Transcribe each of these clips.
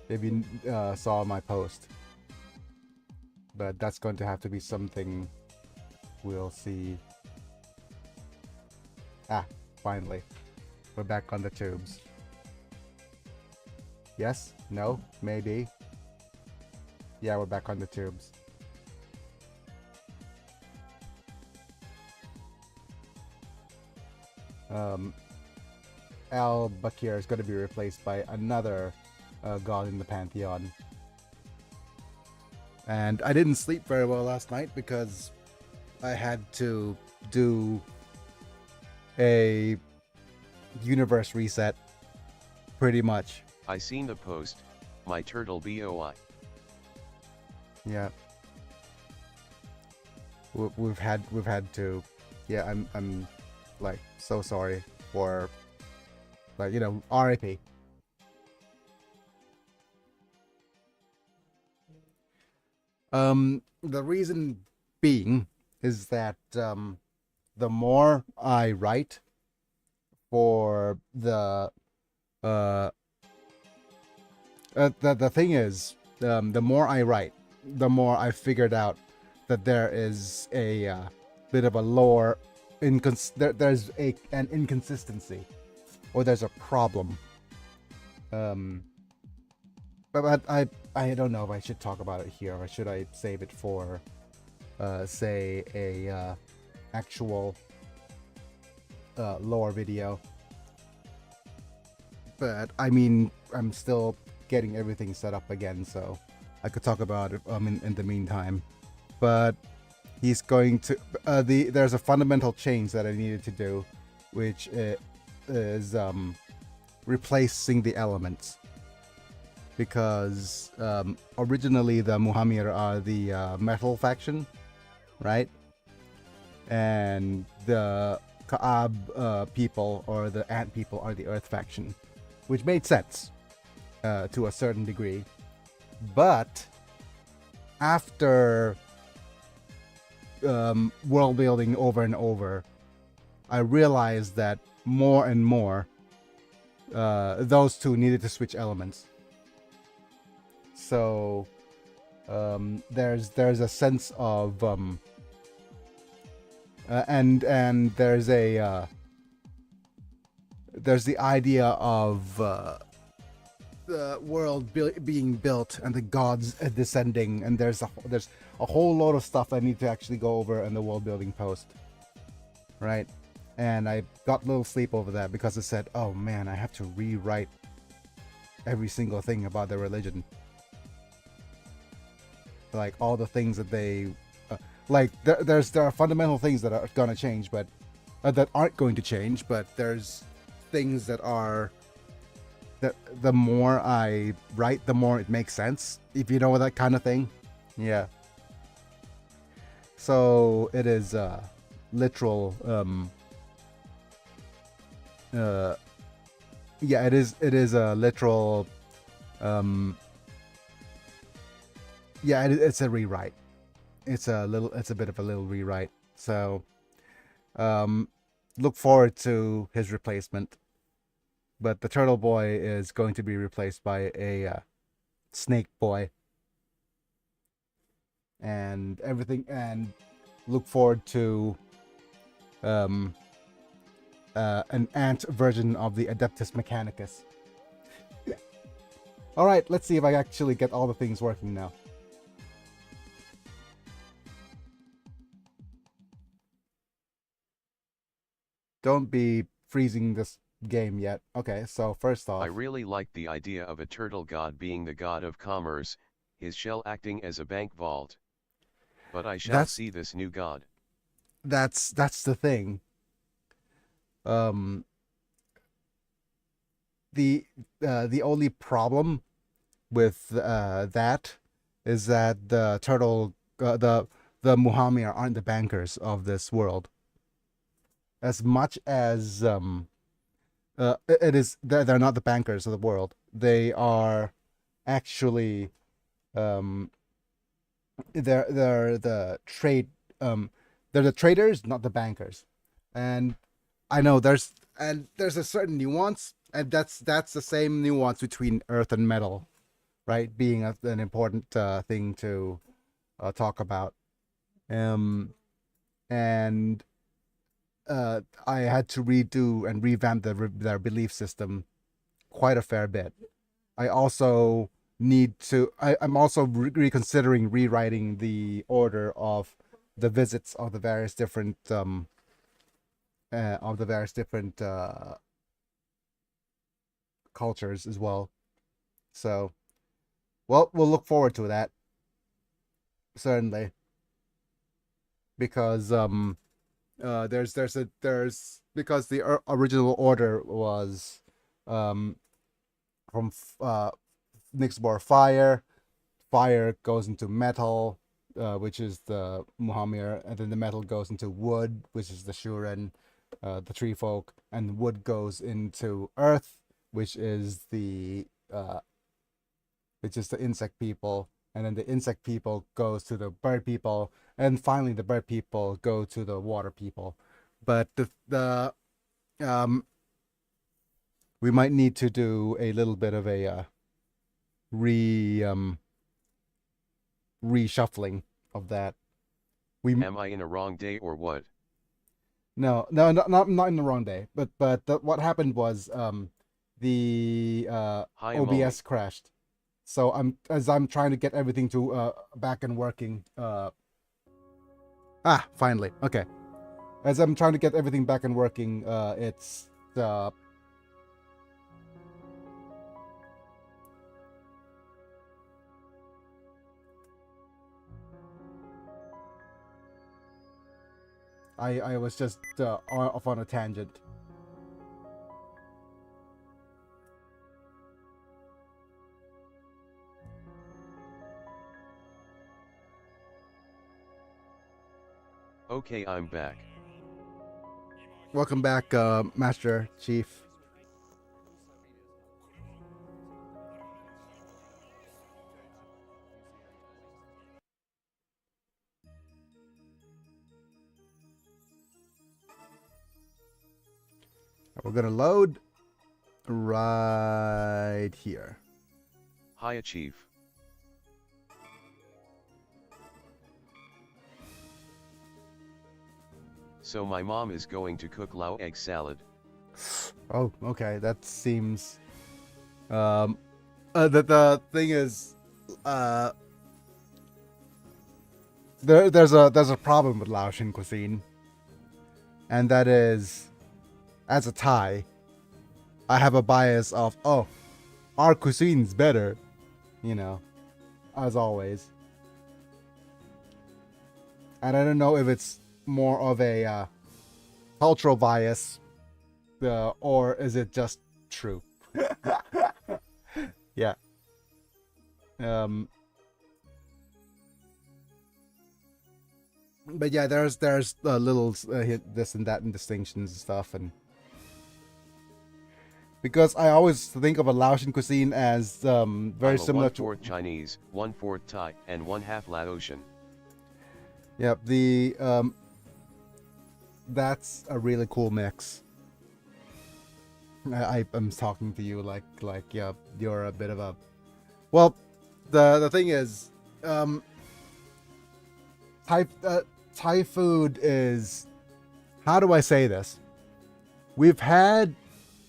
if you saw my post. But that's going to have to be something we'll see. Ah, finally. We're back on the tubes. Yes? No? Maybe? Yeah, we're back on the tubes. Al Bakir is going to be replaced by another god in the pantheon. And I didn't sleep very well last night because I had to do a universe reset, pretty much. I seen the post, my turtle boi. Yeah. We've had to. Yeah, I'm like so sorry for, like, you know, RIP. The reason being is that the more I write for the thing is, the more I write, the more I figured out that there is a bit of a lore there's an inconsistency, or there's a problem. But I don't know if I should talk about it here, or should I save it for say a actual lore video. But I mean, I'm still getting everything set up again, so I could talk about it in the meantime. But he's going to there's a fundamental change that I needed to do, which is replacing the elements, because originally the Muhamir are the metal faction, right? And the Kaab people, or the ant people, are the earth faction, which made sense to a certain degree. But after world building over and over, I realized that more and more those two needed to switch elements. So there's a sense of and there's the idea of the world being built and the gods descending, and there's a whole lot of stuff I need to actually go over in the world building post, right? And I got little sleep over that because I said, oh man, I have to rewrite every single thing about their religion, like all the things that they like. There are fundamental things that are gonna change, but that aren't going to change, but there's things that are, that the more I write, the more it makes sense, if you know that kind of thing. Yeah. So it is literal yeah, it is a literal yeah, it's a rewrite. It's a bit of a little rewrite. So look forward to his replacement. But the turtle boy is going to be replaced by a snake boy, and everything. And look forward to an ant version of the Adeptus Mechanicus. All right, let's see if I actually get all the things working now. Don't be freezing this game yet. Okay, so first off, I really like the idea of a turtle god being the god of commerce, his shell acting as a bank vault. But I shall see this new god. That's the thing. The only problem with that is that the turtle the Muhamir aren't the bankers of this world. As much as it is, they're not the bankers of the world. They are actually they're the trade they're the traders, not the bankers. And I know there's a certain nuance, and that's the same nuance between earth and metal, right? Being an important thing to talk about. Um, and I had to redo and revamp their belief system quite a fair bit. I also need to. I'm also reconsidering rewriting the order of the visits of the various different cultures as well. So, well, we'll look forward to that certainly because there's because the original order was um from Nixbor fire goes into metal, which is the Muhammir, and then the metal goes into wood, which is the Shuren, the tree folk, and wood goes into earth, which is the insect people, and then the insect people goes to the bird people, and finally the bird people go to the water people. But the um we might need to do a little bit of a re reshuffling of that. Am I in a wrong day or what? No, not in the wrong day. But what happened was the Hi, OBS crashed. So I'm trying to get everything to back and working. Finally. Okay. As I'm trying to get everything back and working, it's I was just off on a tangent. Okay, I'm back. Welcome back, Master Chief. We're gonna load right here. Hiya, Chief. So my mom is going to cook lao egg salad. Oh, okay. That seems. The thing is, there's a problem with Laotian cuisine, and that is, as a Thai, I have a bias of our cuisine's better, you know, as always. And I don't know if it's more of a cultural bias, or is it just true? Yeah. But yeah, there's little this and that and distinctions and stuff, and because I always think of a Laotian cuisine as very similar to 1/4 Chinese, 1/4 Thai, and 1/2 Laotian. Yeah, that's a really cool mix. I'm talking to you like yeah, you're a bit of a. Well, the thing is, Thai food is, how do I say this? We've had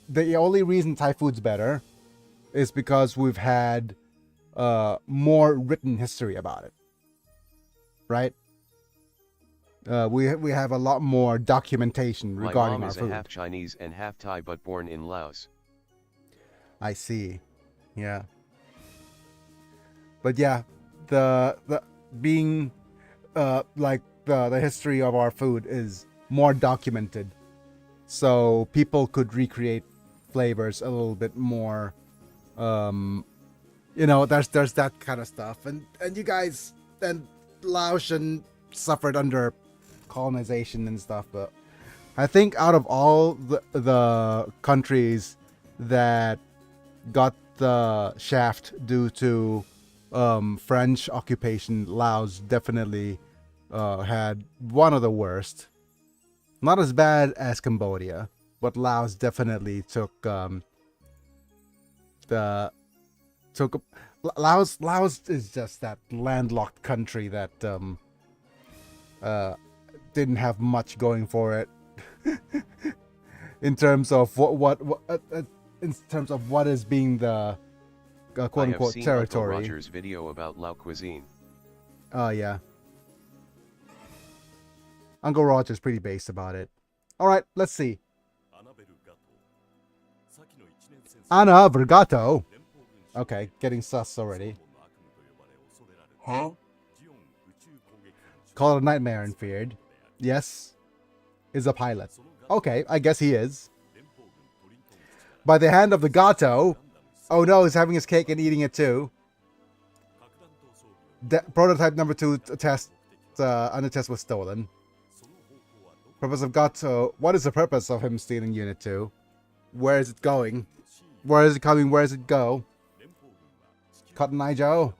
the only reason Thai food's better is because we've had more written history about it, right? We have a lot more documentation regarding our food. My mom is a half Chinese and half Thai, but born in Laos. I see. Yeah. But yeah, the being like the history of our food is more documented, so people could recreate flavors a little bit more. There's that kind of stuff, and you guys and Laotian suffered under colonization and stuff, but I think out of all the countries that got the shaft due to French occupation, Laos definitely had one of the worst. Not as bad as Cambodia, but Laos definitely took Laos is just that landlocked country that didn't have much going for it in terms of what in terms of what is being the quote I have unquote seen territory. Uncle Roger's video about Lao cuisine. Oh yeah. Uncle Roger's pretty based about it. All right, let's see. Anna Vergato. Okay, getting sus already. Huh? Called a nightmare and feared. Yes. Is a pilot. Okay, I guess he is. By the hand of the Gato. Oh no, he's having his cake and eating it too. Prototype number 2 test under test was stolen. Purpose of Gato. What is the purpose of him stealing Unit 2? Where is it going? Where is it coming? Where does it go? Cotton Eye Joe.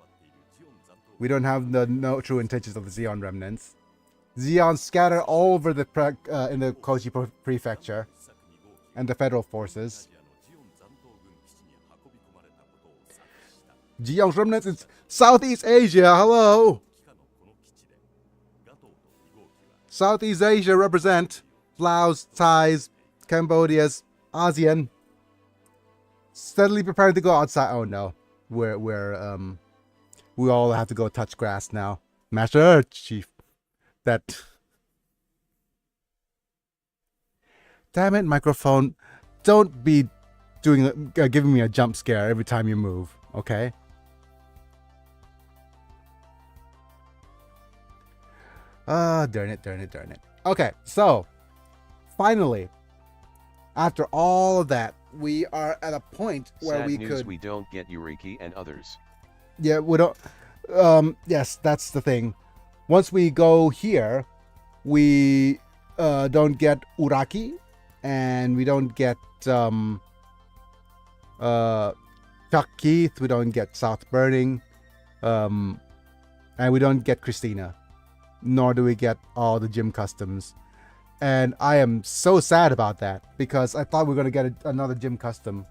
We don't have the no true intentions of the Zeon remnants. Zeon scattered all over the in the Kochi prefecture and the federal forces. Zeon's remnants in Southeast Asia. Hello. Southeast Asia represent Laos, Thais, Cambodia's, ASEAN. Steadily preparing to go outside. Oh no, we all have to go touch grass now. Master Chief, that. Damn it, microphone! Don't be doing giving me a jump scare every time you move. Okay. Darn it. Okay, so finally, after all of that, we are at a point where Sad we news, could. we don't get Yuriki and others. Yeah, we don't. Yes, that's the thing. Once we go here, we don't get Uraki, and we don't get Chuck Keith. We don't get South Burning, and we don't get Christina. Nor do we get all the gym customs. And I am so sad about that, because I thought we were going to get another gym custom.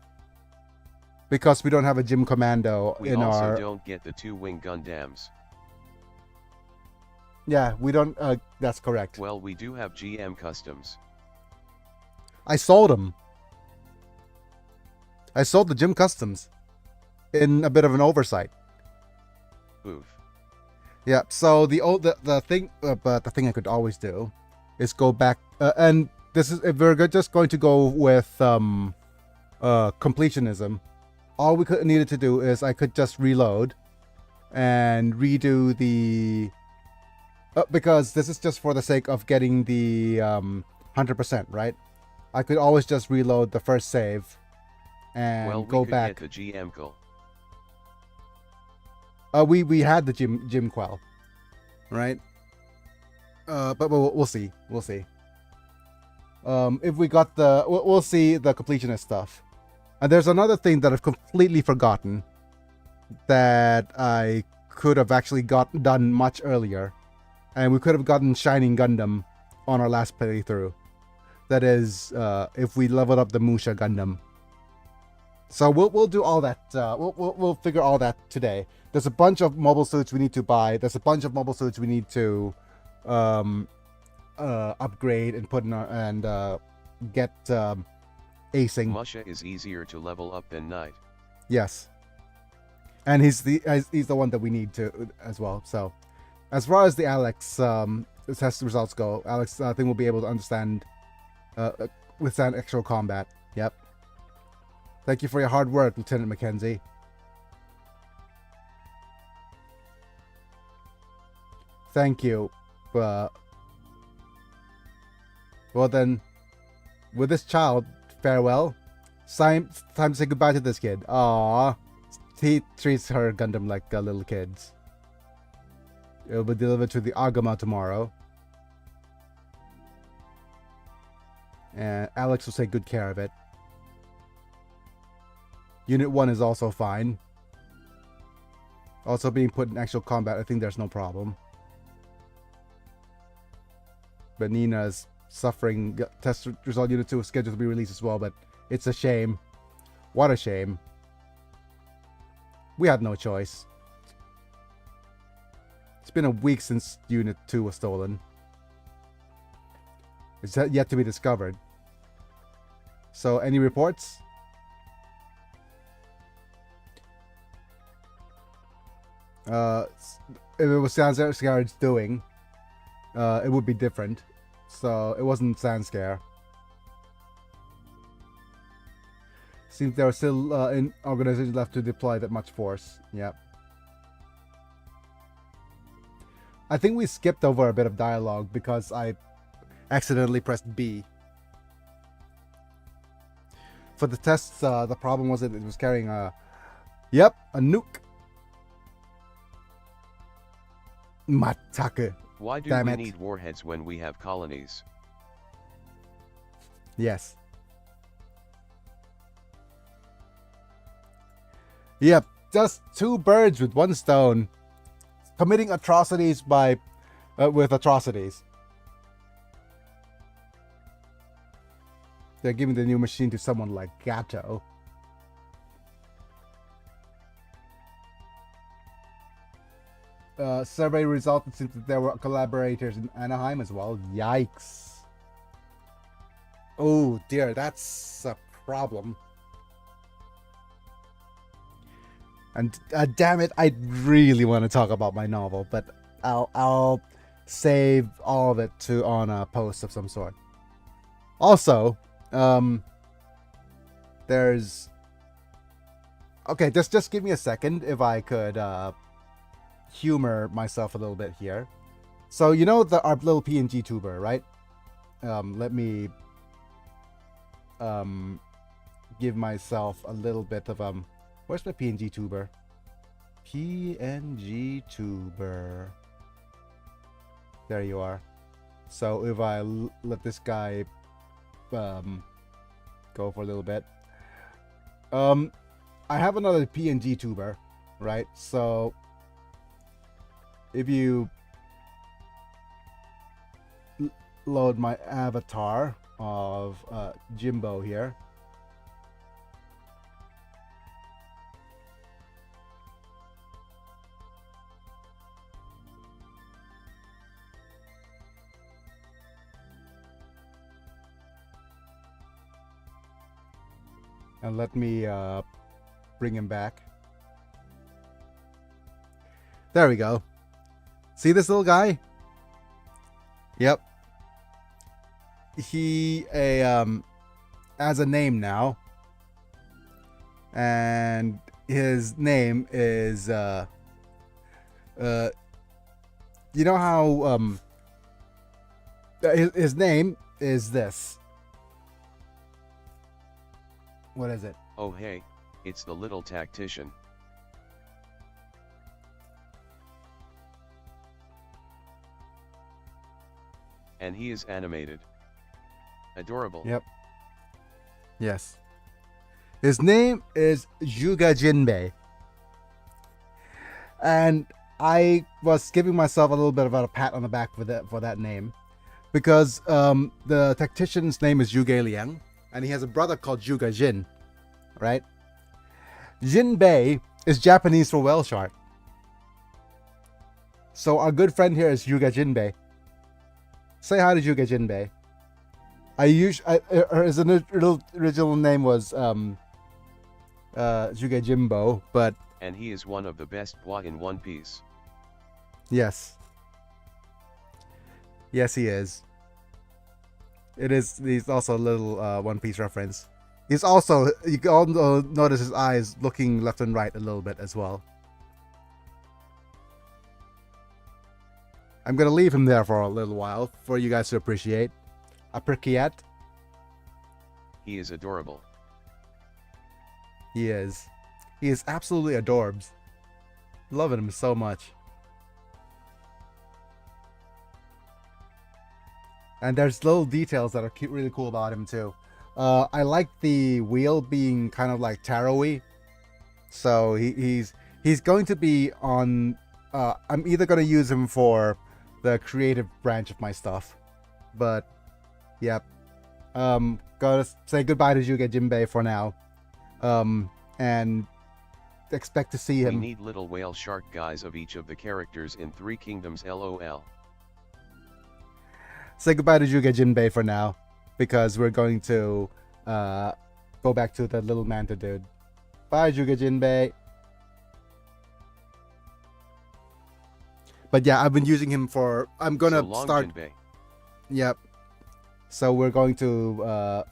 Because we don't have a gym commando We in also our... don't get the 2-wing Gundams. Yeah, we don't... that's correct. Well, we do have GM customs. I sold them. I sold the gym customs. In a bit of an oversight. Oof. Yeah, so the thing I could always do is go back and this is if we're just going to go with completionism. All we needed to do is I could just reload and redo the because this is just for the sake of getting the 100%, right? I could always just reload the first save and Well, go we could back. get the GM call. We had the gym quell, right? But we'll see. We'll see. If we got the, we'll see the completionist stuff. And there's another thing that I've completely forgotten that I could have actually done much earlier, and we could have gotten Shining Gundam on our last playthrough. That is, if we leveled up the Musha Gundam. So we'll do all that. We'll figure all that today. There's a bunch of mobile suits we need to buy. There's a bunch of mobile suits we need to upgrade and put in our, and get acing. Musha is easier to level up than Knight. Yes, and he's the one that we need to as well. So, as far as the Alex test results go, Alex I think will be able to understand withstand actual combat. Yep. Thank you for your hard work, Lieutenant Mackenzie. Thank you. Well then, with this child, farewell. Time to say goodbye to this kid. Aww. He treats her Gundam like little kids. It will be delivered to the Agama tomorrow. And Alex will take good care of it. Unit 1 is also fine. Also being put in actual combat, I think there's no problem. But Nina's suffering. Test result Unit 2 is scheduled to be released as well, but it's a shame. What a shame. We had no choice. It's been a week since Unit 2 was stolen. It's yet to be discovered. So, any reports? If it was Sanscare's doing, it would be different. So, it wasn't Sanscare. Seems there are still in organizations left to deploy that much force. Yep. I think we skipped over a bit of dialogue because I accidentally pressed B. For the tests, the problem was that it was carrying a nuke. Matake. Why do Damn we it. need warheads when we have colonies? Yes. Yep, just two birds with one stone. Committing atrocities by with atrocities. They're giving the new machine to someone like Gato. Survey resulted since there were collaborators in Anaheim as well. Yikes. Oh dear, that's a problem. And damn it, I really want to talk about my novel, but I'll save all of it on a post of some sort. Also, there's okay. Just give me a second if I could humor myself a little bit here. So you know our little PNG tuber, right? Let me give myself a little bit of where's my PNG tuber? PNG tuber. There you are. So if I let this guy go for a little bit. I have another PNG tuber, right? So if you load my avatar of Jimbo here. And let me bring him back. There we go. See this little guy? Yep. He has a name now. And his name is you know how his name is this. What is it? Oh hey, it's the little tactician. And he is animated. Adorable. Yep. Yes. His name is Yuga Jinbei. And I was giving myself a little bit of a pat on the back for that name. Because the tactician's name is Yuga Liang. And he has a brother called Yuga Jin, right? Jinbei is Japanese for whale shark. So our good friend here is Yuga Jinbei. Say hi to Yuga Jinbei. His original name was Yuga Jimbo, but And he is one of the best bois in One Piece. yes. Yes, he is. He's also a little One Piece reference. He's also, you can also notice his eyes looking left and right a little bit as well. I'm gonna leave him there for a little while for you guys to appreciate. Appreciate. He is adorable. He is. He is absolutely adorbs. Loving him so much. And there's little details that are really cool about him too. I like the wheel being kind of like tarot-y. So he's going to be on. I'm either going to use him for the creative branch of my stuff, but yep. Gotta say goodbye to Yuga Jinbei for now. And expect to see We him. need little whale shark guys of each of the characters in Three Kingdoms LOL. Say goodbye to Juga Jinbei for now, because we're going to go back to the little manta dude. Bye, Juga Jinbei. But yeah, I've been using him for. I'm gonna So long, start. Jinbei. Yep. So we're going to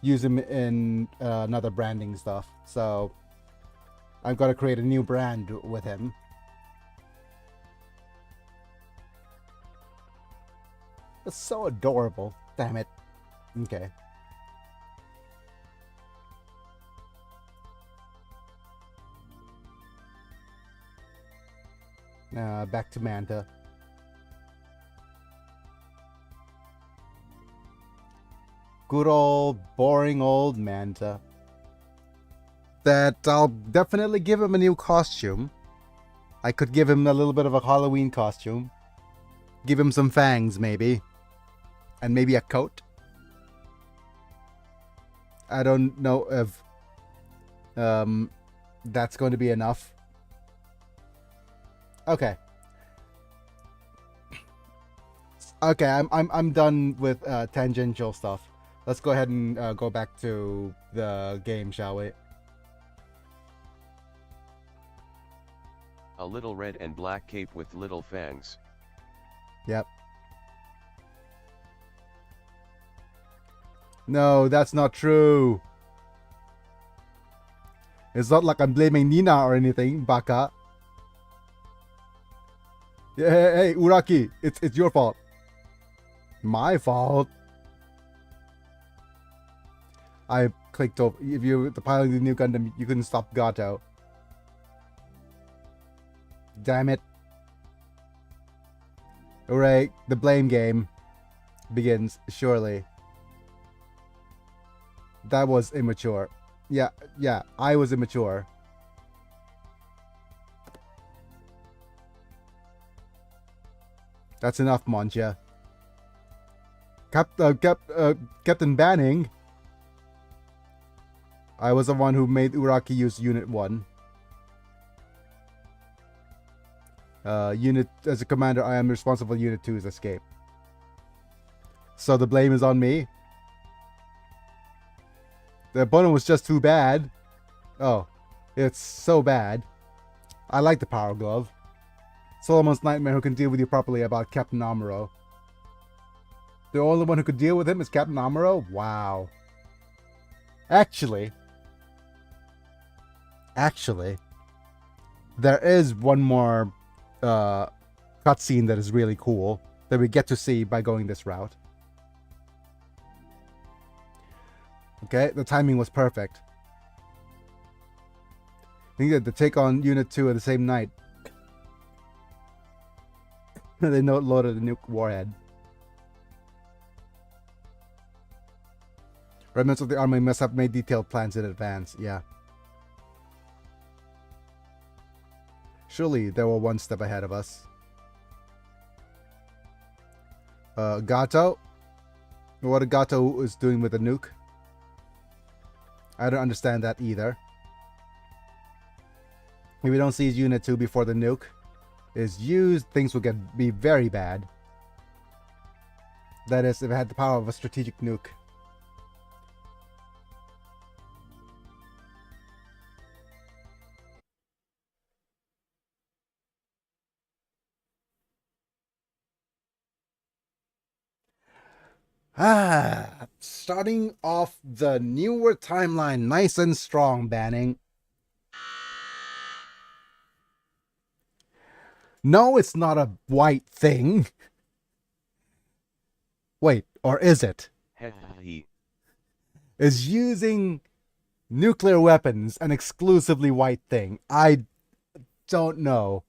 use him in another branding stuff. So I've got to create a new brand with him. It's so adorable. Damn it. Okay. Back to Manta. Good old, boring old Manta. That I'll definitely give him a new costume. I could give him a little bit of a Halloween costume. Give him some fangs, maybe. And maybe a coat. I don't know if that's going to be enough. Okay. Okay, I'm done with tangential stuff. Let's go ahead and go back to the game, shall we? A little red and black cape with little fangs. Yep. No, that's not true. It's not like I'm blaming Nina or anything, Baka. Yeah, hey, Uraki, it's your fault. My fault. I clicked over. If you're piloting the new Gundam, you couldn't stop Gato. Damn it. Alright, the blame game begins, surely. That was immature. Yeah, I was immature. That's enough, Moncha. Captain Banning. I was the one who made Uraki use Unit 1. As a commander, I am responsible for Unit 2's escape. So the blame is on me? The opponent was just too bad. Oh, it's so bad. I like the Power Glove. Solomon's nightmare who can deal with you properly about Captain Amuro. The only one who could deal with him is Captain Amuro? Wow. Actually, there is one more cutscene that is really cool that we get to see by going this route. Okay, the timing was perfect. I think that to take on Unit 2 at the same night. They loaded a nuke warhead. Remnants of the army must have made detailed plans in advance. Yeah. Surely they were one step ahead of us. Gato? What Gato is doing with the nuke? I don't understand that either. If we don't see Unit 2 before the nuke is used, things will be very bad. That is, if it had the power of a strategic nuke. Starting off the newer timeline nice and strong, Banning. No, it's not a white thing. Wait, or is it? Is using nuclear weapons an exclusively white thing? I don't know.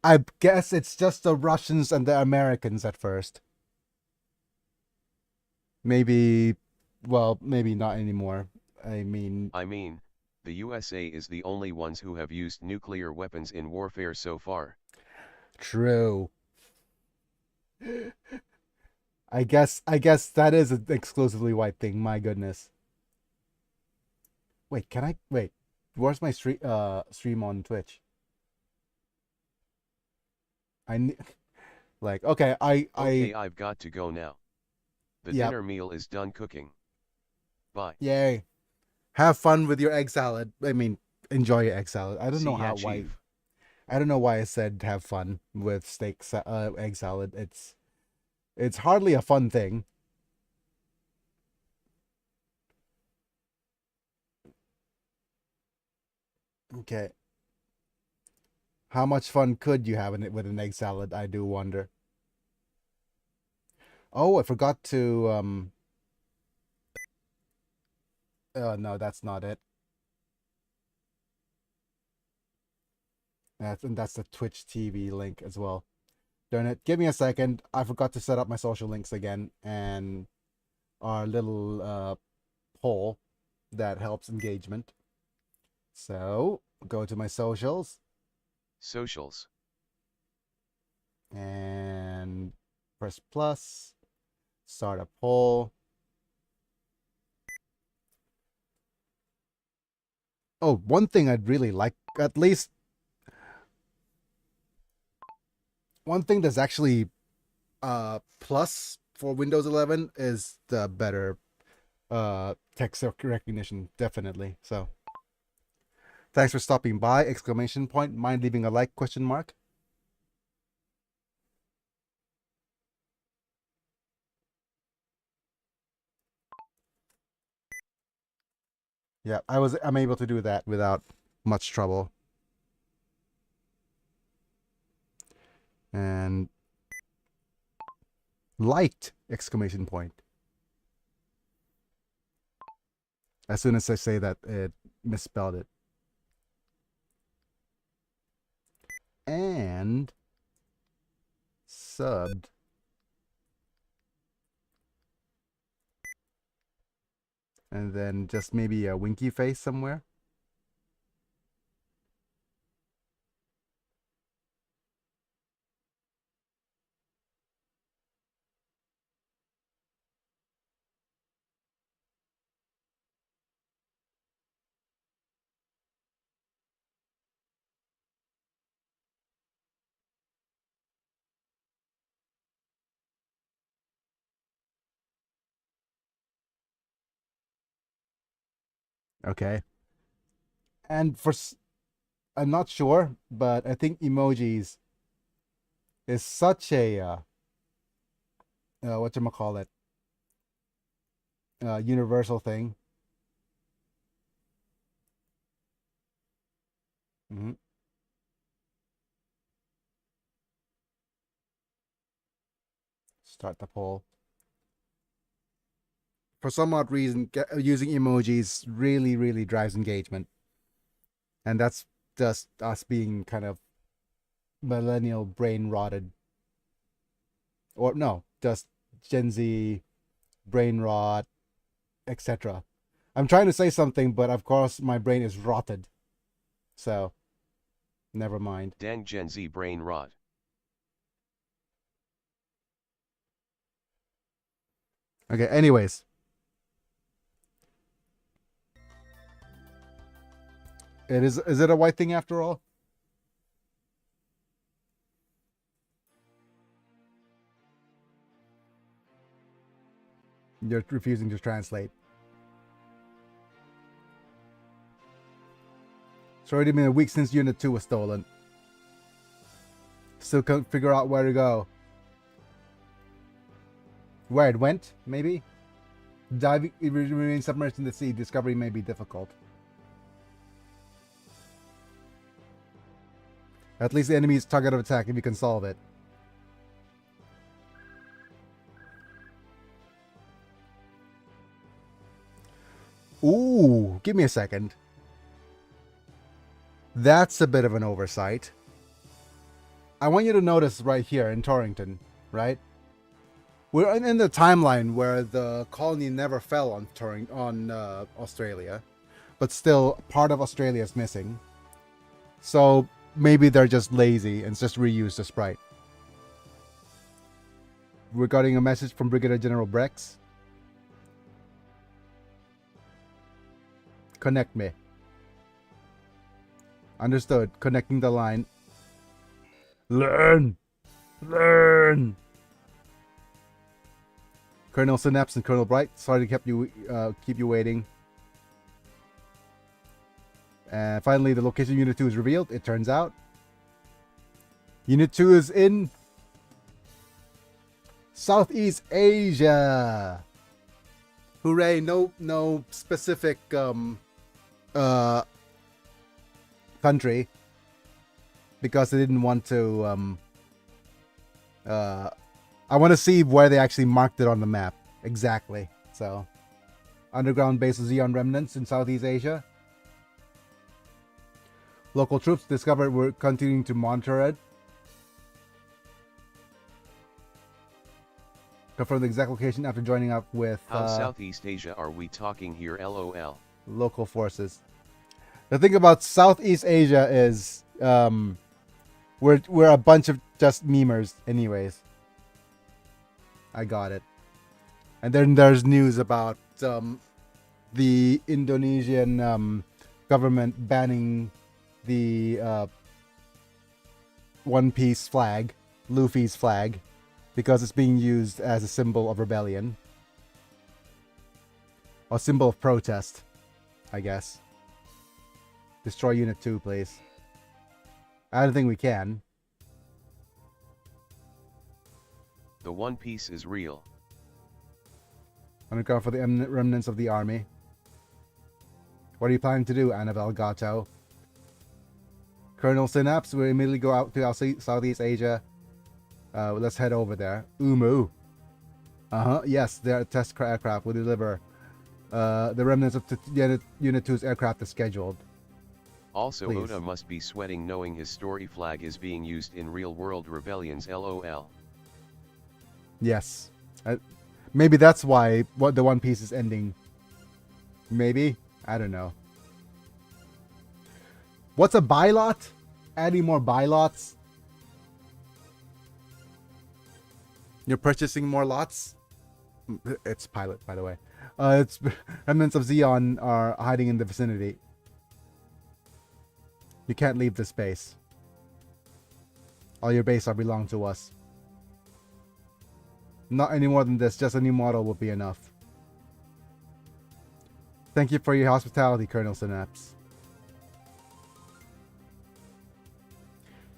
I guess it's just the Russians and the Americans at first. Maybe, well, maybe not anymore. I mean, the USA is the only ones who have used nuclear weapons in warfare so far. True. I guess that is an exclusively white thing, my goodness. Wait, can I wait? Where's my stream on Twitch? I ne- like okay, Okay, I've got to go now. The Yep. dinner meal is done cooking. Bye. Yay. Have fun with your egg salad. I mean, enjoy your egg salad. I don't See know ya, why. chief. I don't know why I said have fun with egg salad. It's hardly a fun thing. Okay. How much fun could you have in it with an egg salad? I do wonder. Oh, I forgot to no, that's not it. That's the Twitch TV link as well. Darn it. Give me a second. I forgot to set up my social links again and our little poll that helps engagement. So, go to my socials Socials. and press plus, start a poll. Oh, one thing I'd really like, at least one thing that's actually plus for Windows 11 is the better text recognition, definitely. So, thanks for stopping by! Exclamation point. Mind leaving a like? Question mark. Yeah, I'm able to do that without much trouble. And liked! Exclamation point. As soon as I say that, it misspelled it. And subbed. And then just maybe a winky face somewhere. Okay. And I'm not sure, but I think emojis is such a whatchamacallit, universal thing. Mhm. Start the poll. For some odd reason, using emojis really, really drives engagement. And that's just us being kind of millennial brain rotted. Or no, just Gen Z brain rot, etc. I'm trying to say something, but of course my brain is rotted. So, never mind. Dang Gen Z brain rot. Okay, anyways. Is it a white thing after all? You're refusing to translate. It's already been a week since Unit 2 was stolen. Still can't figure out where to go. Where it went, maybe? Diving, remaining submerged in the sea, discovery may be difficult. At least the enemy's target of attack if you can solve it. Ooh, give me a second. That's a bit of an oversight. I want you to notice right here in Torrington, right? We're in the timeline where the colony never fell on Australia, but still part of Australia is missing. So maybe they're just lazy and just reuse the sprite. Regarding a message from Brigadier General Brex. Connect me. Understood. Connecting the line. Learn! Learn! Colonel Synapse and Colonel Bright, sorry to keep you waiting. And finally, the location of Unit 2 is revealed. It turns out Unit 2 is in Southeast Asia. Hooray! No specific country, because they didn't want to. I want to see where they actually marked it on the map exactly. So, underground base of Xeon remnants in Southeast Asia. Local troops discovered we're continuing to monitor it. Confirm the exact location after joining up with How Southeast Asia are we talking here, lol? Local forces. The thing about Southeast Asia is we're a bunch of just memers anyways. I got it. And then there's news about the Indonesian government banning the One Piece flag, Luffy's flag, because it's being used as a symbol of rebellion. Or symbol of protest, I guess. Destroy Unit 2, please. I don't think we can. The One Piece is real. Underground for the remnants of the army. What are you planning to do, Annabelle Gatto? Colonel Synapse will immediately go out to Southeast Asia. Let's head over there. Umu. Yes, their test aircraft will deliver the remnants of Unit 2's aircraft as scheduled. Also, Please. Oda must be sweating knowing his story flag is being used in real-world rebellions, lol. Yes. Maybe that's why the One Piece is ending. Maybe? I don't know. What's a buy lot? Adding more buy lots? You're purchasing more lots? It's Pilot, by the way. It's remnants of Xeon are hiding in the vicinity. You can't leave this base. All your base are belong to us. Not any more than this, just a new model will be enough. Thank you for your hospitality, Colonel Synapse.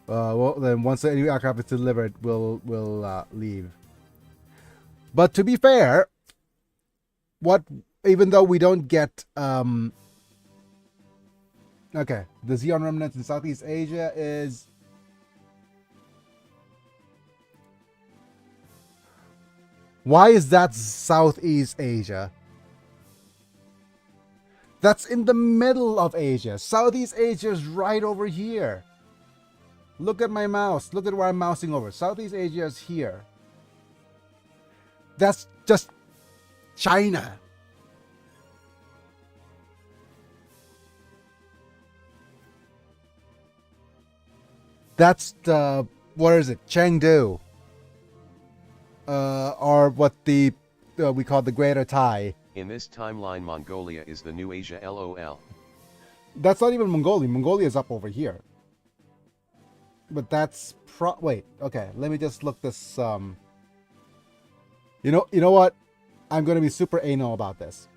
Well, then once the new aircraft is delivered, we'll leave. But to be fair, even though we don't get okay, the Xeon remnants in Southeast Asia is why is that Southeast Asia? That's in the middle of Asia. Southeast Asia is right over here. Look at my mouse. Look at where I'm mousing over. Southeast Asia is here. That's just China. That's the, what is it? Chengdu. Or what the we call the Greater Tai. In this timeline, Mongolia is the new Asia, lol. That's not even Mongolia. Mongolia is up over here. But that's wait, okay, let me just look this you know what? I'm going to be super anal about this.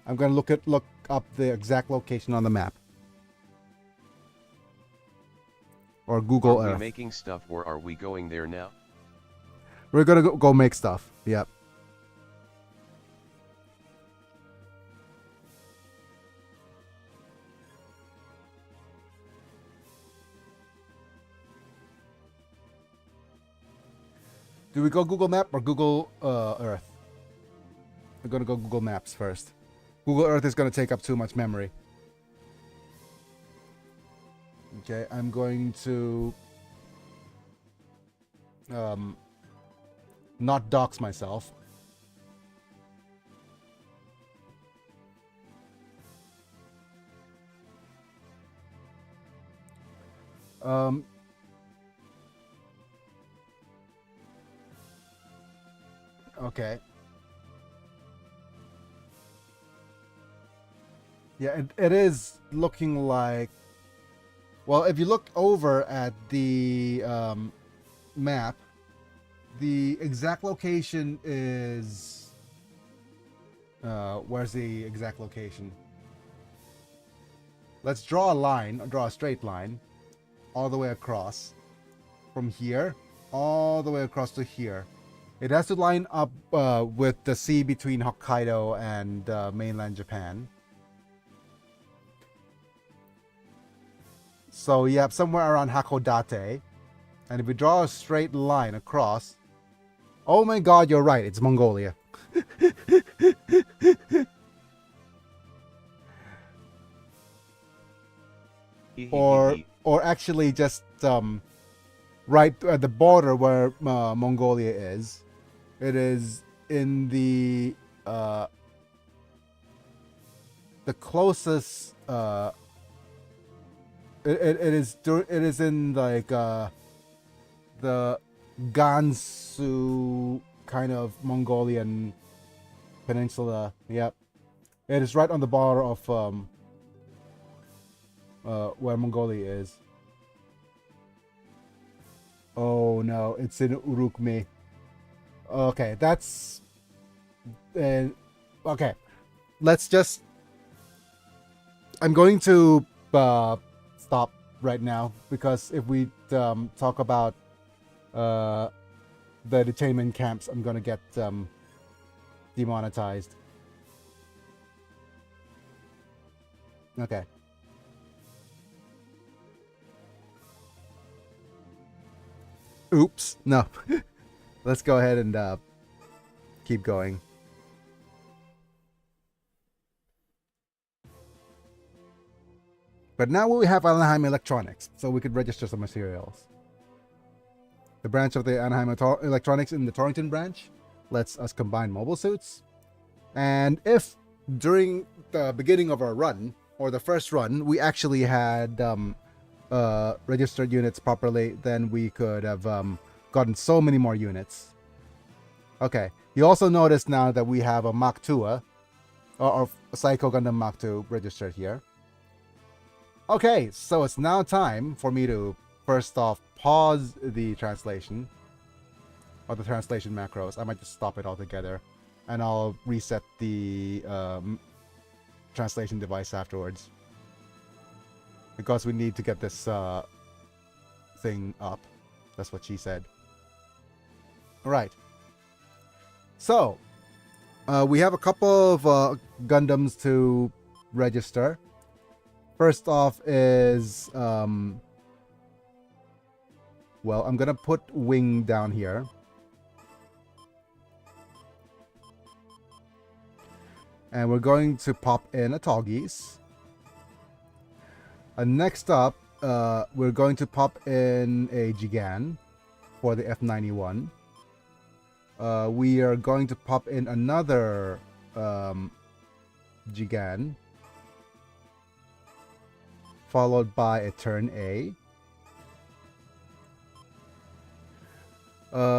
I'm going to look up the exact location on the map. Or Google Earth. Are we making stuff or are we going there now? We're going to go make stuff. Yep. Do we go Google Map or Google Earth? We're going to go Google Maps first. Google Earth is going to take up too much memory. Okay, I'm going to not dox myself. Okay. Yeah, it is looking like. Well, if you look over at the map, the exact location is. Where's the exact location? Let's draw a line, draw a straight line, all the way across. From here, all the way across to here. It has to line up with the sea between Hokkaido and mainland Japan. So you have somewhere around Hakodate. And if we draw a straight line across... Oh my god, you're right, it's Mongolia. or actually just right at the border where Mongolia is. It is in the closest it is in like the Gansu kind of Mongolian peninsula. Yep. It is right on the border of where Mongolia is. Oh no, it's in Urukmi. Okay, that's okay. Let's just. I'm going to stop right now because if we talk about the detainment camps, I'm gonna get demonetized. Okay. Oops. No. Let's go ahead and keep going. But now we have Anaheim Electronics, so we could register some materials. The branch of the Anaheim Electronics in the Torrington branch lets us combine mobile suits. And if during the beginning of our run, or the first run, we actually had registered units properly, then we could have gotten so many more units. Okay, you also notice now that we have a Mach 2, or Psycho Gundam Mach 2 registered here. Okay, so it's now time for me to first off pause the translation, or the translation macros. I might just stop it altogether, and I'll reset the translation device afterwards, because we need to get this thing up. That's what she said. Alright. So, we have a couple of Gundams to register. First off is... well, I'm gonna put Wing down here. And we're going to pop in a Tallgeese. Next up, we're going to pop in a Jigan for the F91. We are going to pop in another Jigan, followed by a Turn A.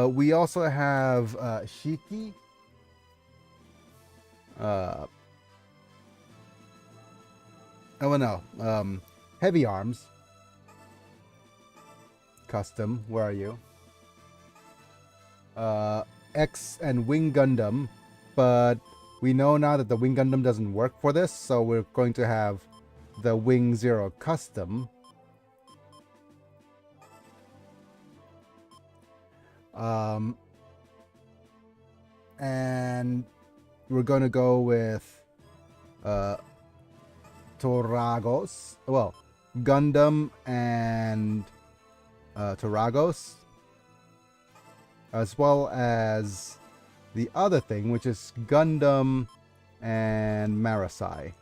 We also have Shiki. Oh no, Heavy Arms. Custom, where are you? X and Wing Gundam, but we know now that the Wing Gundam doesn't work for this, so we're going to have the Wing Zero Custom. And we're going to go with Toragos. Well, Gundam and Toragos, as well as the other thing, which is Gundam and Marasai.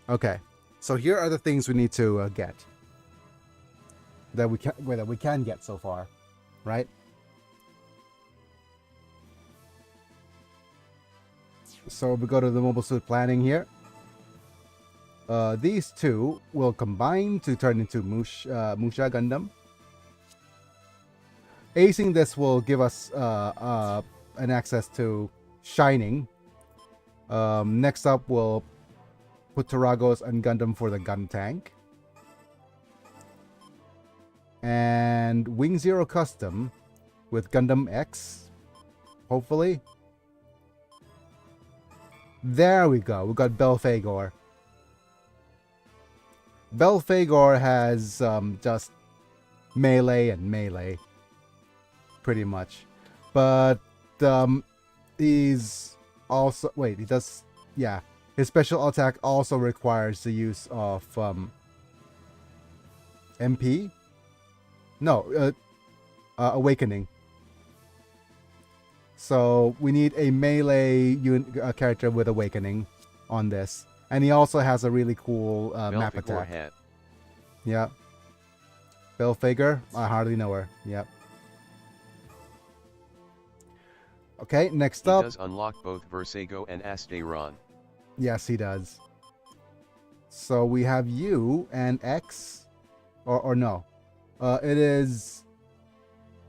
Okay, so here are the things we need to get that we can get so far, right? So we go to the mobile suit planning here. These two will combine to turn into Musha Gundam. Acing this will give us an access to Shining. Next up, we'll put Taragos and Gundam for the gun tank. And Wing Zero Custom with Gundam X, hopefully. There we go. We got Belphegor. Belphegor has just melee and melee, pretty much. But he's also... Wait, he does... Yeah. His special attack also requires the use of MP? No, Awakening. So we need a melee character with Awakening on this. And he also has a really cool map attack. Hat. Yeah. Belphegor? I hardly know her. Yep. Okay, next up. He does unlock both Versago and Asteron. Yes, he does. So we have you and X. Or no. It is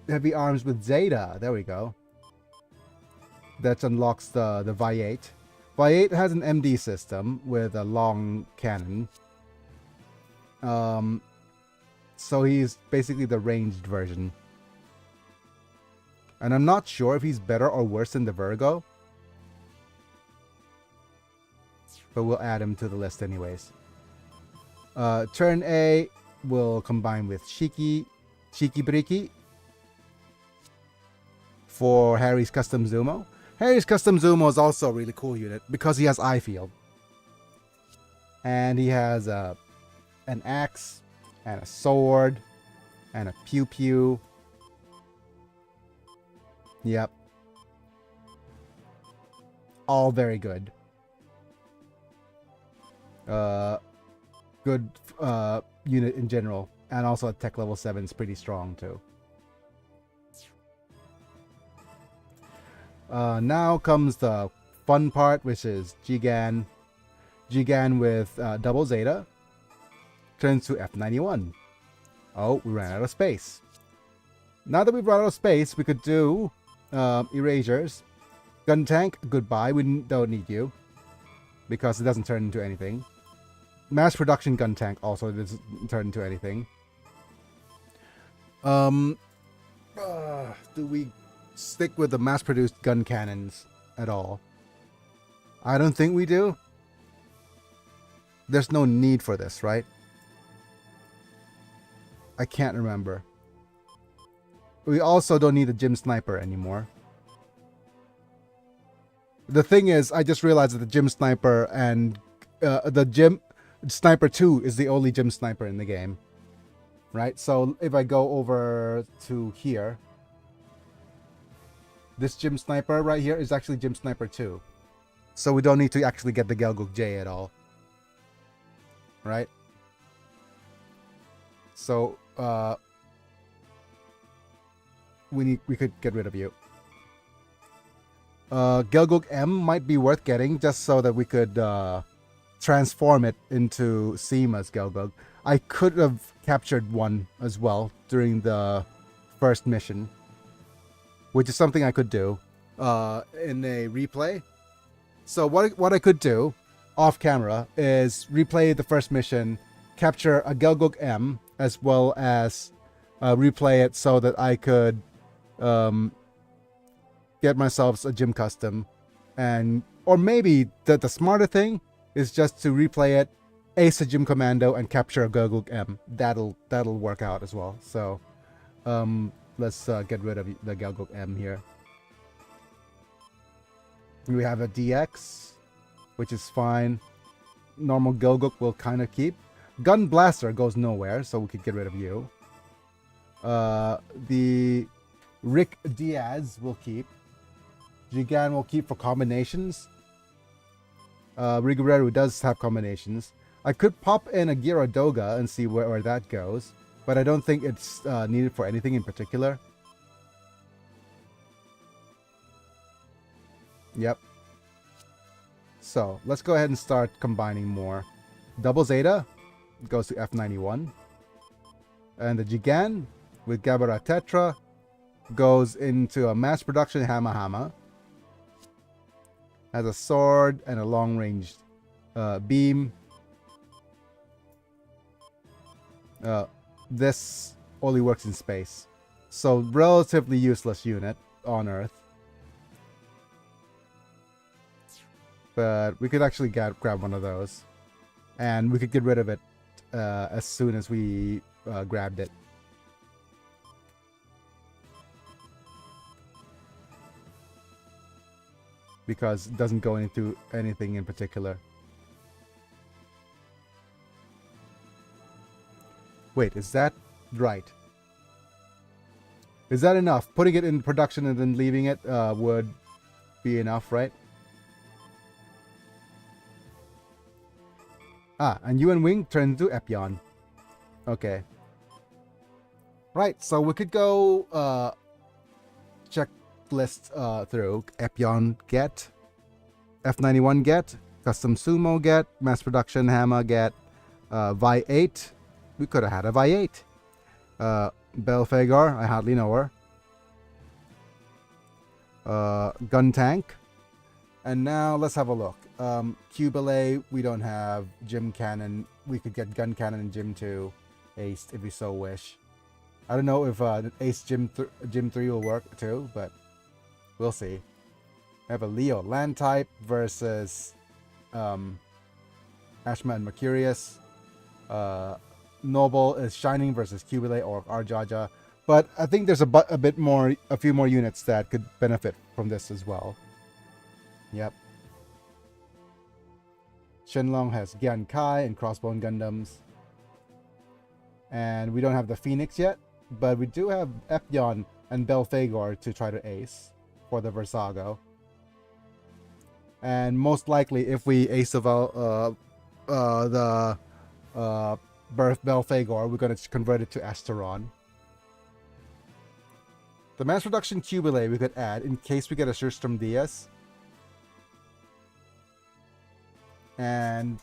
Heavy Arms with Zeta. There we go. That unlocks the Vi-8. Vi-8 has an MD system with a long cannon. So he's basically the ranged version. And I'm not sure if he's better or worse than the Virgo. But we'll add him to the list anyways. Turn A will combine with Shiki Briki for Harry's Custom Zumo. Harry's Custom Zumo is also a really cool unit because he has Eye Field. And he has an axe and a sword and a pew pew. Yep. All very good. Good unit in general. And also at tech level 7 is pretty strong too. Now comes the fun part, which is Gigan. Gigan with double Zeta. Turns to F91. Oh, we ran out of space. Now that we've run out of space, we could do erasures. Gun tank, goodbye. We don't need you. Because it doesn't turn into anything. Mass production gun tank also doesn't turn into anything. Do we stick with the mass-produced gun cannons at all? I don't think we do. There's no need for this, right? I can't remember. We also don't need the Gym Sniper anymore. The thing is, I just realized that the Gym Sniper and the Gym Sniper 2 is the only Gym Sniper in the game. Right? So if I go over to here, this Gym Sniper right here is actually Gym Sniper 2. So we don't need to actually get the Gelgook J at all. Right? So we could get rid of you. Gelgook M might be worth getting just so that we could transform it into Seema's Gelgook. I could have captured one as well during the first mission, which is something I could do in a replay. So what I could do off camera is replay the first mission, capture a Gelgook M, as well as replay it so that I could get myself a gym custom, or maybe the smarter thing is just to replay it, ace a gym commando, and capture a Gelgook M. That'll work out as well. So let's get rid of the Gelgook M here. We have a DX, which is fine. Normal Gelgook will kind of keep. Gun Blaster goes nowhere, so we could get rid of you. The Rick Diaz will keep. Gigan will keep for combinations. Riguraru does have combinations. I could pop in a Gyaradoga and see where that goes, but I don't think it's needed for anything in particular. Yep. So let's go ahead and start combining more. Double Zeta goes to F91. And the Gigan with Gabara Tetra goes into a mass production Hama Hama. Has a sword and a long range beam. This only works in space, so relatively useless unit on Earth. But we could actually grab one of those, and we could get rid of it as soon as we grabbed it. Because it doesn't go into anything in particular. Wait, is that right? Is that enough? Putting it in production and then leaving it would be enough, right? Ah, and UN Wing turns into Epion. Okay. Right, so we could go checklist through. Epion get, F91 get, Custom Sumo get, Mass Production Hammer get, Vi 8. We could have had a Vi 8. Belfagar, I hardly know her. Gun Tank. And now let's have a look. Cubile, we don't have. Gym Cannon, we could get Gun Cannon and Gym 2 aced if we so wish. I don't know if Ace Gym 3 will work too, but we'll see. We have a Leo Land type versus Ashma and Mercurius. Noble is Shining versus Cubile or Arjaja. But I think there's a few more units that could benefit from this as well. Yep. Shenlong has Gian Kai and Crossbone Gundams. And we don't have the Phoenix yet, but we do have Epion and Belphegor to try to ace for the Versago. And most likely, if we ace the Birth Belphegor, we're going to convert it to Asteron. The mass production Cubile we could add in case we get a Surstrom DS. And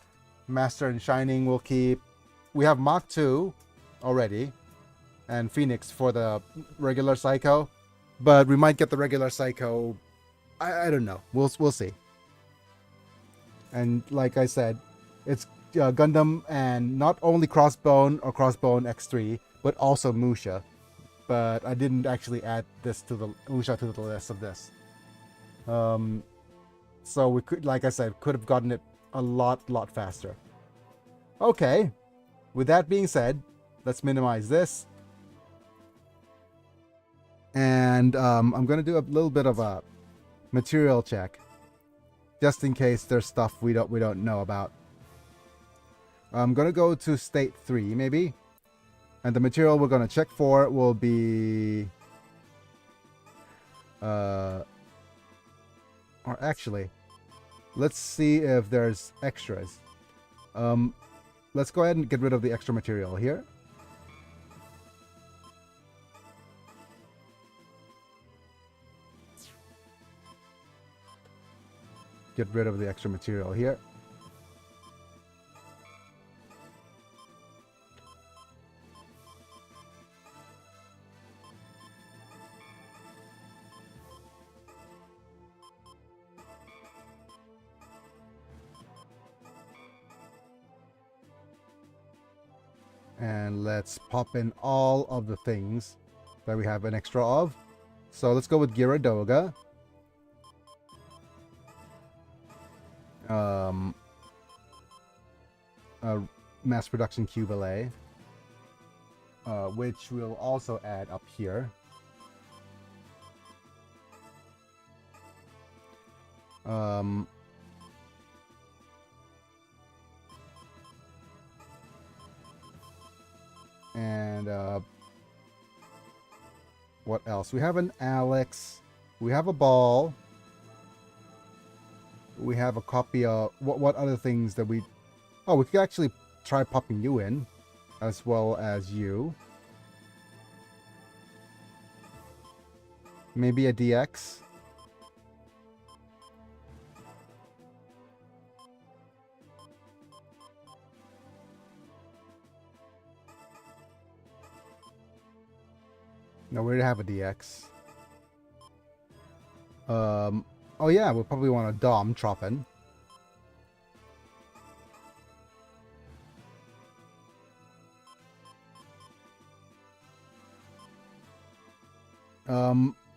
Master and Shining will keep. We have Mach 2 already. And Phoenix for the regular Psycho. But we might get the regular Psycho. I don't know. We'll see. And like I said, it's Gundam and not only Crossbone or Crossbone X3, but also Musha. But I didn't actually add this to the Musha to the list of this. So we could, like I said, could have gotten it a lot faster. Okay. With that being said, let's minimize this. And I'm gonna do a little bit of a material check, just in case there's stuff we don't know about. I'm gonna go to state 3 maybe, and the material we're gonna check for will be or actually, let's see if there's extras. Let's go ahead and get rid of the extra material here. Get rid of the extra material here. And let's pop in all of the things that we have an extra of. So let's go with Gyaradoga. Mass production Cubile, which we'll also add up here. And what else? We have an Alex. We have a Ball. We have a copy of what other things that we... Oh, we could actually try popping you in, as well as you. Maybe a DX. No, we already have a DX. Oh yeah, we'll probably want a Dom Troppin.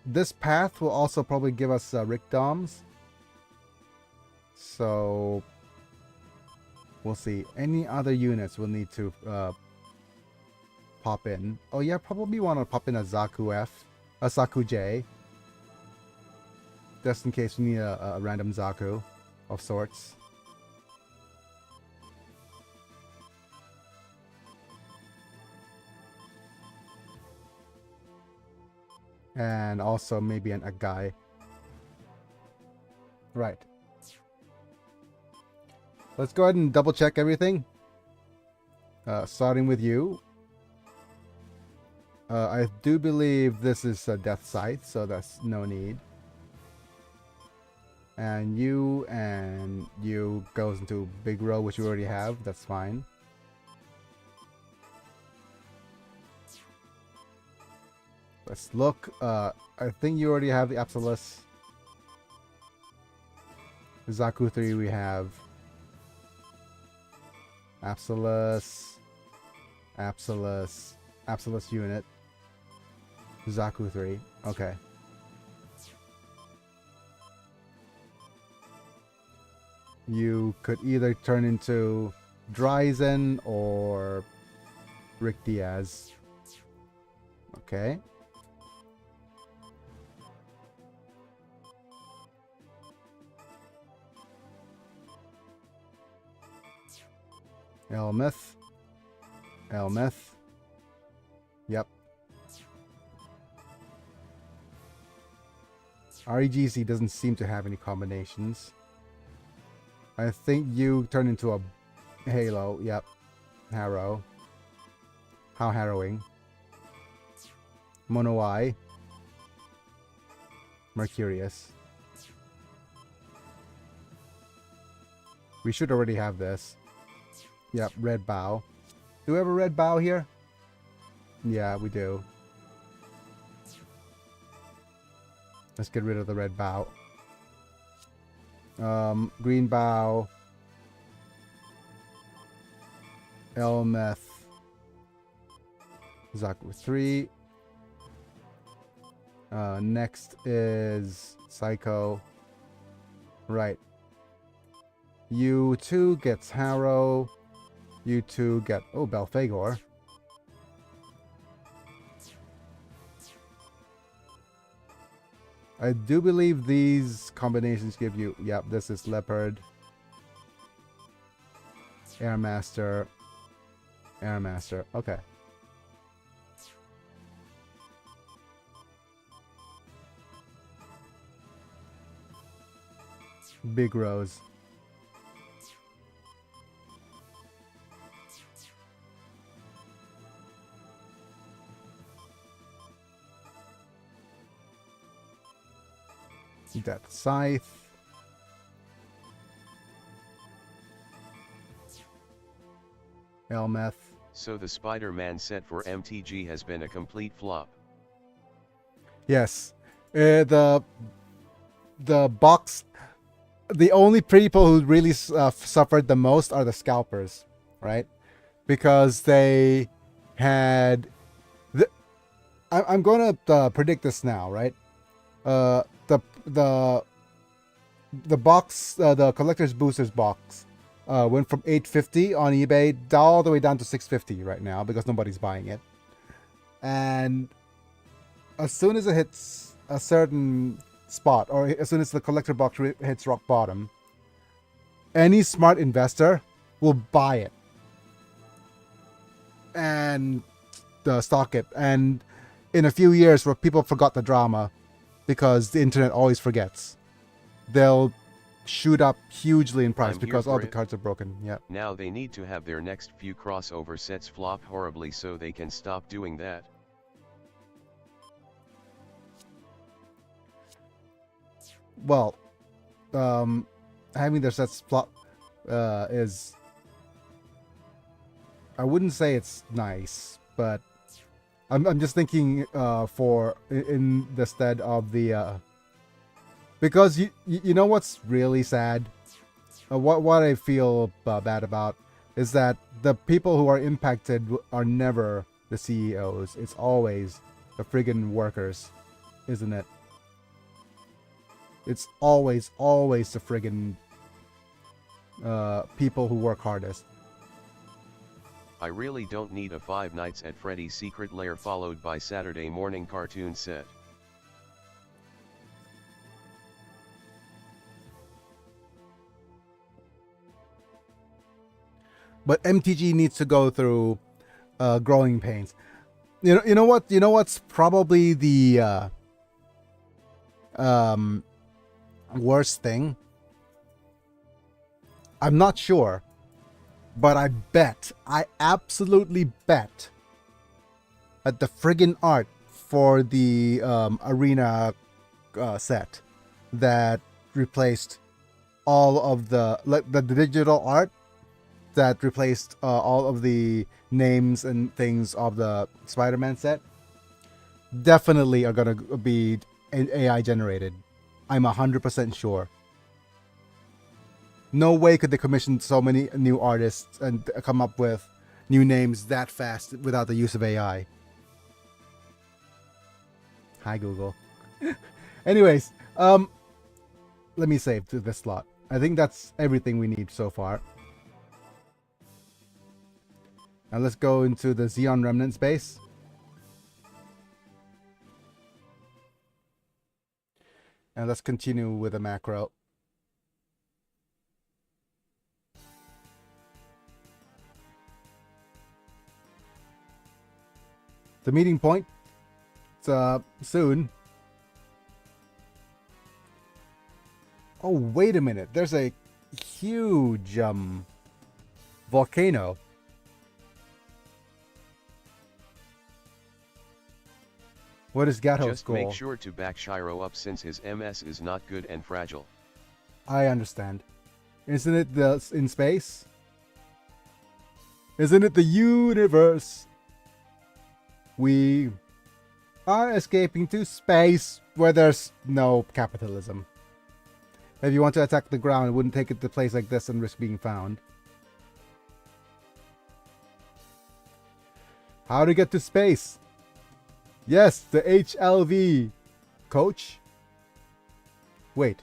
This path will also probably give us Rick Doms. So we'll see. Any other units we'll need to pop in. Oh yeah, probably want to pop in a Zaku F, a Zaku J, just in case we need a random Zaku of sorts. And also maybe a guy. Right. Let's go ahead and double check everything. Starting with you. I do believe this is a death site, so that's no need. And you goes into big row, which you already have. That's fine. Let's look. I think you already have the Absolus. Zaku 3 we have. Absolus unit. Zaku 3. Okay. You could either turn into Dryzen or Rick Diaz. Okay. Elmeth. Yep. REGC doesn't seem to have any combinations. I think you turn into a Halo. Yep. Harrow. How harrowing. Mono Eye. Mercurius. We should already have this. Yep, red bow. Do we have a red bow here? Yeah, we do. Let's get rid of the red bow. Green bow. Elmeth. Zaku 3. Next is Psycho. Right. U2 gets Harrow. U2 get... Oh, Belphegor. I do believe these combinations give you... Yep, this is Leopard. Airmaster. Airmaster. Okay. Big Rose. Death Scythe. Elmeth. So the Spider-Man set for MTG has been a complete flop. Yes. The box... The only people who really suffered the most are the scalpers, right? Because they had... I'm going to predict this now, right? The box, the collector's boosters box, went from $850 on eBay all the way down to $650 right now because nobody's buying it. And as soon as it hits a certain spot, or as soon as the collector box hits rock bottom, any smart investor will buy it and stock it. And in a few years, where people forgot the drama, because the internet always forgets, they'll shoot up hugely in price because all the cards are broken. Yeah. Now they need to have their next few crossover sets flop horribly so they can stop doing that. Well, having their sets flop is... I wouldn't say it's nice, but I'm just thinking for in the stead of the because you know what's really sad, what I feel bad about is that the people who are impacted are never the CEOs. It's always the friggin' workers. isn't it? It's always the friggin' people who work hardest. I really don't need a Five Nights at Freddy's secret lair followed by Saturday morning cartoon set. But MTG needs to go through growing pains. You know what? You know what's probably the worst thing? I'm not sure, but I absolutely bet that the friggin' art for the arena set that replaced all of the digital art that replaced all of the names and things of the Spider-Man set definitely are gonna be AI generated. I'm 100% sure. No way could they commission so many new artists and come up with new names that fast without the use of AI. Hi, Google. Anyways, let me save to this slot. I think that's everything we need so far. Now let's go into the Xeon Remnants base. And let's continue with a macro. The meeting point. It's soon. Oh, wait a minute. There's a huge volcano. What is Gatto's Just goal? make sure to back Shiro up since his MS is not good and fragile. I understand. Isn't it in space? Isn't it the universe? We are escaping to space where there's no capitalism. If you want to attack the ground, it wouldn't take it to a place like this and risk being found. How to get to space? Yes, the HLV. Coach? Wait.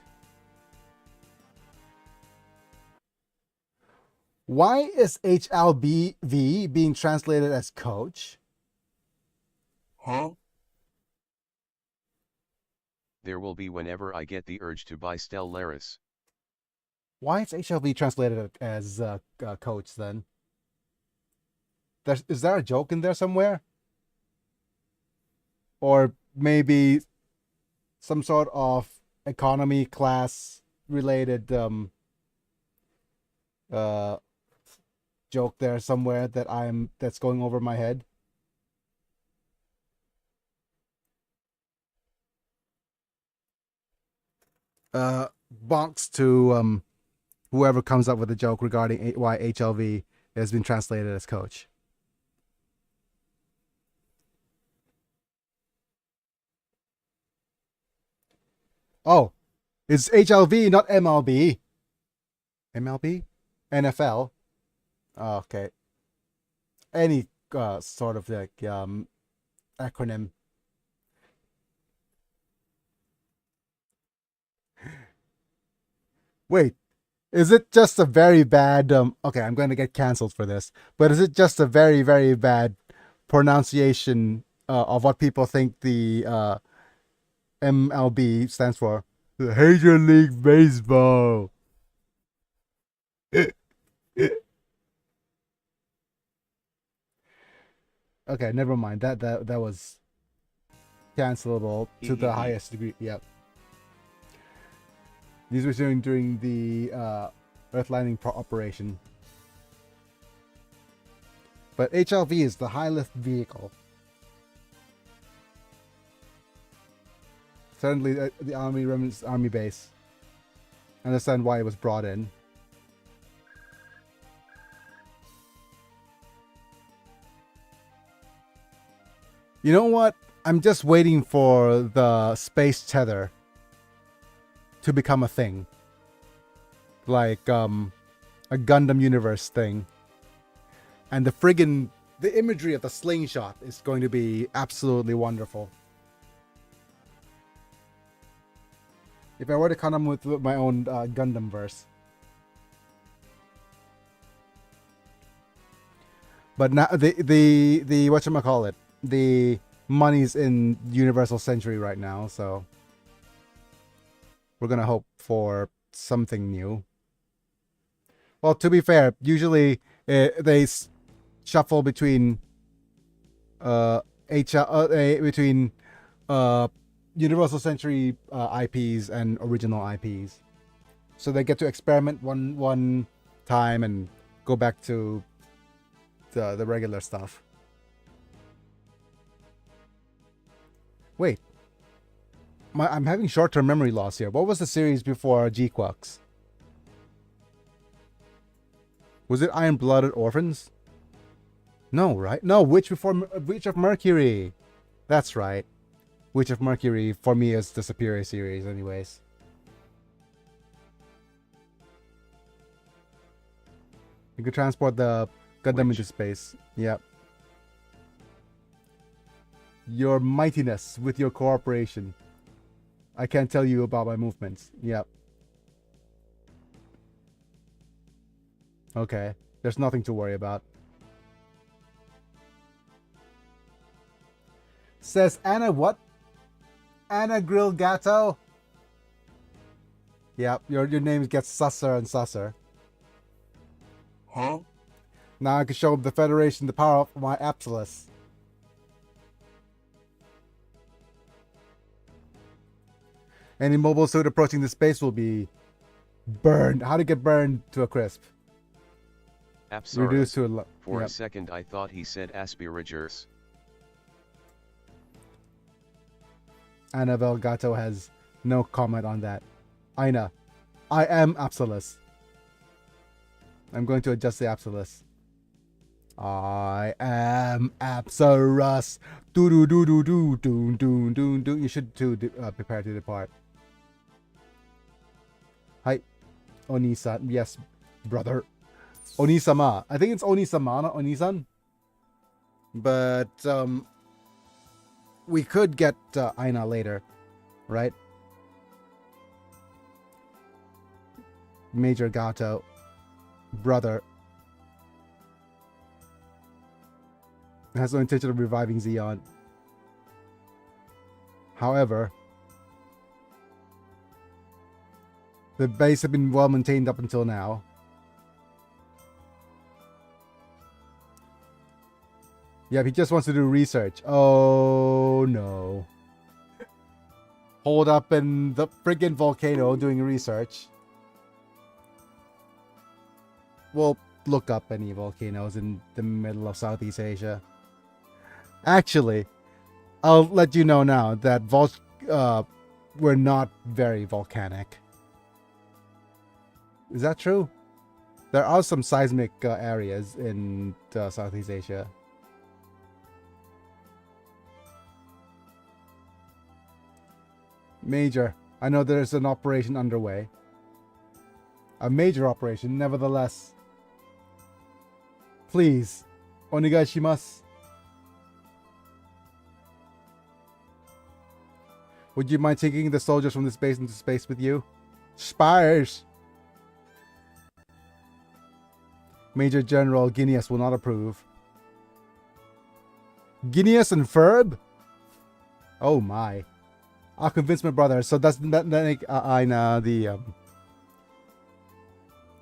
Why is HLBV being translated as coach? Huh? There will be whenever I get the urge to buy Stellaris. Why is HLV translated as coach then? Is there a joke in there somewhere? Or maybe some sort of economy class related joke there somewhere that's going over my head. Bonks to whoever comes up with a joke regarding why HLV has been translated as coach. Oh, it's HLV, not MLB. MLB? NFL? Oh, okay. Any sort of like acronym. Wait, is it just a very bad okay, I'm going to get canceled for this, but is it just a very, very bad pronunciation of what people think the MLB stands for? The Major League Baseball. Okay, never mind. That was cancelable to the highest degree. Yep. These were during the Earth landing operation. But HLV is the high lift vehicle. Certainly the Army Remnants Army base. I understand why it was brought in. You know what? I'm just waiting for the space tether to become a thing. Like a Gundam universe thing. And the imagery of the slingshot is going to be absolutely wonderful. If I were to come up with my own Gundam verse. But now the whatchamacallit, the money's in Universal Century right now, so we're gonna hope for something new. Well, to be fair, usually they shuffle between between Universal Century IPs and original IPs, so they get to experiment one time and go back to the regular stuff. Wait, I'm having short-term memory loss here. What was the series before G-Quux? Was it Iron-Blooded Orphans? No, right? No, Witch of Mercury. That's right. Witch of Mercury for me is the superior series, anyways. You could transport the Gundam into space. Yep. Your mightiness with your cooperation. I can't tell you about my movements. Yep. Okay. There's nothing to worry about. Says Anna what? Anna Grill Gatto? Yep, your name gets susser and susser. Huh? Now I can show the Federation the power of my Apsilus. Any mobile suit approaching the space will be burned. How to get burned to a crisp? Reduced to a For a second I thought he said aspiragers. Annabelle Gatto has no comment on that. Aina, I am Apsilus. I'm going to adjust the Apsilus. I am Apsaras. Do do do do do do do do do. You should prepare to depart. Hi, Onisan. Yes, brother. Onisama. I think it's Onisama, not Onisan. But we could get Aina later, right? Major Gato, brother, has no intention of reviving Zeon. However, the base has been well maintained up until now. Yeah, he just wants to do research. Oh no. Hold up in the friggin' volcano doing research. We'll look up any volcanoes in the middle of Southeast Asia. Actually, I'll let you know now that we're not very volcanic. Is that true? There are some seismic areas in Southeast Asia. Major, I know there's an operation underway. A major operation, nevertheless. Please, onegaishimasu. Would you mind taking the soldiers from this base into space with you? Spies! Major General Guineas will not approve. Guineas and Ferb? Oh my. I'll convince my brother. So doesn't that make Aina the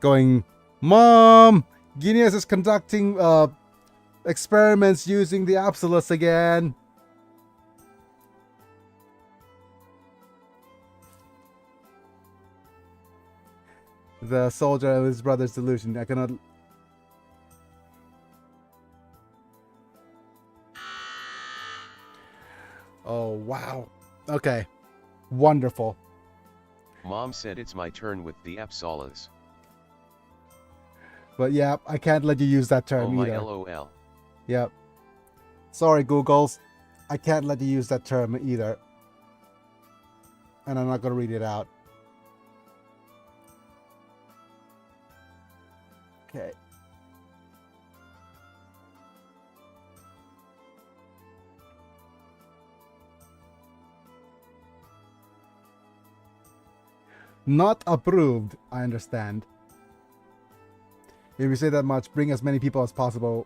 going, Mom! Guineas is conducting experiments using the Apsilus again. The soldier and his brother's delusion. I cannot. Oh wow. Okay. Wonderful. Mom said it's my turn with the Apsalas. But yeah, I can't let you use that term oh my either. LOL. Yep. Sorry, Googles. I can't let you use that term either. And I'm not going to read it out. Okay. Not approved, I understand. If you say that much, bring as many people as possible.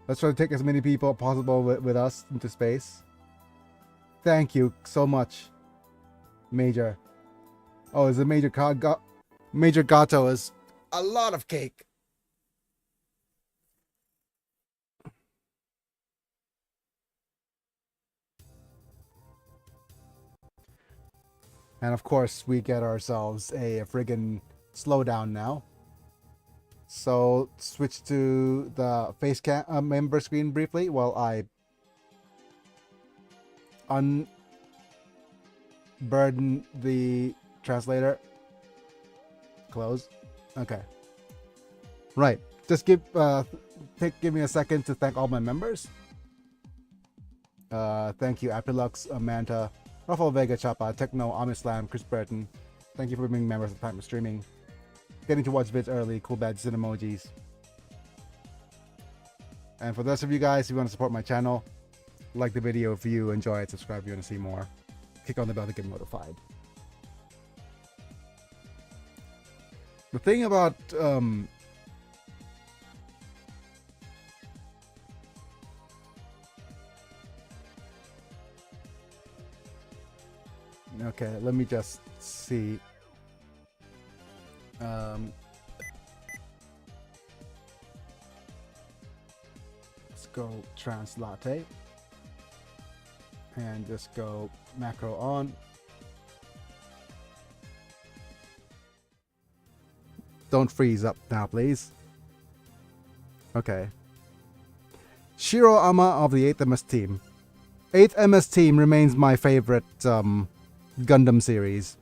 Let's try to take as many people possible with us into space. Thank you so much, Major. Oh, is a Major Major Gato is a lot of cake. And of course, we get ourselves a friggin' slowdown now. So switch to the face cam member screen briefly while I unburden the translator. Close. Okay. Right. Just give me a second to thank all my members. Thank you, Apilux, Amanta, Rafael Vega, Chapa, Techno, Amislam, Chris Burton. Thank you for being members at the time of streaming. Getting to watch vids early, cool badges and emojis. And for the rest of you guys, if you want to support my channel, like the video if you enjoy it, subscribe if you want to see more. Click on the bell to get notified. The thing about okay, let me just see. Let's go translate and just go macro on. Don't freeze up now, please. Okay. Shiro Ama of the 8th MS team. 8th MS team remains my favorite Gundam series.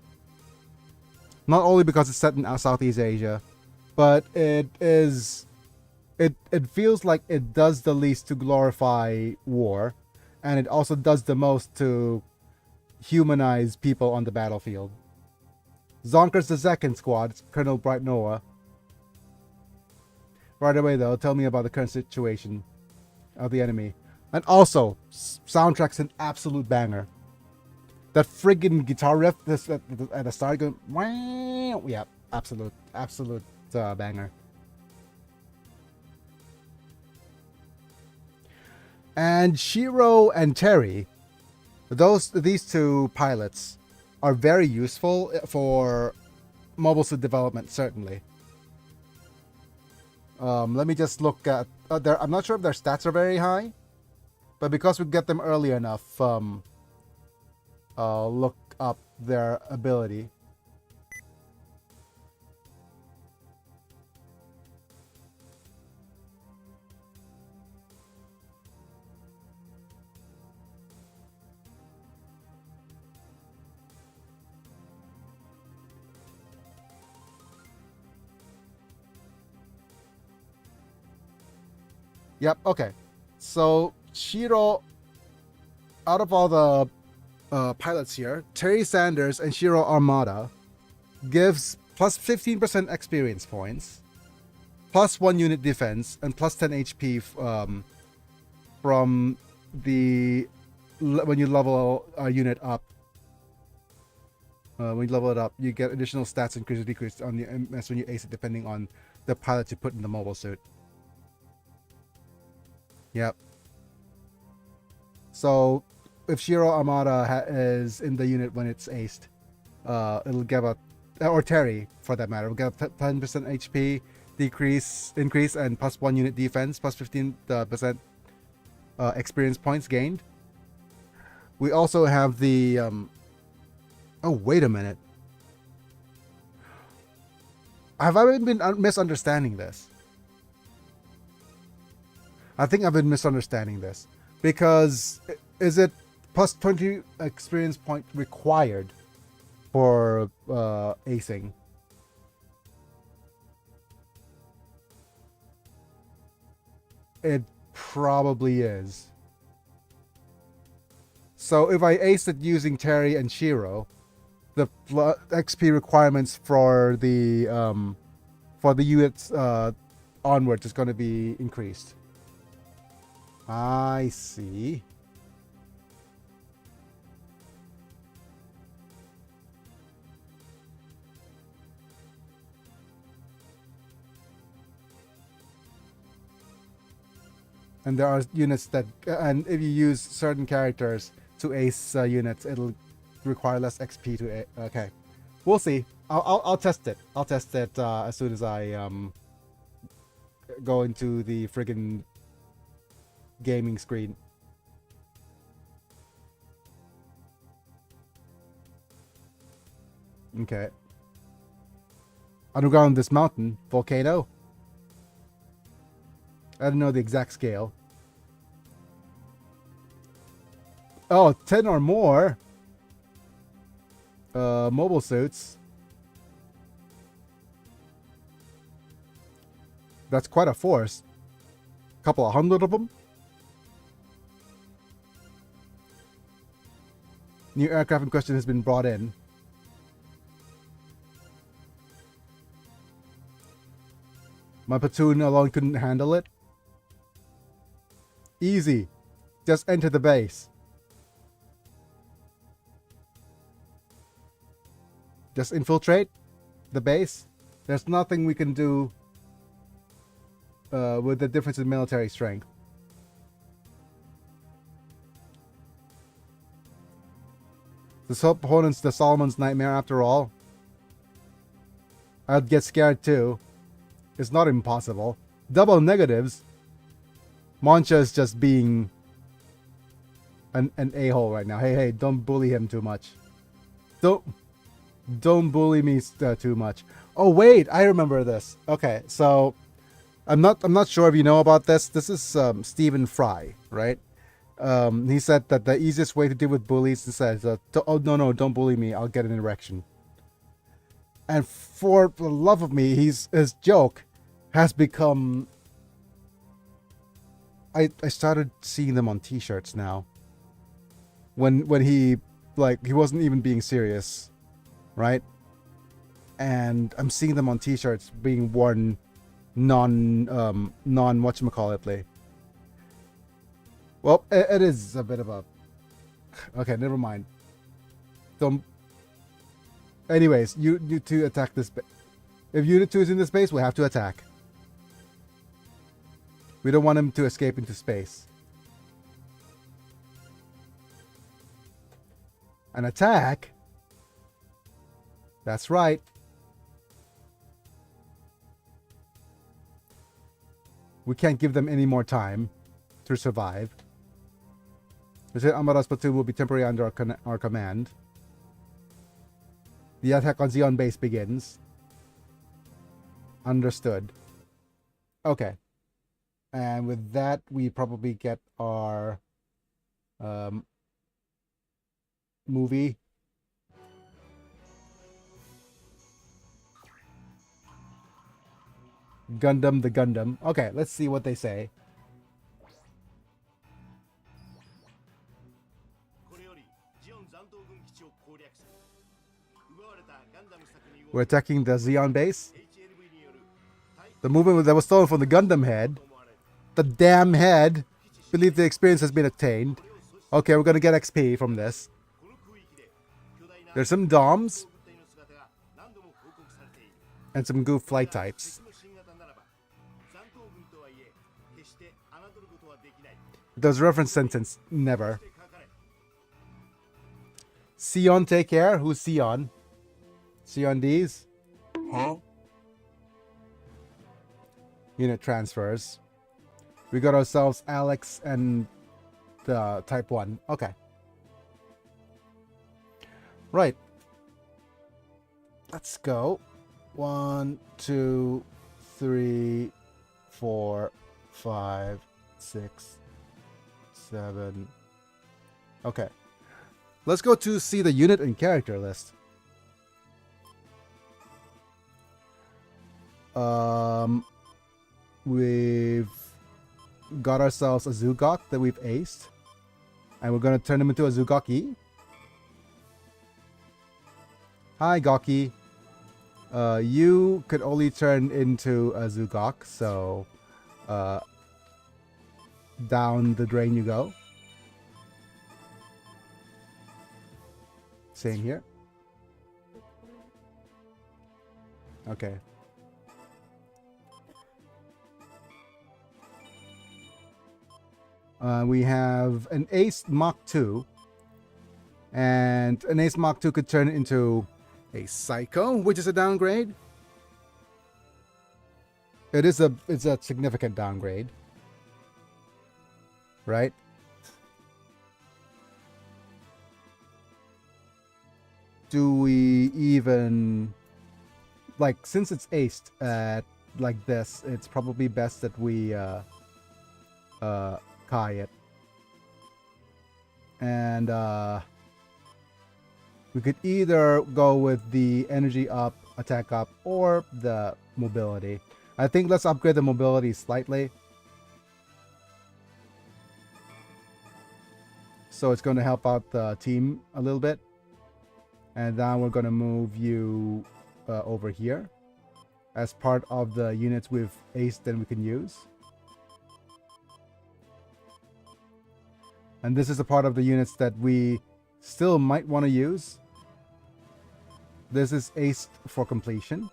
Not only because it's set in Southeast Asia, but it feels like it does the least to glorify war, and it also does the most to humanize people on the battlefield. Zonkers the second squad, Colonel Bright Noah. Right away though, tell me about the current situation of the enemy. And also, soundtrack's an absolute banger. That friggin' guitar riff at the start going, wow, yeah, absolute banger. And Shiro and Terry, these two pilots are very useful for mobile suit development, certainly. Let me just look at I'm not sure if their stats are very high, but because we get them early enough, look up their ability. Yep, okay. So, Shiro, out of all the pilots here, Terry Sanders and Shiro Armada gives plus 15% experience points, plus 1 unit defense, and plus 10 HP from the when you level a unit up. When you level it up, you get additional stats increase or decrease on the MS when you ace it, depending on the pilot you put in the mobile suit. Yep. So if Shiro Armada is in the unit when it's aced, it'll give a, or Terry for that matter, will get a 10% HP increase and plus 1 unit defense, plus 15% experience points gained. We also have the oh, wait a minute. Have I been misunderstanding this? I think I've been misunderstanding this, because is it plus 20 experience point required for acing? It probably is. So if I ace it using Terry and Shiro, the XP requirements for the units onwards is going to be increased. I see. And there are units that, and if you use certain characters to ace units, it'll require less XP to. Okay, we'll see. I'll test it. I'll test it as soon as I go into the friggin' gaming screen. Okay. Underground this mountain volcano. I don't know the exact scale. Oh, 10 or more. Mobile suits. That's quite a force. Couple of hundred of them. New aircraft in question has been brought in. My platoon alone couldn't handle it. Easy. Just enter the base. Just infiltrate the base. There's nothing we can do with the difference in military strength. This opponent's the Solomon's nightmare after all. I'd get scared too. It's not impossible. Double negatives. Mancha is just being an a-hole right now. Hey, don't bully him too much. Don't bully me too much. Oh wait, I remember this. Okay, so I'm not sure if you know about this. This is Stephen Fry, right? He said that the easiest way to deal with bullies is oh no, don't bully me. I'll get an erection. And for the love of me, his joke has become. I started seeing them on T-shirts now. When he wasn't even being serious, right? And I'm seeing them on T-shirts being worn non whatchamacallit. Well, it is a bit of a. Okay, never mind. Anyways, you need to attack this. If Unit 2 is in the space, we have to attack. We don't want him to escape into space. An attack? That's right. We can't give them any more time to survive. Lieutenant Amara's platoon will be temporarily under our command. The attack on Zeon base begins. Understood. Okay. And with that, we probably get our movie. Gundam the Gundam. Okay, let's see what they say. We're attacking the Zeon base. The movement that was stolen from the Gundam head. The damn head. Believe the experience has been attained. Okay, we're gonna get XP from this. There's some DOMs. And some goof flight types. Does reference sentence. Never. Sion, take care. Who's Sion? Sion D's? Huh? Unit transfers. We got ourselves Alex and the Type 1. Okay. Right. Let's go. 1, 2, 3, 4, 5, 6, 7. Okay. Let's go to see the unit and character list. We've got ourselves a Zugok that we've aced. And we're going to turn him into a Zugoki. Hi, Goki. You could only turn into a Zugok, so down the drain you go. Same here. Okay. We have an Ace Mach 2. And an Ace Mach 2 could turn into a Psycho, which is a downgrade. It's a significant downgrade. Right? Do we even... Like, since it's aced at like this, it's probably best that we Kai it. And we could either go with the energy up, attack up, or the mobility. I think let's upgrade the mobility slightly. So it's going to help out the team a little bit. And then we're going to move you over here as part of the units with ace that we can use. And this is a part of the units that we still might want to use. This is aced for completion.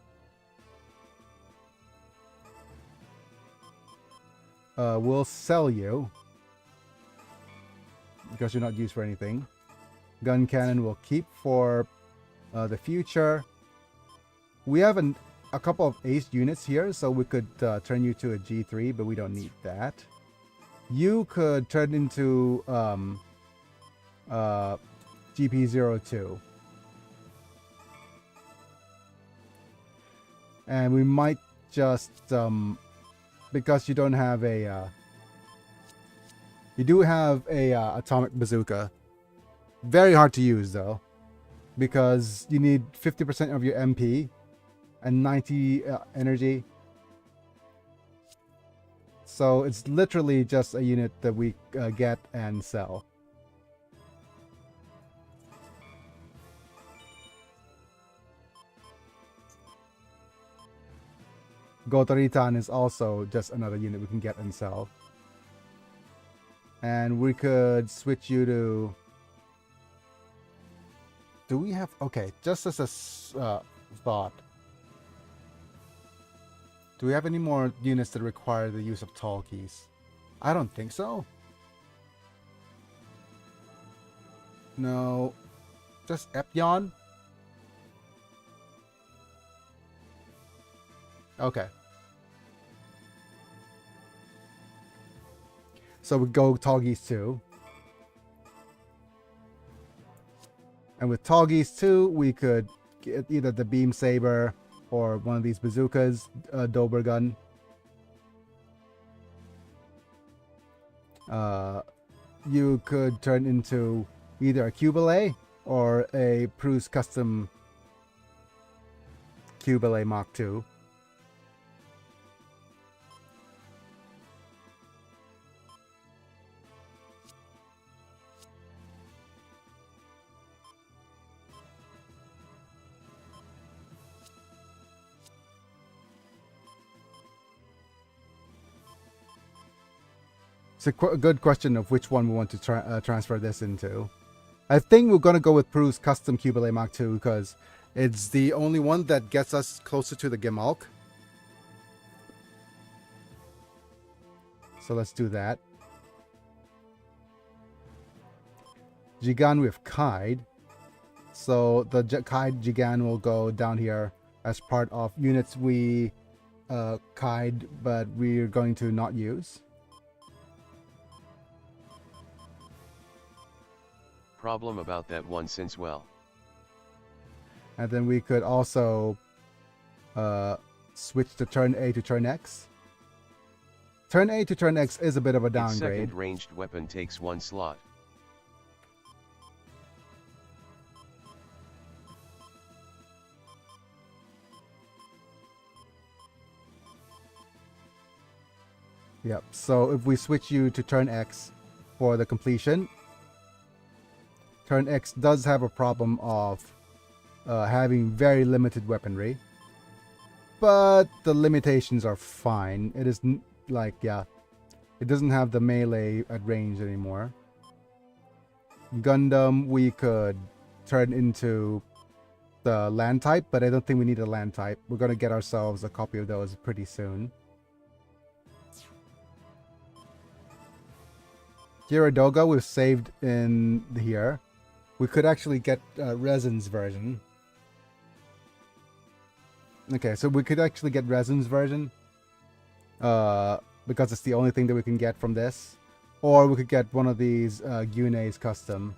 We'll sell you because you're not used for anything. Gun cannon we'll keep for the future. We have a couple of ace units here, so we could turn you to a G3, but we don't need that. You could turn into GP02. And we might just, because you don't have a, you do have a atomic bazooka. Very hard to use though, because you need 50% of your MP and 90 energy. So it's literally just a unit that we get and sell. Gotoritan is also just another unit we can get and sell. And we could switch you to... Do we have... Okay, just as a thought. Do we have any more units that require the use of tall keys? I don't think so. No. Just Epyon? Okay. So we go Toggies 2. And with Toggies 2, we could get either the Beam Saber or one of these bazookas, Dober gun. You could turn into either a Cubile or a Prusa custom Cubile Mach 2. It's a good question of which one we want to transfer this into. I think we're going to go with Prusa custom Cubile Mach 2 because it's the only one that gets us closer to the Gemalk. So let's do that. Jigan with Kaid. So the Kaid Jigan will go down here as part of units we Kaid, but we're going to not use. Problem about that one since well. And then we could also switch to turn A to turn X. Turn A to turn X is a bit of a downgrade. Its second ranged weapon takes one slot. Yep, so if we switch you to turn X for the completion, turn X does have a problem of having very limited weaponry. But the limitations are fine. It is like, yeah, it doesn't have the melee at range anymore. Gundam, we could turn into the land type, but I don't think we need a land type. We're going to get ourselves a copy of those pretty soon. Gyaradoga we've saved in here. We could actually get Resin's version. Okay, so we could actually get Resin's version. Because it's the only thing that we can get from this. Or we could get one of these Gune's custom.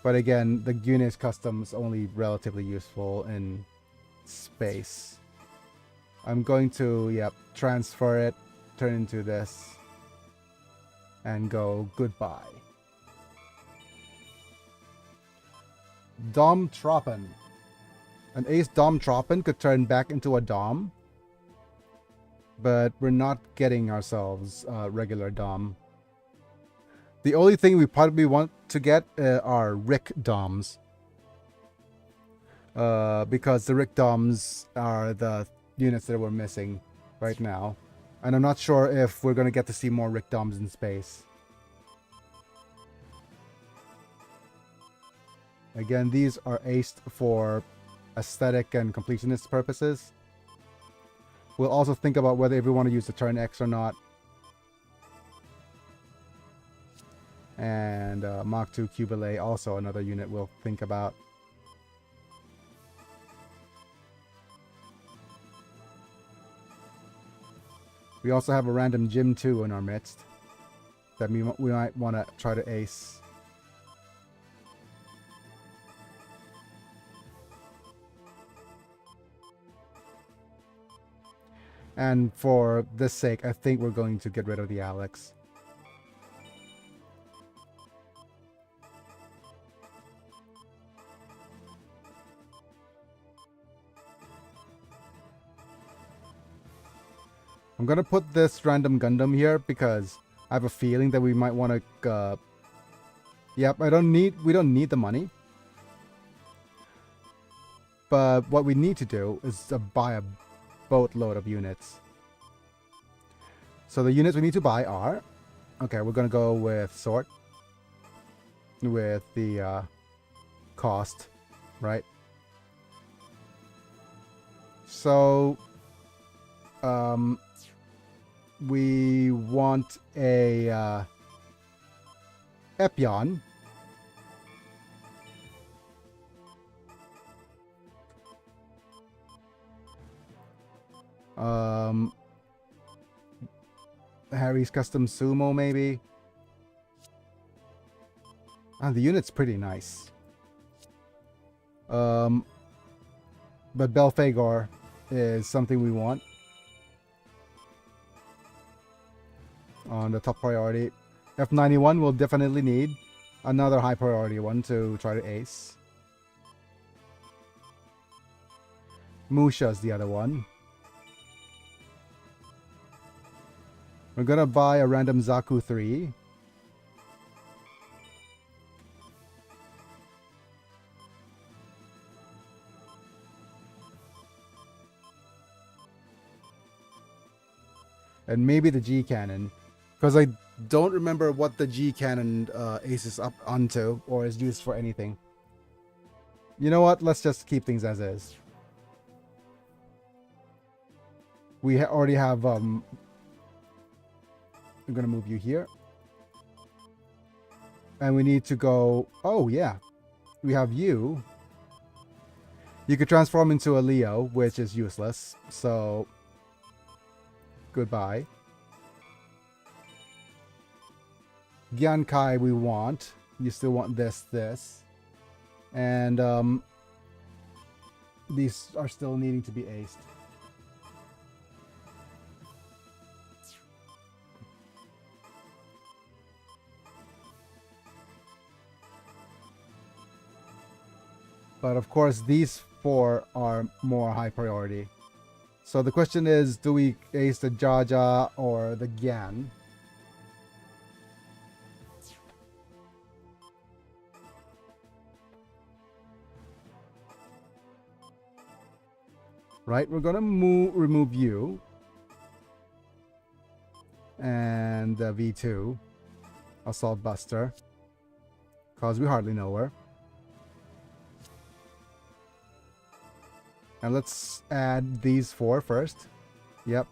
But again, the Gune's custom is only relatively useful in space. I'm going to, yep, transfer it, turn into this, and go goodbye. Dom Troppen. An Ace Dom Troppen could turn back into a Dom. But we're not getting ourselves regular Dom. The only thing we probably want to get are Rick Doms. Because the Rick Doms are the units that we're missing right now. And I'm not sure if we're going to get to see more Rick Doms in space. Again, these are aced for aesthetic and completionist purposes. We'll also think about whether if we want to use the turn X or not. And Mach 2 Cubile, also another unit we'll think about. We also have a random Gym 2 in our midst that we might want to try to ace. And for this sake, I think we're going to get rid of the Alex. I'm gonna put this random Gundam here because I have a feeling that we might want to. Yep, we don't need the money. But what we need to do is buy a boatload of units. So the units we need to buy are, okay, we're gonna go with sort with the cost, right? So we want a Epion. Harry's Custom Sumo, maybe. And the unit's pretty nice. But Belphegor is something we want on the top priority. F91 will definitely need another high priority one to try to ace. Musha's the other one. We're gonna buy a random Zaku 3. And maybe the G Cannon. Because I don't remember what the G Cannon aces up onto or is used for anything. You know what? Let's just keep things as is. We already have I'm gonna move you here. And we need to go, oh yeah, we have you. You could transform into a Leo, which is useless, so goodbye. Gyankai we want. You still want this. And these are still needing to be aced. But of course, these four are more high priority. So the question is, do we ace the Jaja or the Gyan? Right, we're gonna remove you. And the V2. Assault Buster. Because we hardly know her. And let's add these four first. Yep.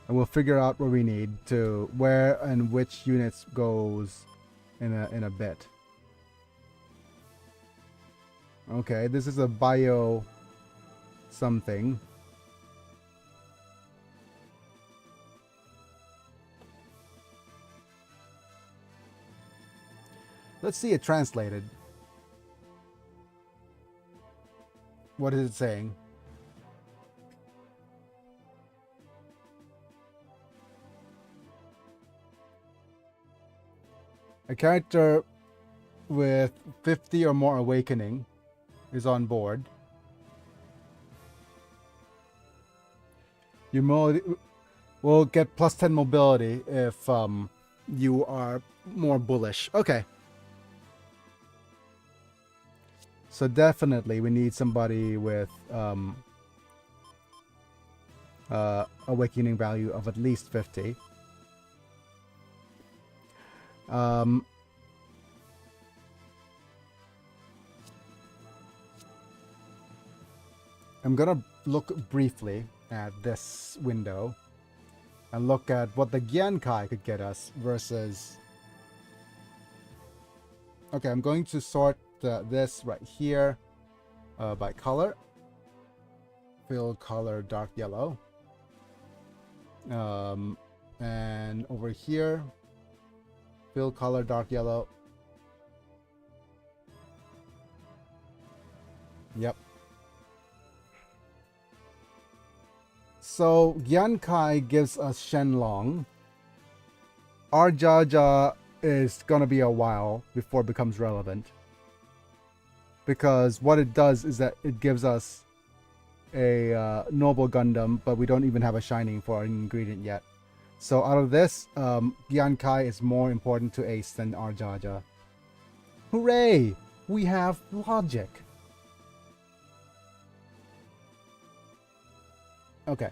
and we'll figure out what we need to where and which units goes in a bit. Okay, this is a bio something. Let's see it translated. What is it saying? A character with 50 or more awakening is on board. You will get plus 10 mobility if you are more bullish. Okay. So definitely we need somebody with awakening value of at least 50. I'm gonna look briefly at this window and look at what the Gyankai could get us versus... Okay, I'm going to sort this right here by color. Fill color dark yellow. And over here, fill color dark yellow. Yep. So Gyankai gives us Shenlong. Arjaja is gonna be a while before it becomes relevant, because what it does is that it gives us a noble Gundam, but we don't even have a shining for an ingredient yet. So out of this, Gyankai is more important to Ace than Arjaja. Hooray! We have logic. Okay.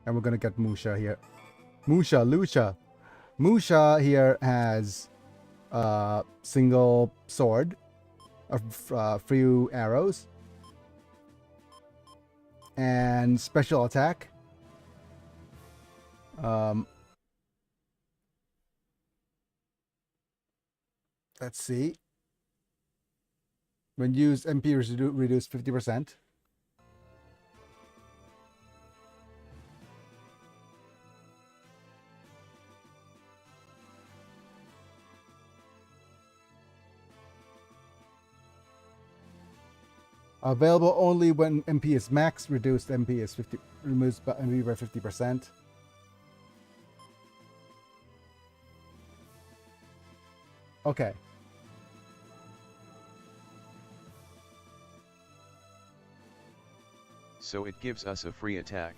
And we're gonna get Musha here. Lucia. Musha here has single sword, few arrows, and special attack. Let's see. When used, MP reduced 50%. Available only when MP is max. Reduced MP is 50. Removes MP by 50%. Okay. So it gives us a free attack.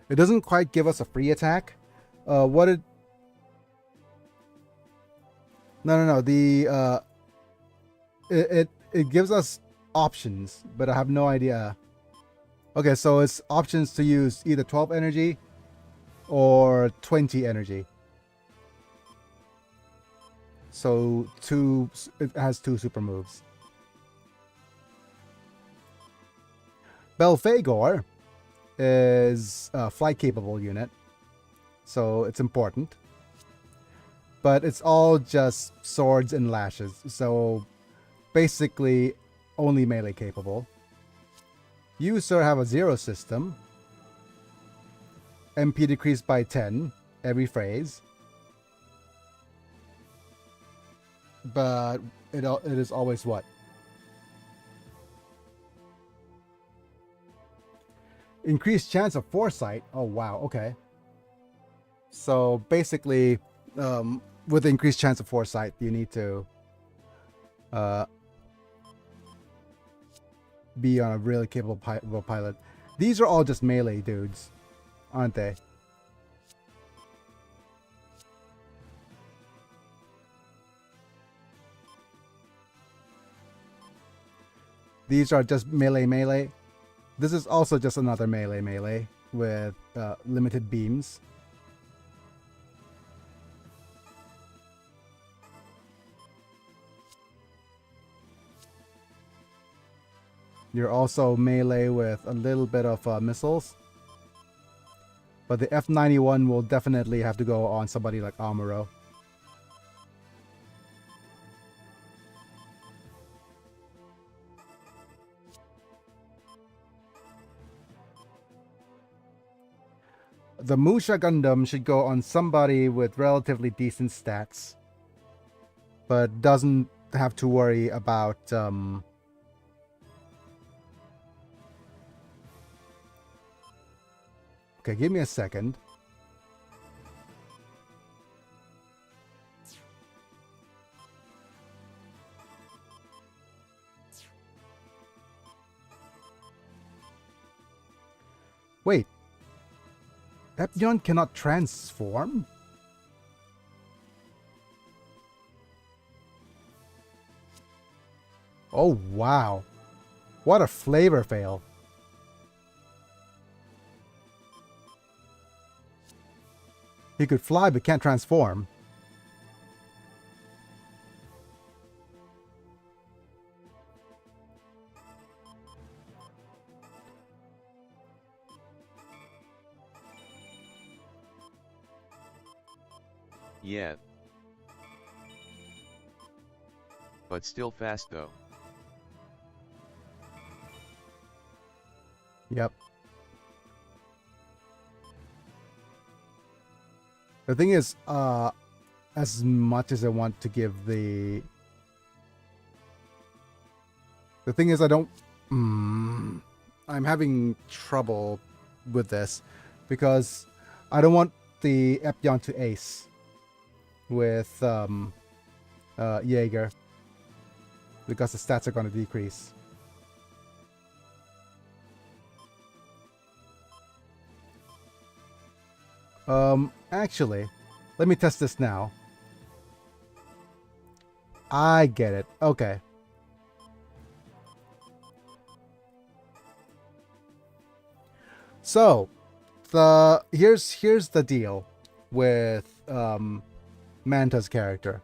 It doesn't quite give us a free attack. What it... No. The it gives us options, but I have no idea. Okay, so it's options to use either 12 energy or 20 energy. So it has 2 super moves. Belphegor is a flight capable unit, so it's important. But it's all just swords and lashes, so basically only melee capable. You, sir, have a 0 system. MP decreased by 10 every phase. But it is always what? Increased chance of foresight. Oh, wow. Okay. So basically, with increased chance of foresight, you need to be on a really capable pilot. These are all just melee dudes, aren't they? These are just melee. This is also just another melee. with limited beams. You're also melee with a little bit of missiles. But the F91 will definitely have to go on somebody like Amuro. The Musha Gundam should go on somebody with relatively decent stats. But doesn't have to worry about... Okay, give me a second. Wait. Epyon cannot transform? Oh, wow. What a flavor fail. He could fly but can't transform. Yeah. But still fast though. Yep. The thing is, as much as I want to give the thing is I don't... I'm having trouble with this because I don't want the Epyon to ace with Jaeger because the stats are going to decrease. Actually, let me test this now. I get it. Okay. So, here's the deal with Manta's character.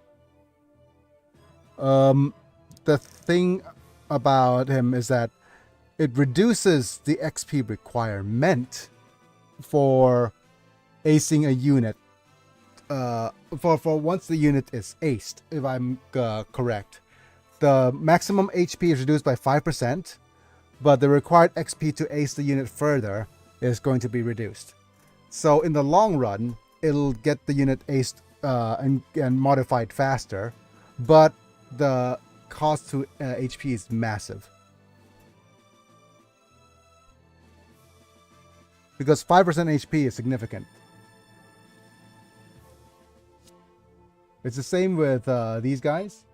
The thing about him is that it reduces the XP requirement for acing a unit for once the unit is aced, if I'm correct. The maximum HP is reduced by 5%, but the required XP to ace the unit further is going to be reduced. So in the long run, it'll get the unit aced and modified faster, but the cost to HP is massive. Because 5% HP is significant. It's the same with these guys.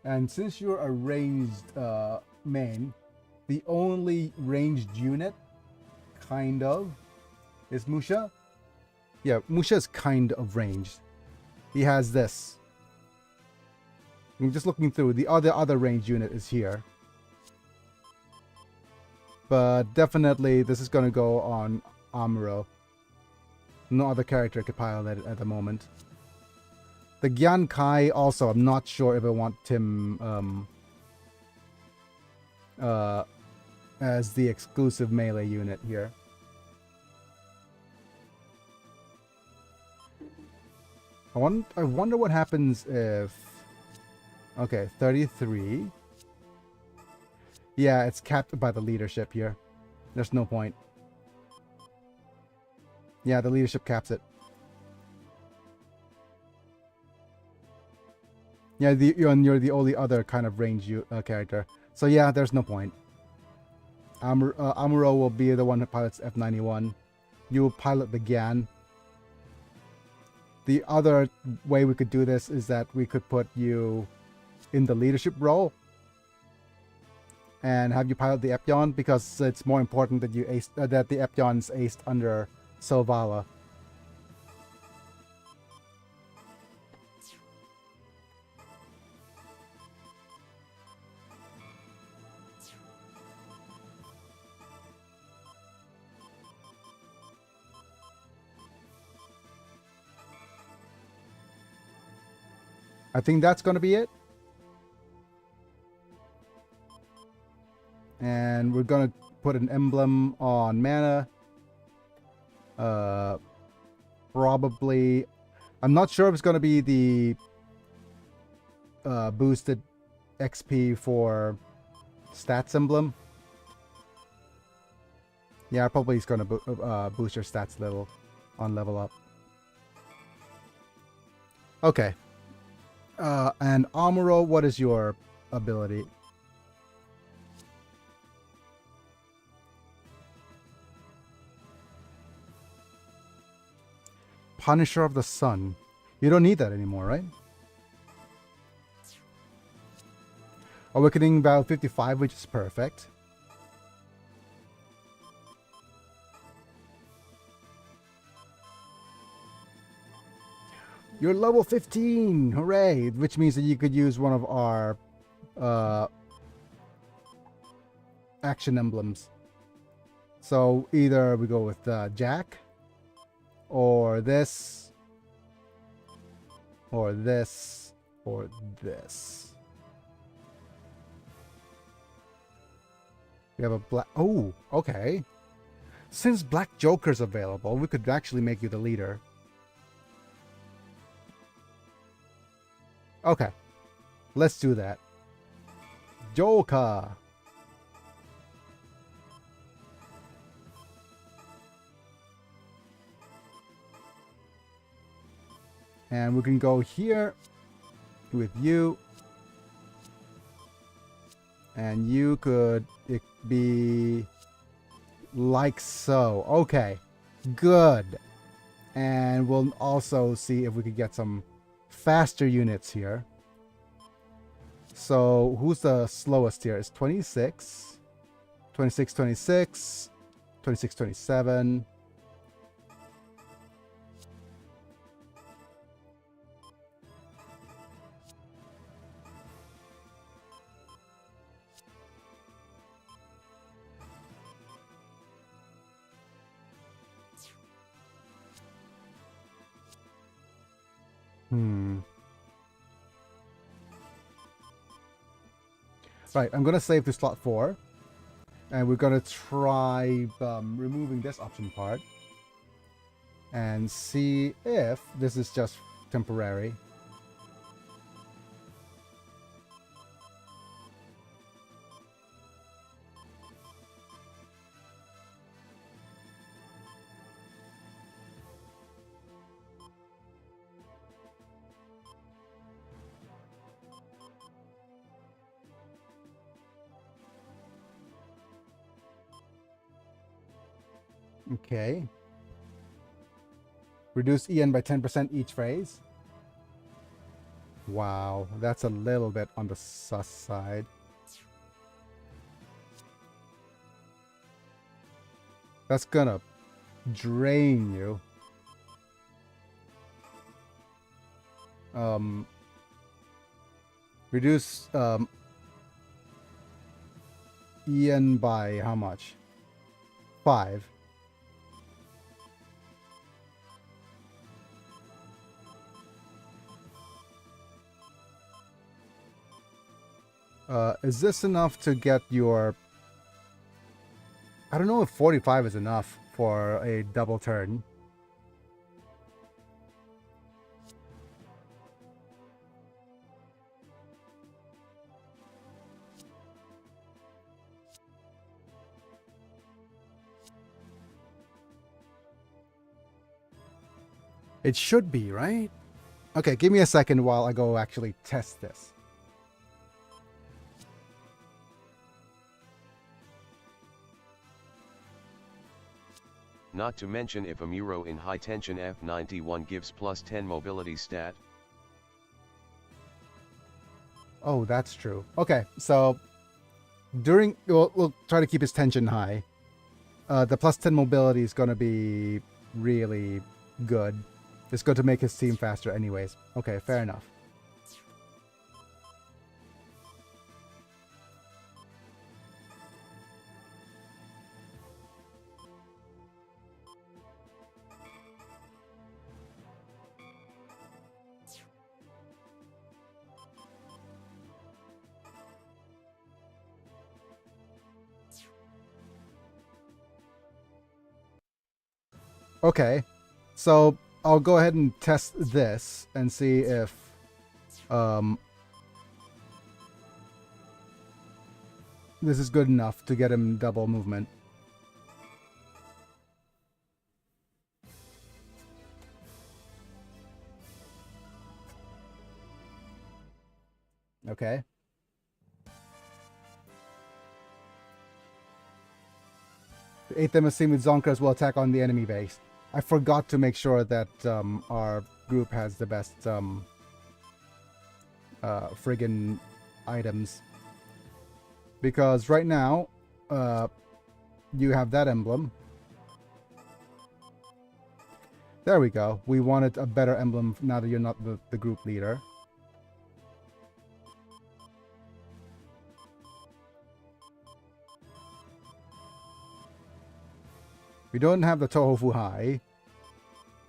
And since you're a ranged main, the only ranged unit, kind of, is Musha. Yeah, Musha is kind of ranged. He has this. I'm just looking through. The other ranged unit is here. But definitely this is going to go on Amuro. No other character could pilot it at the moment. The Gyan Kai also, I'm not sure if I want him as the exclusive melee unit here. I wonder what happens if... Okay, 33. Yeah, it's capped by the leadership here. There's no point. Yeah, the leadership caps it. Yeah, you're the only other kind of range character. So yeah, there's no point. Amuro will be the one that pilots F91. You will pilot the Gyan. The other way we could do this is that we could put you in the leadership role and have you pilot the Epyon, because it's more important that you that the Epyon's aced under Selvala. I think that's going to be it. And we're going to put an emblem on mana. Probably... I'm not sure if it's going to be the boosted XP for stats emblem. Yeah, probably it's going to boost your stats little on level up. Okay. And Amuro, what is your ability? Punisher of the Sun. You don't need that anymore, right? Awakening value 55, which is perfect. You're level 15! Hooray! Which means that you could use one of our action emblems. So either we go with Jack, or this, or this, or this. We have a black... Oh, okay. Since Black Joker's available, we could actually make you the leader. Okay. Let's do that. Joker! And we can go here with you. And you could be like so. Okay. Good. And we'll also see if we could get some faster units here. So who's the slowest here? It's 26. 26, 26. 26, 27. Right, I'm going to save to slot 4. And we're going to try removing this option part. And see if this is just temporary. Okay. Reduce EN by 10% each phase. Wow, that's a little bit on the sus side. That's gonna drain you. Reduce EN by how much? 5. Is this enough to get your... I don't know if 45 is enough for a double turn. It should be, right? Okay, give me a second while I go actually test this. Not to mention if Amuro in high tension F91 gives plus 10 mobility stat. Oh, that's true. Okay, so during... We'll try to keep his tension high. The plus 10 mobility is going to be really good. It's going to make his team faster anyways. Okay, fair enough. Okay, so I'll go ahead and test this and see if this is good enough to get him double movement. Okay. The 8th MSC with Zonkers will attack on the enemy base. I forgot to make sure that our group has the best friggin' items. Because right now, you have that emblem. There we go. We wanted a better emblem now that you're not the group leader. We don't have the Tohofu High.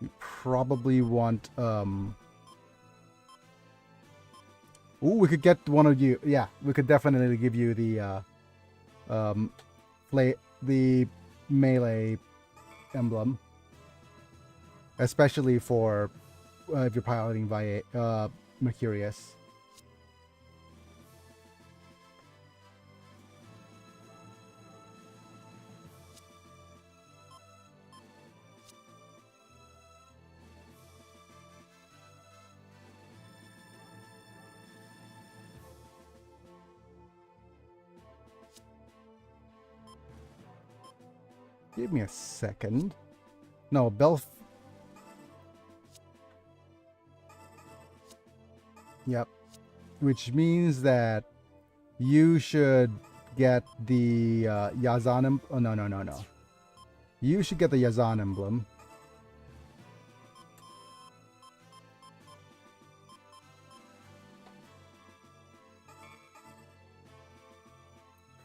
We probably want ooh, we could get one of you. Yeah, we could definitely give you the the melee emblem, especially for if you're piloting via Mercurius. Give me a second. No, Belf. Yep. Which means that you should get the Yazan. Oh, no. You should get the Yazan emblem.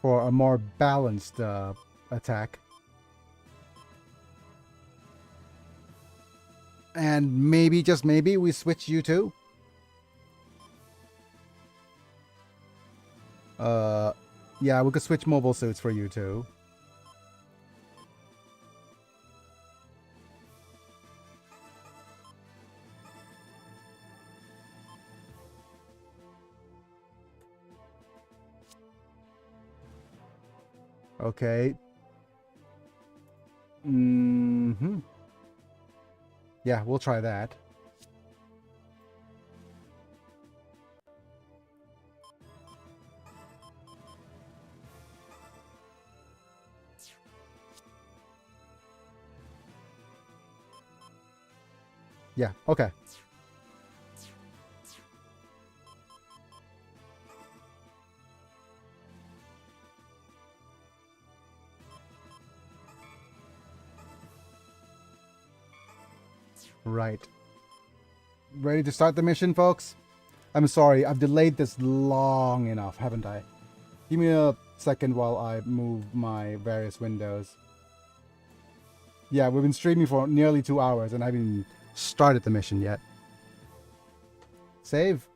For a more balanced attack. And maybe, just maybe, we switch you two. Yeah, we could switch mobile suits for you two. Okay. Mm-hmm. Yeah, we'll try that. Yeah, okay. Right. Ready to start the mission, folks? I'm sorry, I've delayed this long enough, haven't I? Give me a second while I move my various windows. Yeah, we've been streaming for nearly 2 hours and I haven't even started the mission yet. Save.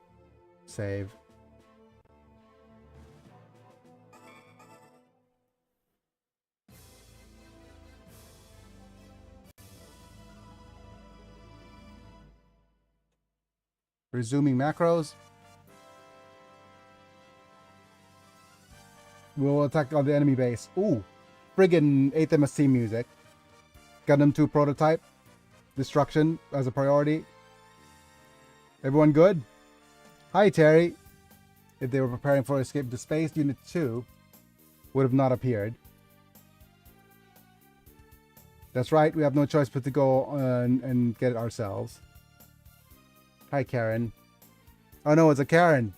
Save. Resuming macros. We'll attack on the enemy base. Ooh, friggin' 8th MSC music. Gundam 2 prototype. Destruction as a priority. Everyone good? Hi, Terry. If they were preparing for escape to space, Unit 2 would have not appeared. That's right, we have no choice but to go and get it ourselves. Hi, Karen. Oh no, it's a Karen.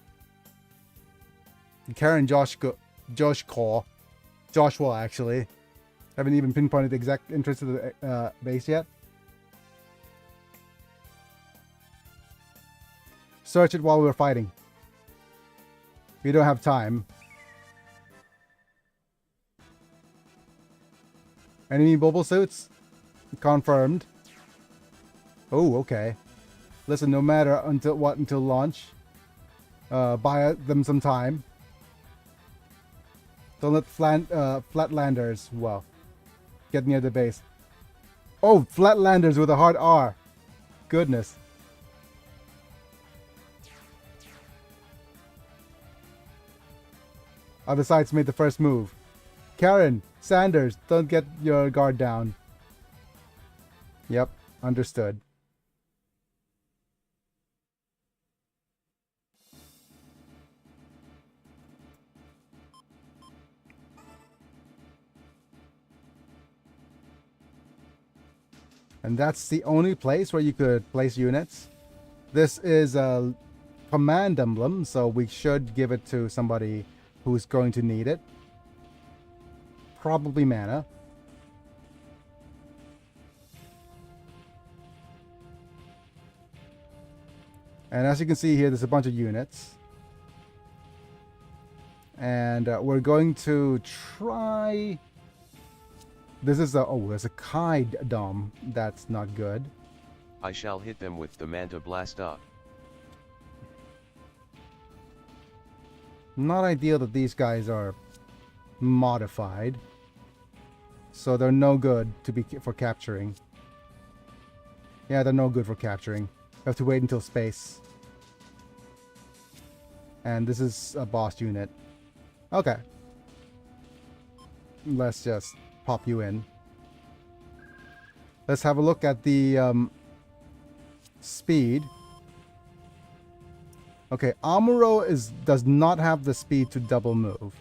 Karen Joshua, actually. Haven't even pinpointed the exact entrance to the base yet. Search it while we're fighting. We don't have time. Enemy mobile suits? Confirmed. Oh, okay. Listen, no matter until launch. Buy them some time. Don't let flatlanders, well, get near the base. Oh, flatlanders with a hard R. Goodness. Other sides made the first move. Karen, Sanders, don't get your guard down. Yep, understood. And that's the only place where you could place units. This is a command emblem, so we should give it to somebody who's going to need it. Probably mana. And as you can see here, there's a bunch of units. And we're going to try... This is a... Oh, there's a Kai Dom. That's not good. I shall hit them with the Manta Blasta. Not ideal that these guys are modified. So they're no good to be for capturing. Yeah, they're no good for capturing. You have to wait until space. And this is a boss unit. Okay. Let's just pop you in. Let's have a look at the speed. Okay, Amuro does not have the speed to double move.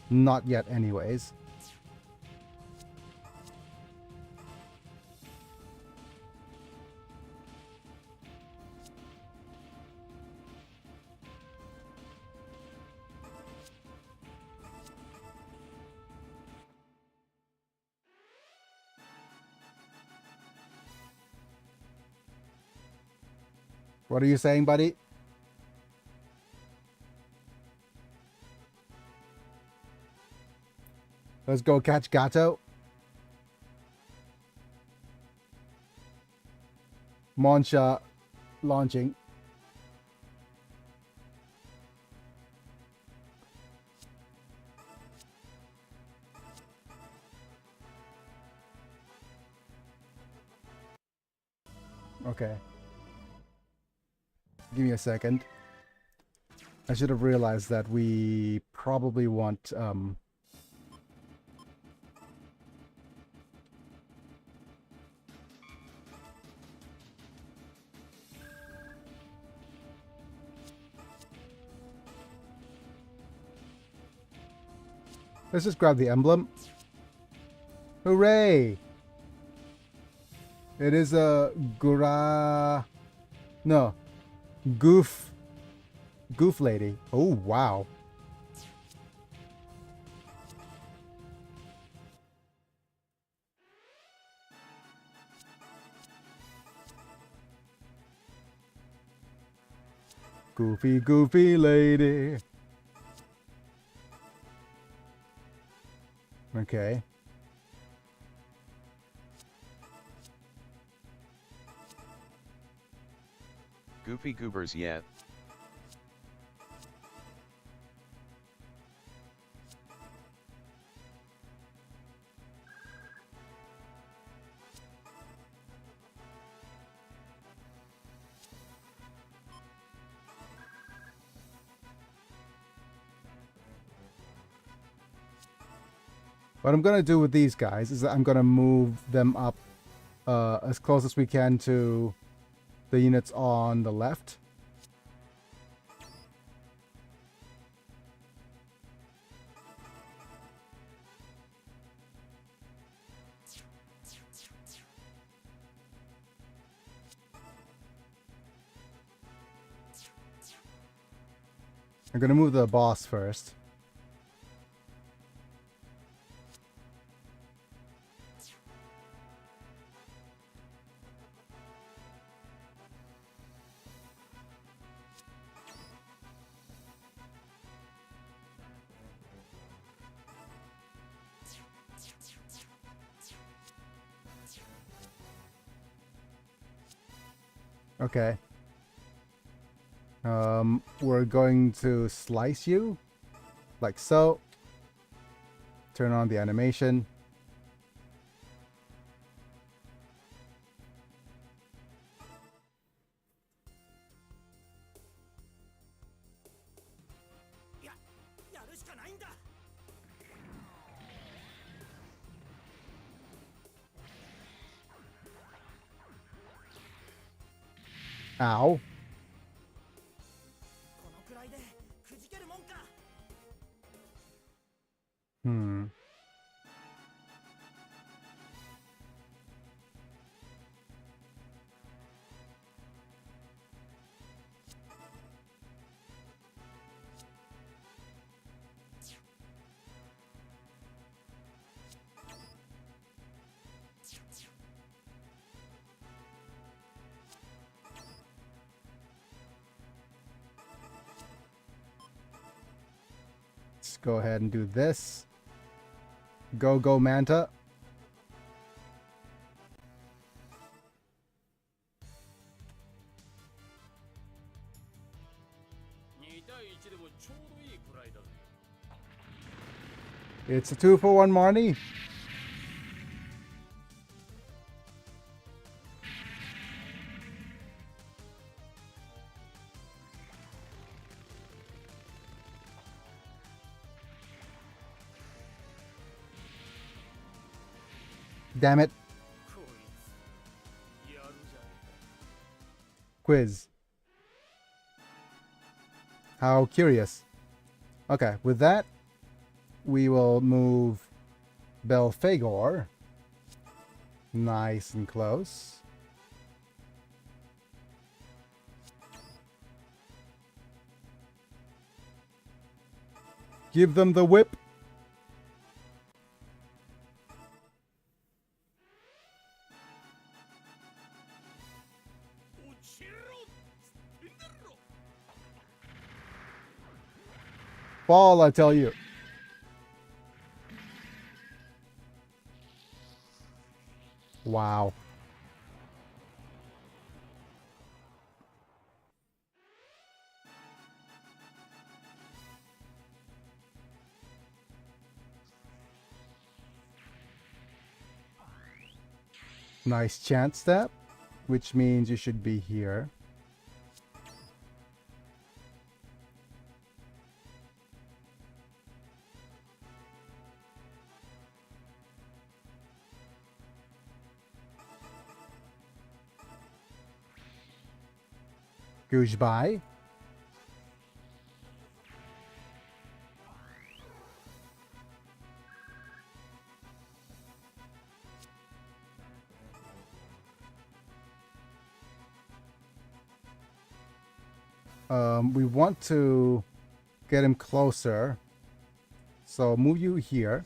Not yet anyways. What are you saying, buddy? Let's go catch Gato. Monsha launching. Okay. Give me a second. I should have realized that we probably want let's just grab the emblem. Hooray! It is a Goof lady. Oh, wow. Goofy lady. Okay. Goofy goobers yet. What I'm gonna do with these guys is that I'm gonna move them up as close as we can to the units on the left. I'm gonna move the boss first. Okay. We're going to slice you like so. Turn on the animation. Ow. Hmm. Let's go ahead and do this. Go, Manta. It's a 2-for-1 Marnie. Damn it. Quiz. How curious. Okay, with that, we will move Belphegor. Nice and close. Give them the whip. Fall, I tell you. Wow. Nice chance step, which means you should be here. Goodbye. We want to get him closer. So move you here.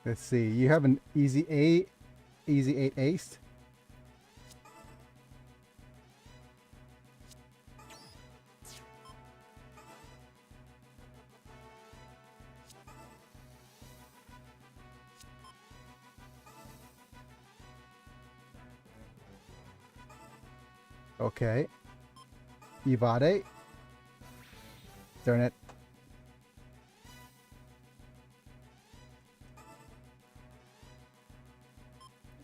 Let's see. You have an easy 8 aced. Okay. Evade. Darn it.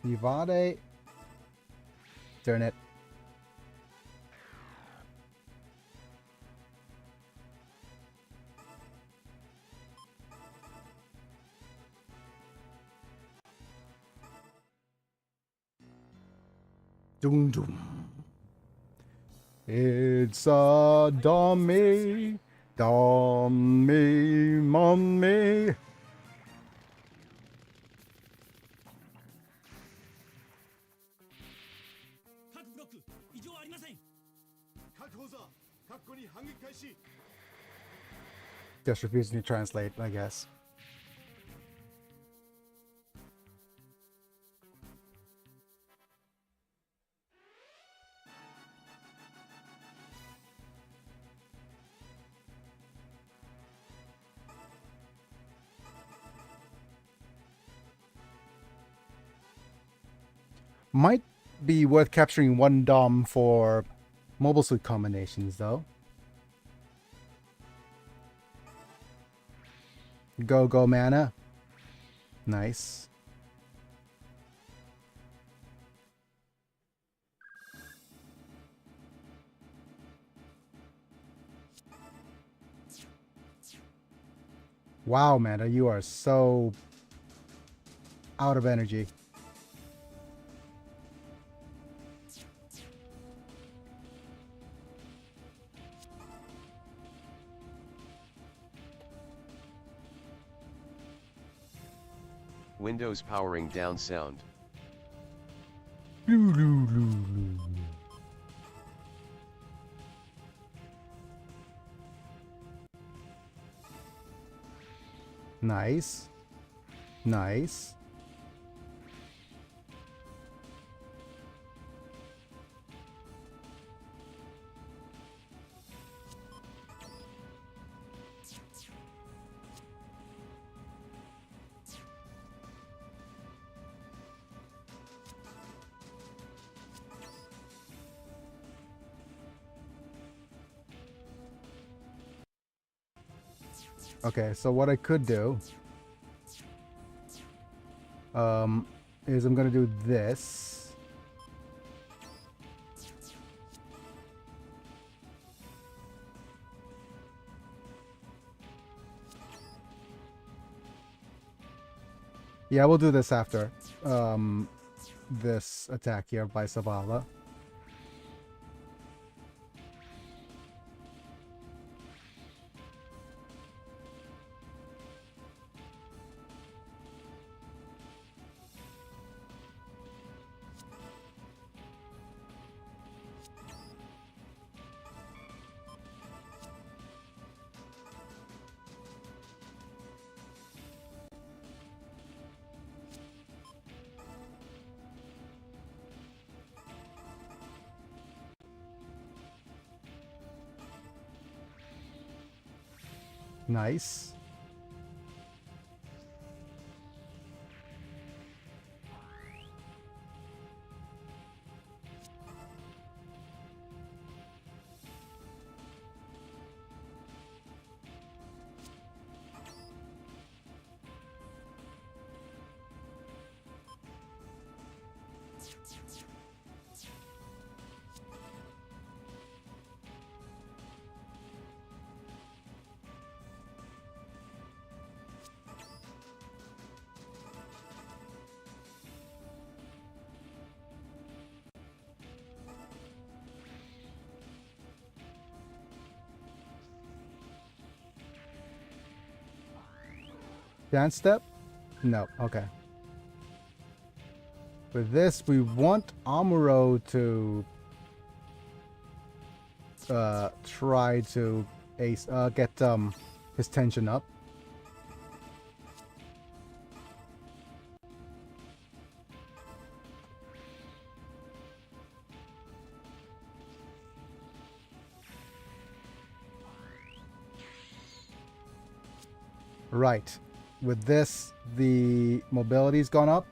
Evade. Darn it. Doom doom. It's a dummy, dummy, mommy. 各ブロック異常ありません。確保座、確保に反撃開始。 Just refusing to translate, I guess. Might be worth capturing one Dom for mobile suit combinations, though. Go, mana. Nice. Wow, man, you are so out of energy. Windows powering down sound. Nice. Nice. Okay, so what I could do is I'm gonna do this. Yeah, we'll do this after this attack here by Savala. Nice. Dance step? No. Okay. With this, we want Amuro to try to get his tension up. Right. With this, the mobility's gone up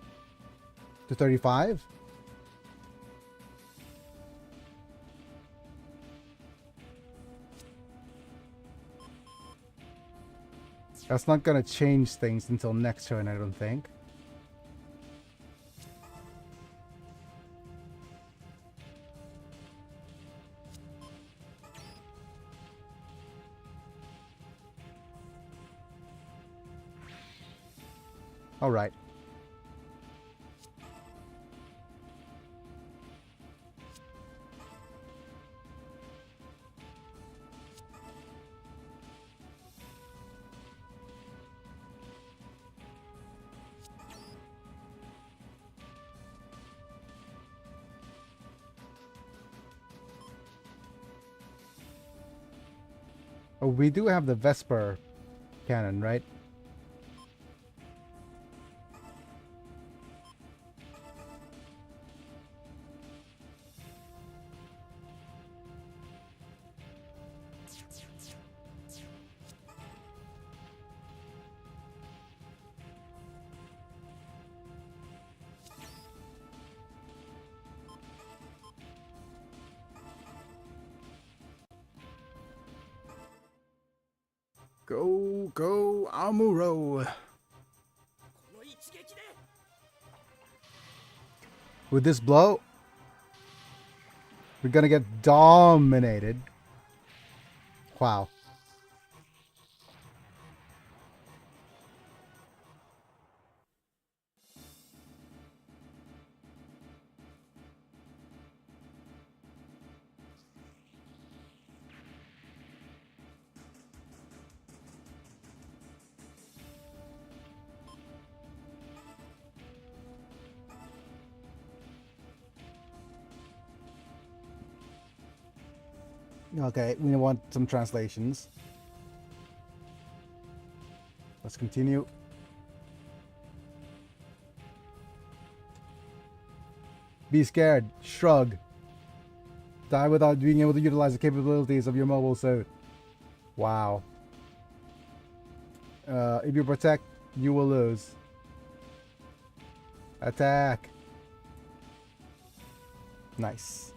to 35. That's not going to change things until next turn, I don't think. All right. Oh, we do have the Vesper cannon, right? Go, go, Amuro. With this blow, we're gonna get dominated. Wow. Okay, we want some translations. Let's continue. Be scared. Shrug. Die without being able to utilize the capabilities of your mobile suit. Wow. If you protect, you will lose. Attack. Nice.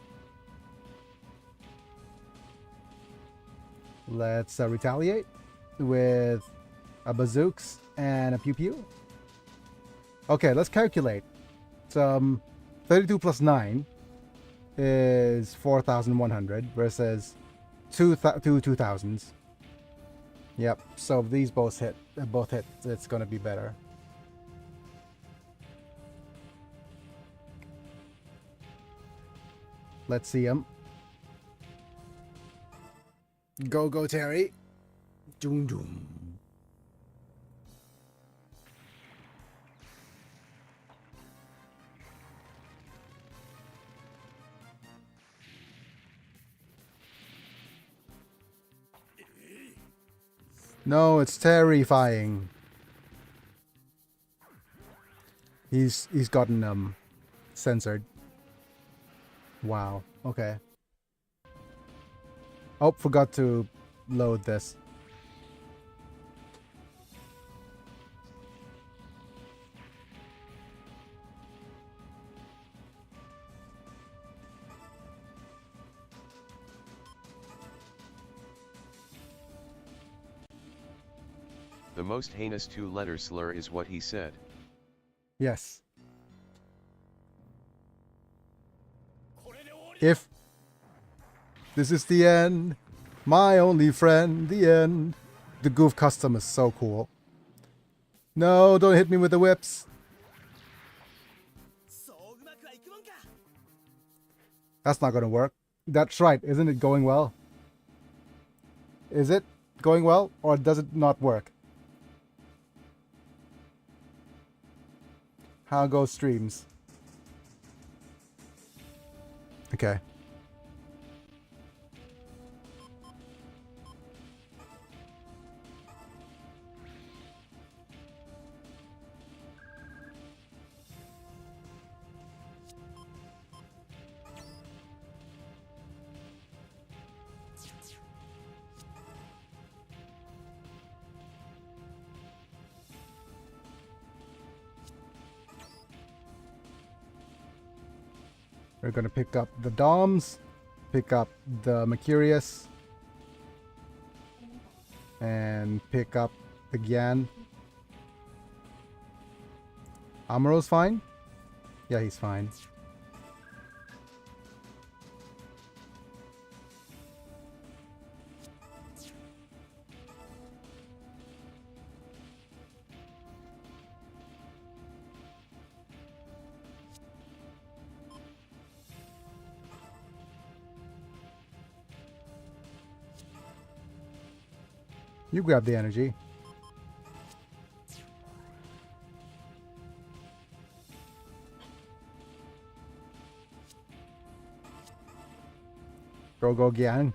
Let's retaliate with a bazooks and a pew pew. Okay, let's calculate. 32 plus 9 is 4,100 versus two 2,000s. Yep, so if these both hit, it's gonna be better. Let's see him. Go, Terry. Doom, doom. No, it's terrifying. He's gotten censored. Wow. Okay. Oh, forgot to load this. The most heinous two-letter slur is what he said. Yes. If this is the end, my only friend, the end. The goof custom is so cool. No, don't hit me with the whips. That's not gonna work. That's right, isn't it going well? Is it going well, or does it not work? How go streams? Okay. We're gonna pick up the Doms, pick up the Mercurius, and pick up the Gyan. Amuro's fine? Yeah, he's fine. You grab the energy. Go, Gyan.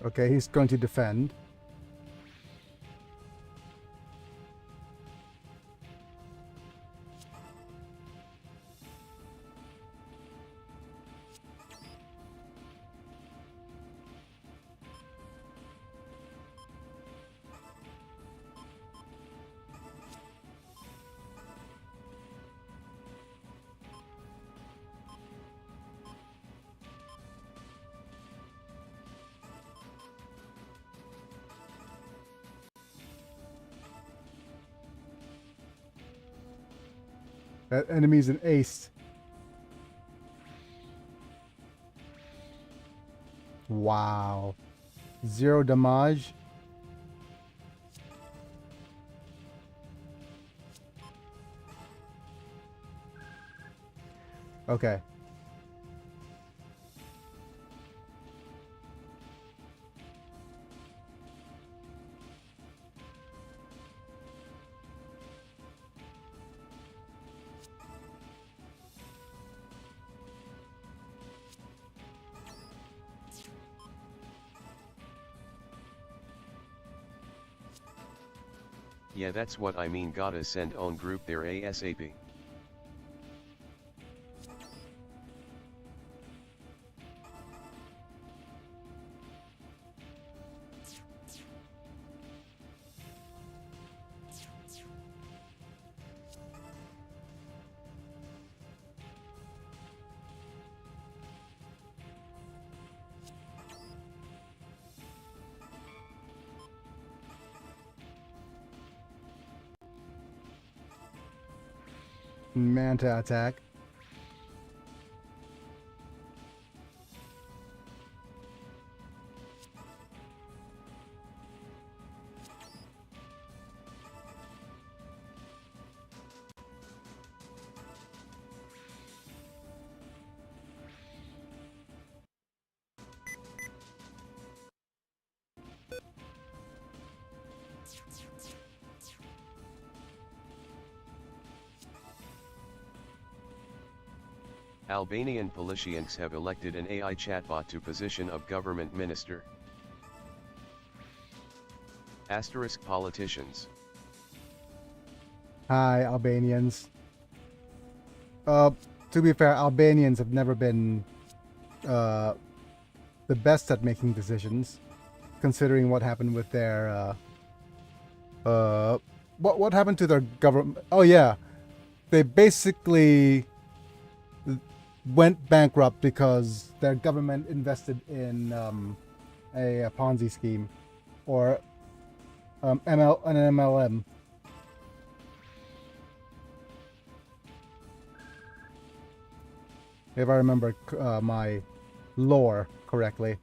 Okay, he's going to defend. That enemy's an ace. Wow. 0 damage. Okay. Yeah, that's what I mean, gotta send own group there ASAP. Manta attack. Albanian politicians have elected an AI chatbot to position of government minister. Asterisk politicians. Hi, Albanians. To be fair, Albanians have never been the best at making decisions, considering what happened with their what happened to their government. Oh yeah, they basically went bankrupt because their government invested in a Ponzi scheme or an MLM. If I remember my lore correctly.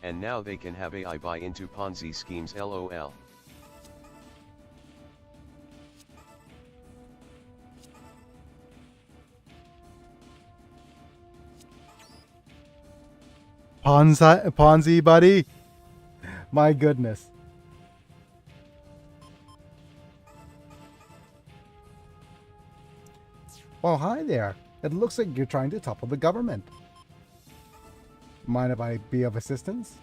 And now they can have AI buy into Ponzi schemes, LOL. Ponzi, buddy. My goodness. Well, hi there. It looks like you're trying to topple the government. Mind if I be of assistance?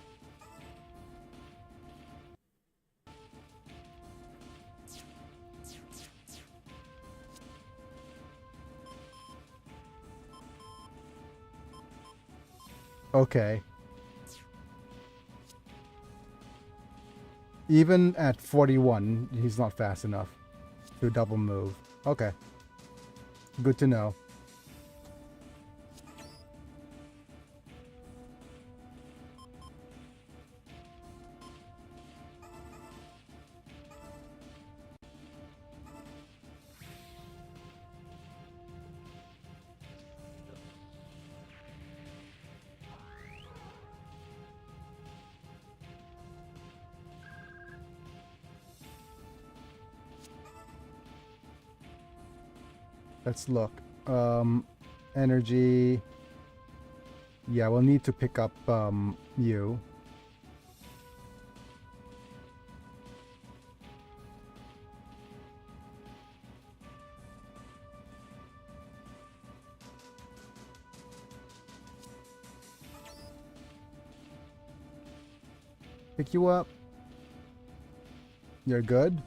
Okay. Even at 41, he's not fast enough to double move. Okay. Good to know. Let's look. Energy. Yeah, we'll need to pick up you. Pick you up. You're good.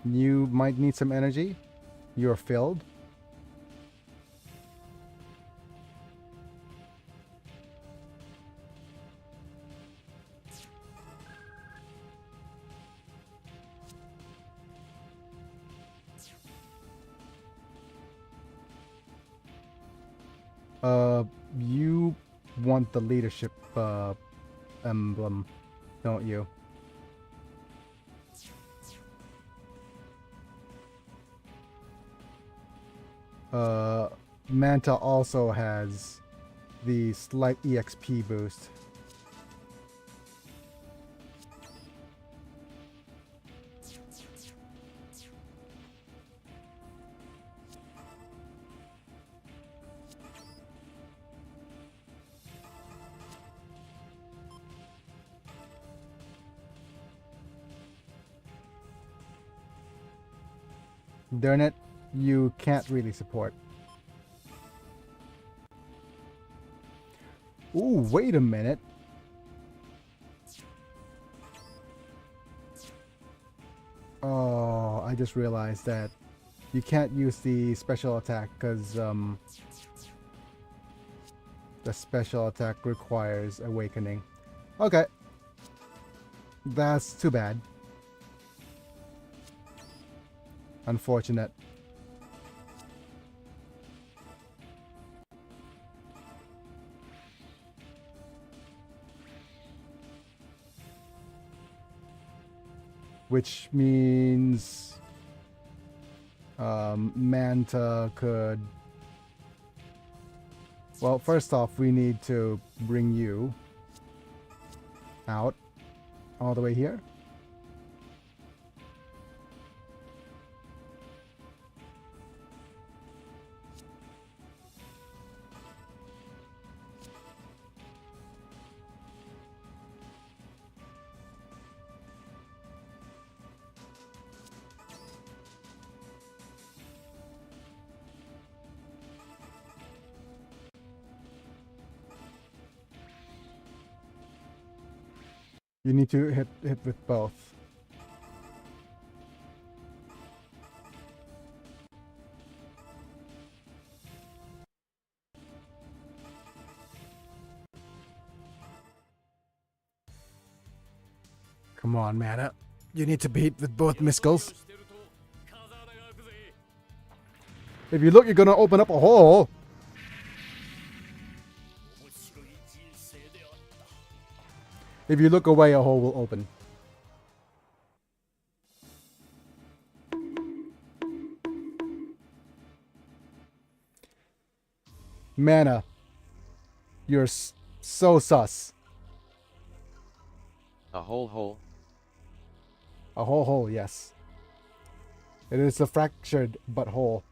You might need some energy. You're filled. You want the leadership emblem, don't you? Manta also has the slight EXP boost. Darn it, you can't really support. Ooh, wait a minute. Oh, I just realized that you can't use the special attack because the special attack requires awakening. Okay. That's too bad. Unfortunate. Which means Manta could... Well, first off, we need to bring you out all the way here. You need to hit with both. Come on, Mana. You need to beat with both missiles. If you look, you're gonna open up a hole. If you look away, a hole will open. Mana, you're so sus. A whole hole. A whole hole, yes. It is a fractured but whole.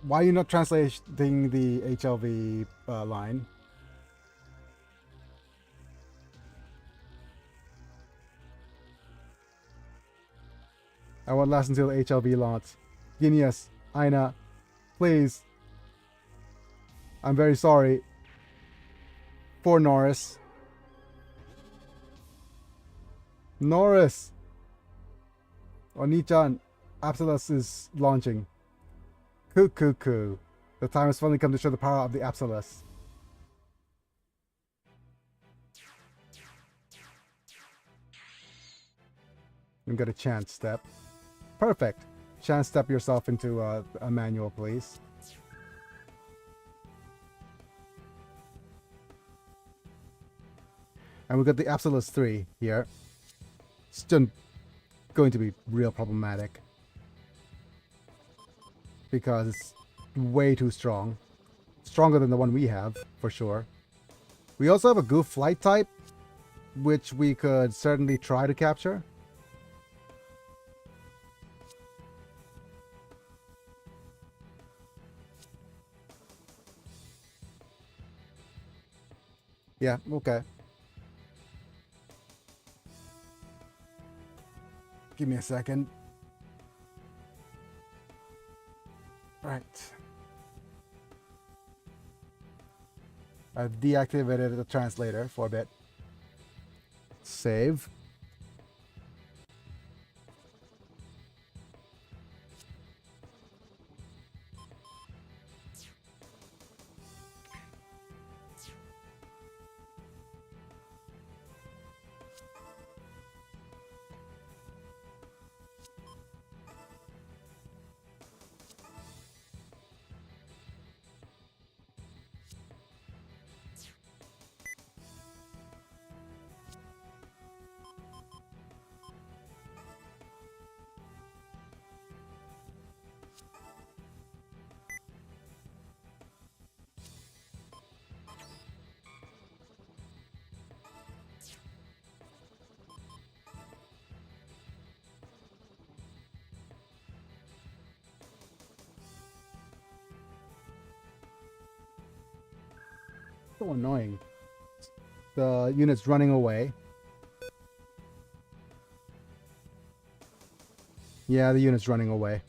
Why are you not translating the HLV line? I won't last until HLV launch. Genius, Aina, please. I'm very sorry. For Norris. Norris! Oni-chan, Absolus is launching. Cuckoo. The time has finally come to show the power of the Absolus. You got a chance step. Perfect. Chance step yourself into a manual, please. And we got the Absolus 3 here. It's just going to be real problematic. Because it's way too strong. Stronger than the one we have, for sure. We also have a goof flight type, which we could certainly try to capture. Yeah, okay. Give me a second. Right. I've deactivated the translator for a bit. Save. So annoying. The unit's running away. Yeah, the unit's running away.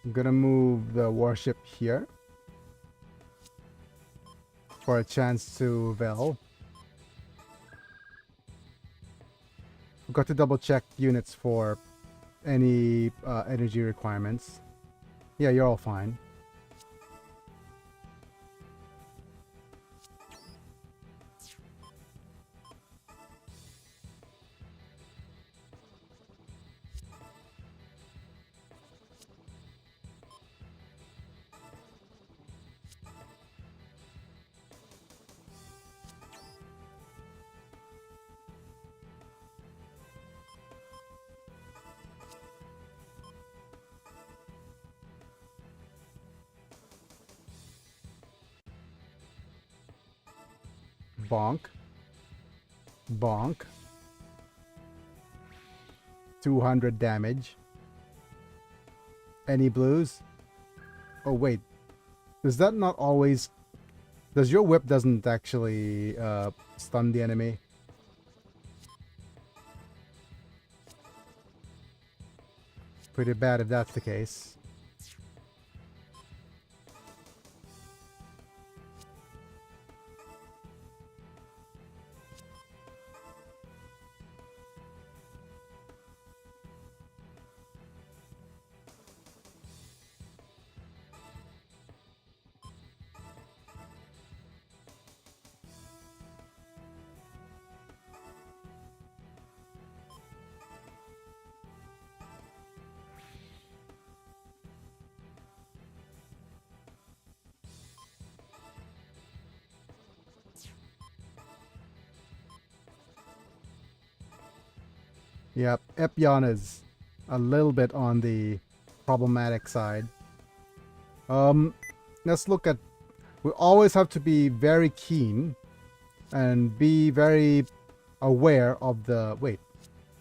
I'm gonna move the warship here for a chance to Vel. We've got to double check units for any energy requirements. Yeah, you're all fine. Bonk. Bonk. 200 damage. Any blues? Oh wait. Does that not always... Does your whip doesn't actually stun the enemy? Pretty bad if that's the case. Yep, Epyon is a little bit on the problematic side. Let's look at... We always have to be very keen and be very aware of the... Wait,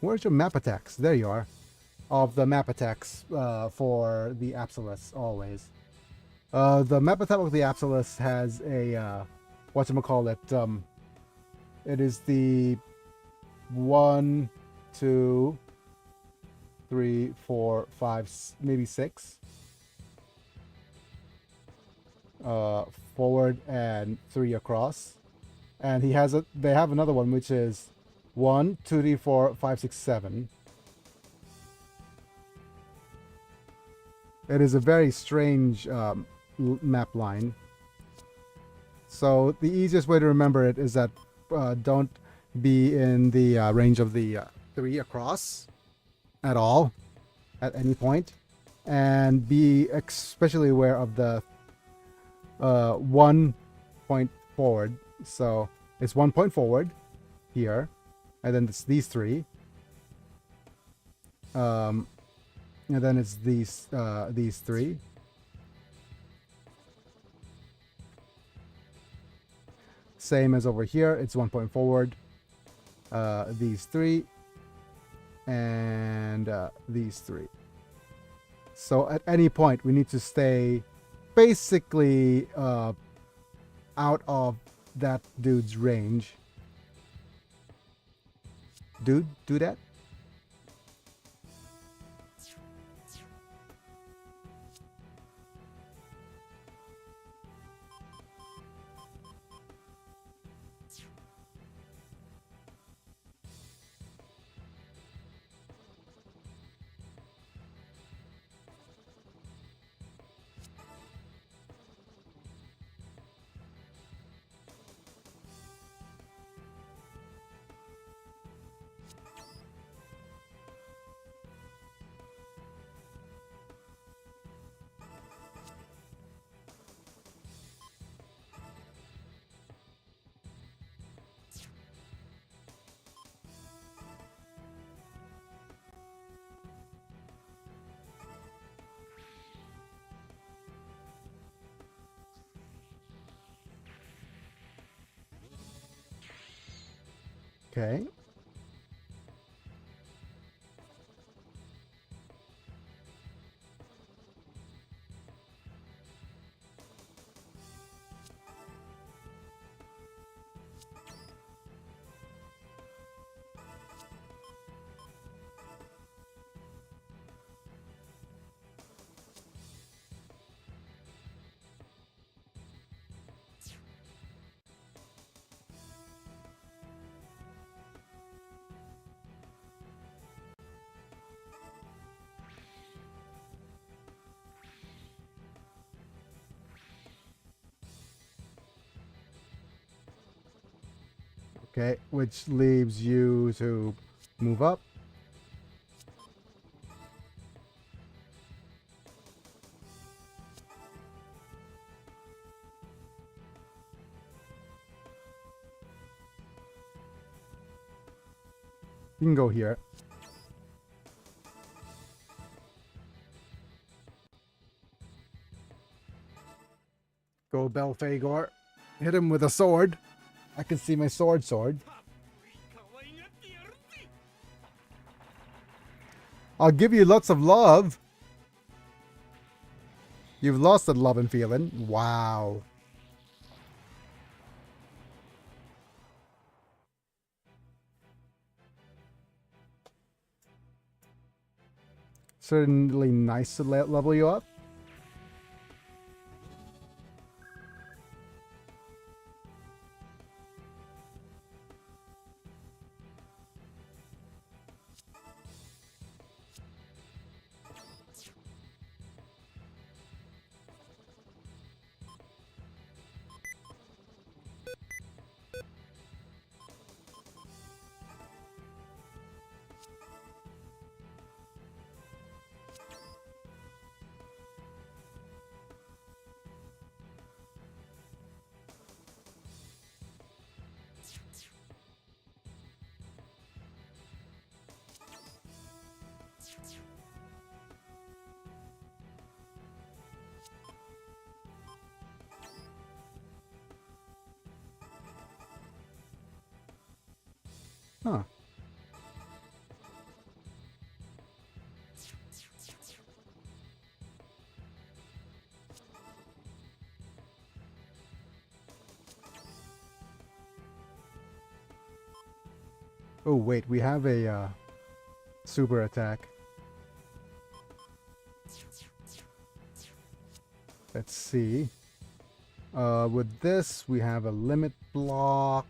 where's your map attacks? There you are. Of the map attacks for the Absolus, always. The map attack of the Absolus has a... whatchamacallit? It is the 1, 2, 3, 4, 5, maybe 6. Forward and 3 across. And he has they have another one which is 1, 2, 3, 4, 5, 6, 7. It is a very strange map line. So the easiest way to remember it is that don't be in the range of the 3 across at all, at any point, and be especially aware of the 1 point forward. So it's 1 point forward here, and then it's these 3, and then it's these 3. Same as over here, it's 1 point forward, these 3, and these 3. So at any point we need to stay basically out of that dude's range. Dude, do that. Okay. Okay, which leaves you to move up. You can go here. Go Belphegor. Hit him with a sword. I can see my sword. I'll give you lots of love. You've lost that love and feeling. Wow. Certainly nice to level you up. Huh. Oh wait, we have a super attack. Let's see. With this, we have a limit block.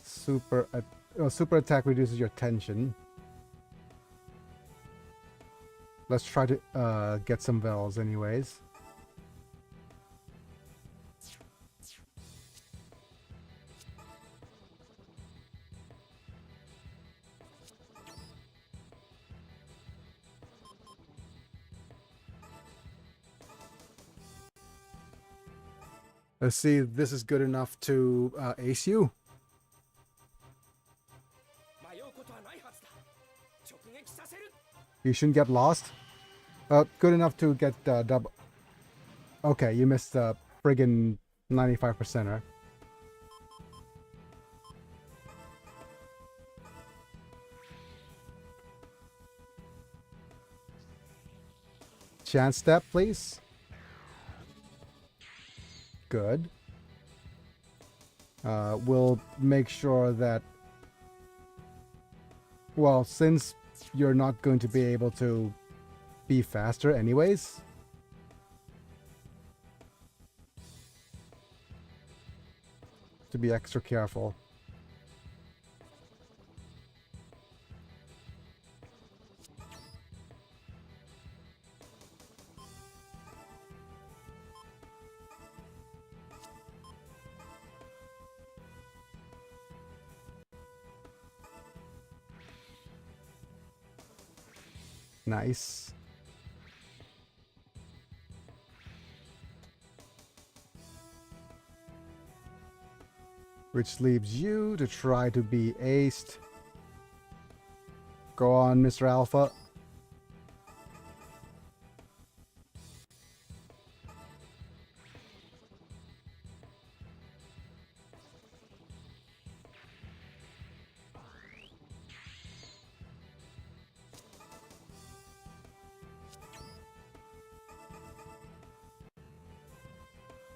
Super attack reduces your tension. Let's try to get some bells anyways. Let's see if this is good enough to ace you. You shouldn't get lost. Good enough to get double. Okay, you missed the friggin' 95%er. Chance step, please. Good. We'll make sure that, well, since you're not going to be able to be faster anyways, to be extra careful. Nice. Which leaves you to try to be aced. Go on, Mr. Alpha.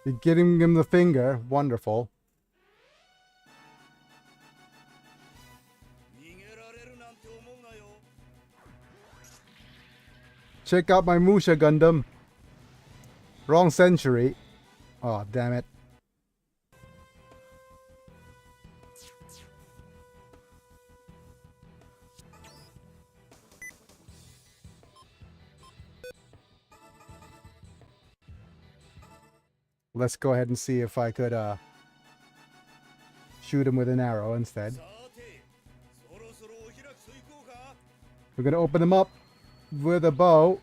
You're giving him the finger. Wonderful. Check out my Musha Gundam. Wrong century. Oh, damn it. Let's go ahead and see if I could shoot him with an arrow instead. We're gonna open him up with a bow.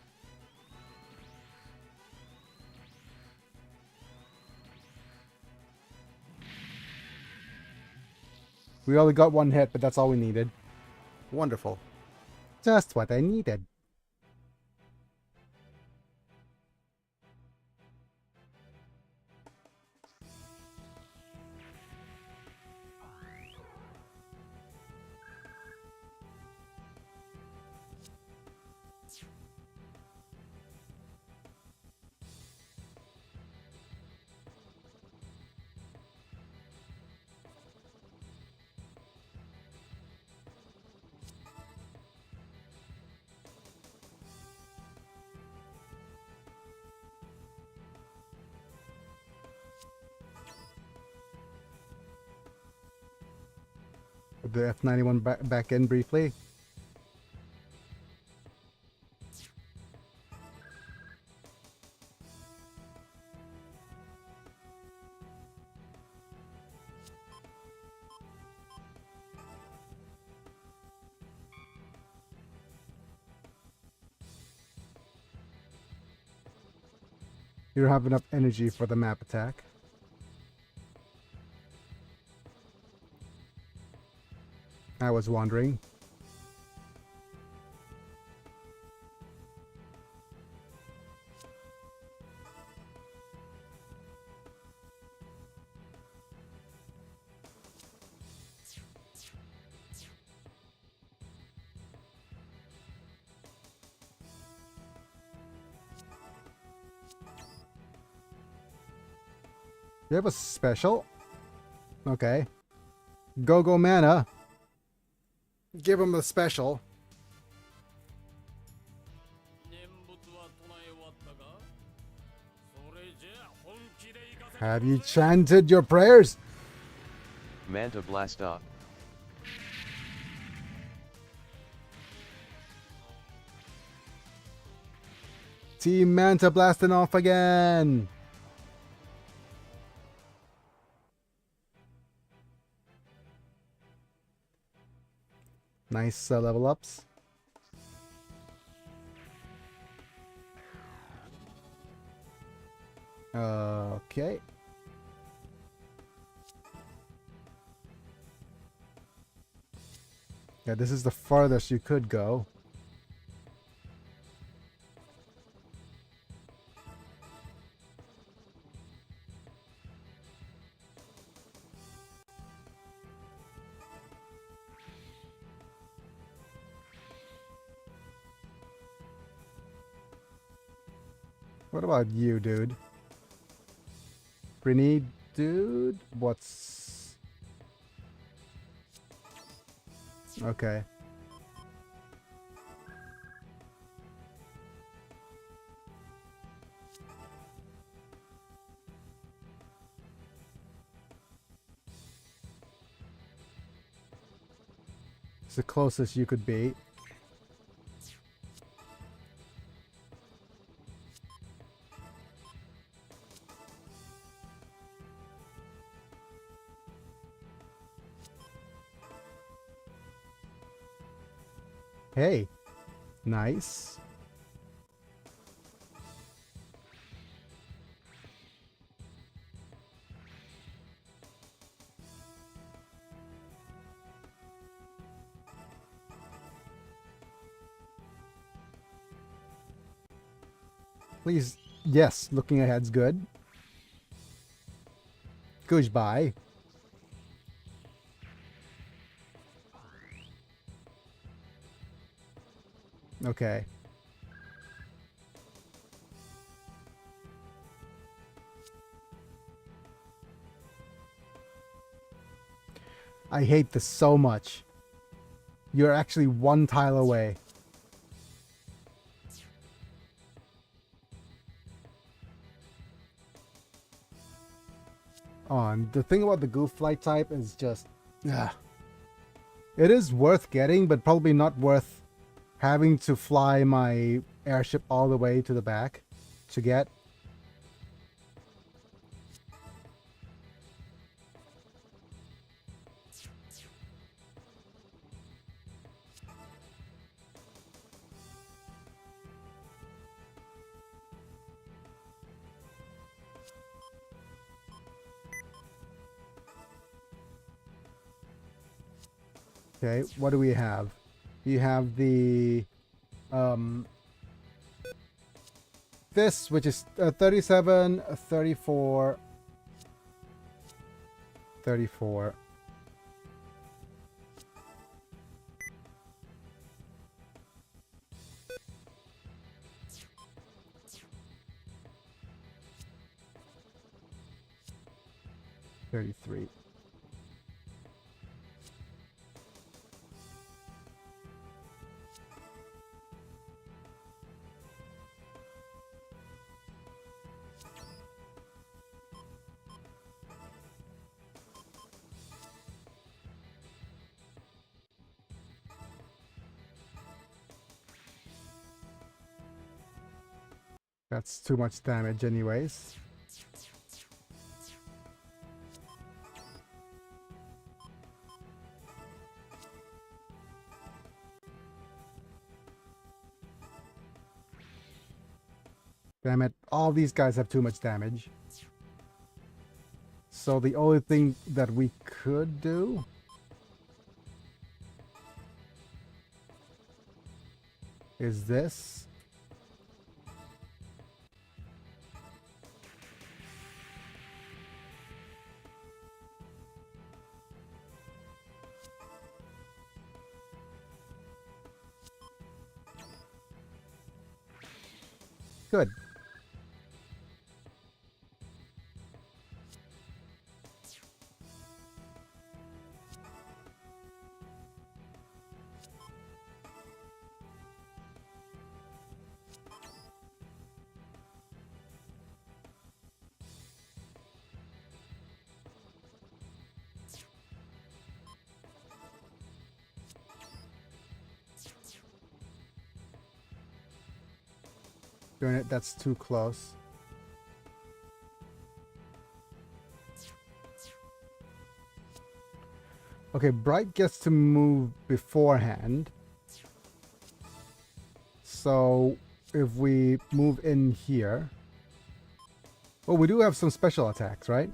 We only got one hit, but that's all we needed. Wonderful. Just what I needed. The F-91 back in briefly. You don't have enough energy for the map attack. I was wondering. You have a special? Okay. Go mana. Give him a special. Have you chanted your prayers? Manta blast up. Team Manta blasting off again. Nice level ups. Okay. Yeah, this is the farthest you could go. What about you, dude? Grenade, dude? What's... Okay. It's the closest you could be. Hey, nice. Please, yes, looking ahead's good. Goodbye. Okay. I hate this so much. You're actually one tile away. On the thing about the goof flight type is just, it is worth getting, but probably not worth having to fly my airship all the way to the back to get. Okay, what do we have? You have the this, which is 37, 34, 34. $33. That's too much damage anyways. Damn it, all these guys have too much damage. So the only thing that we could do is this. Good. Darn it, that's too close. Okay, Bright gets to move beforehand. So if we move in here. Oh, we do have some special attacks, right?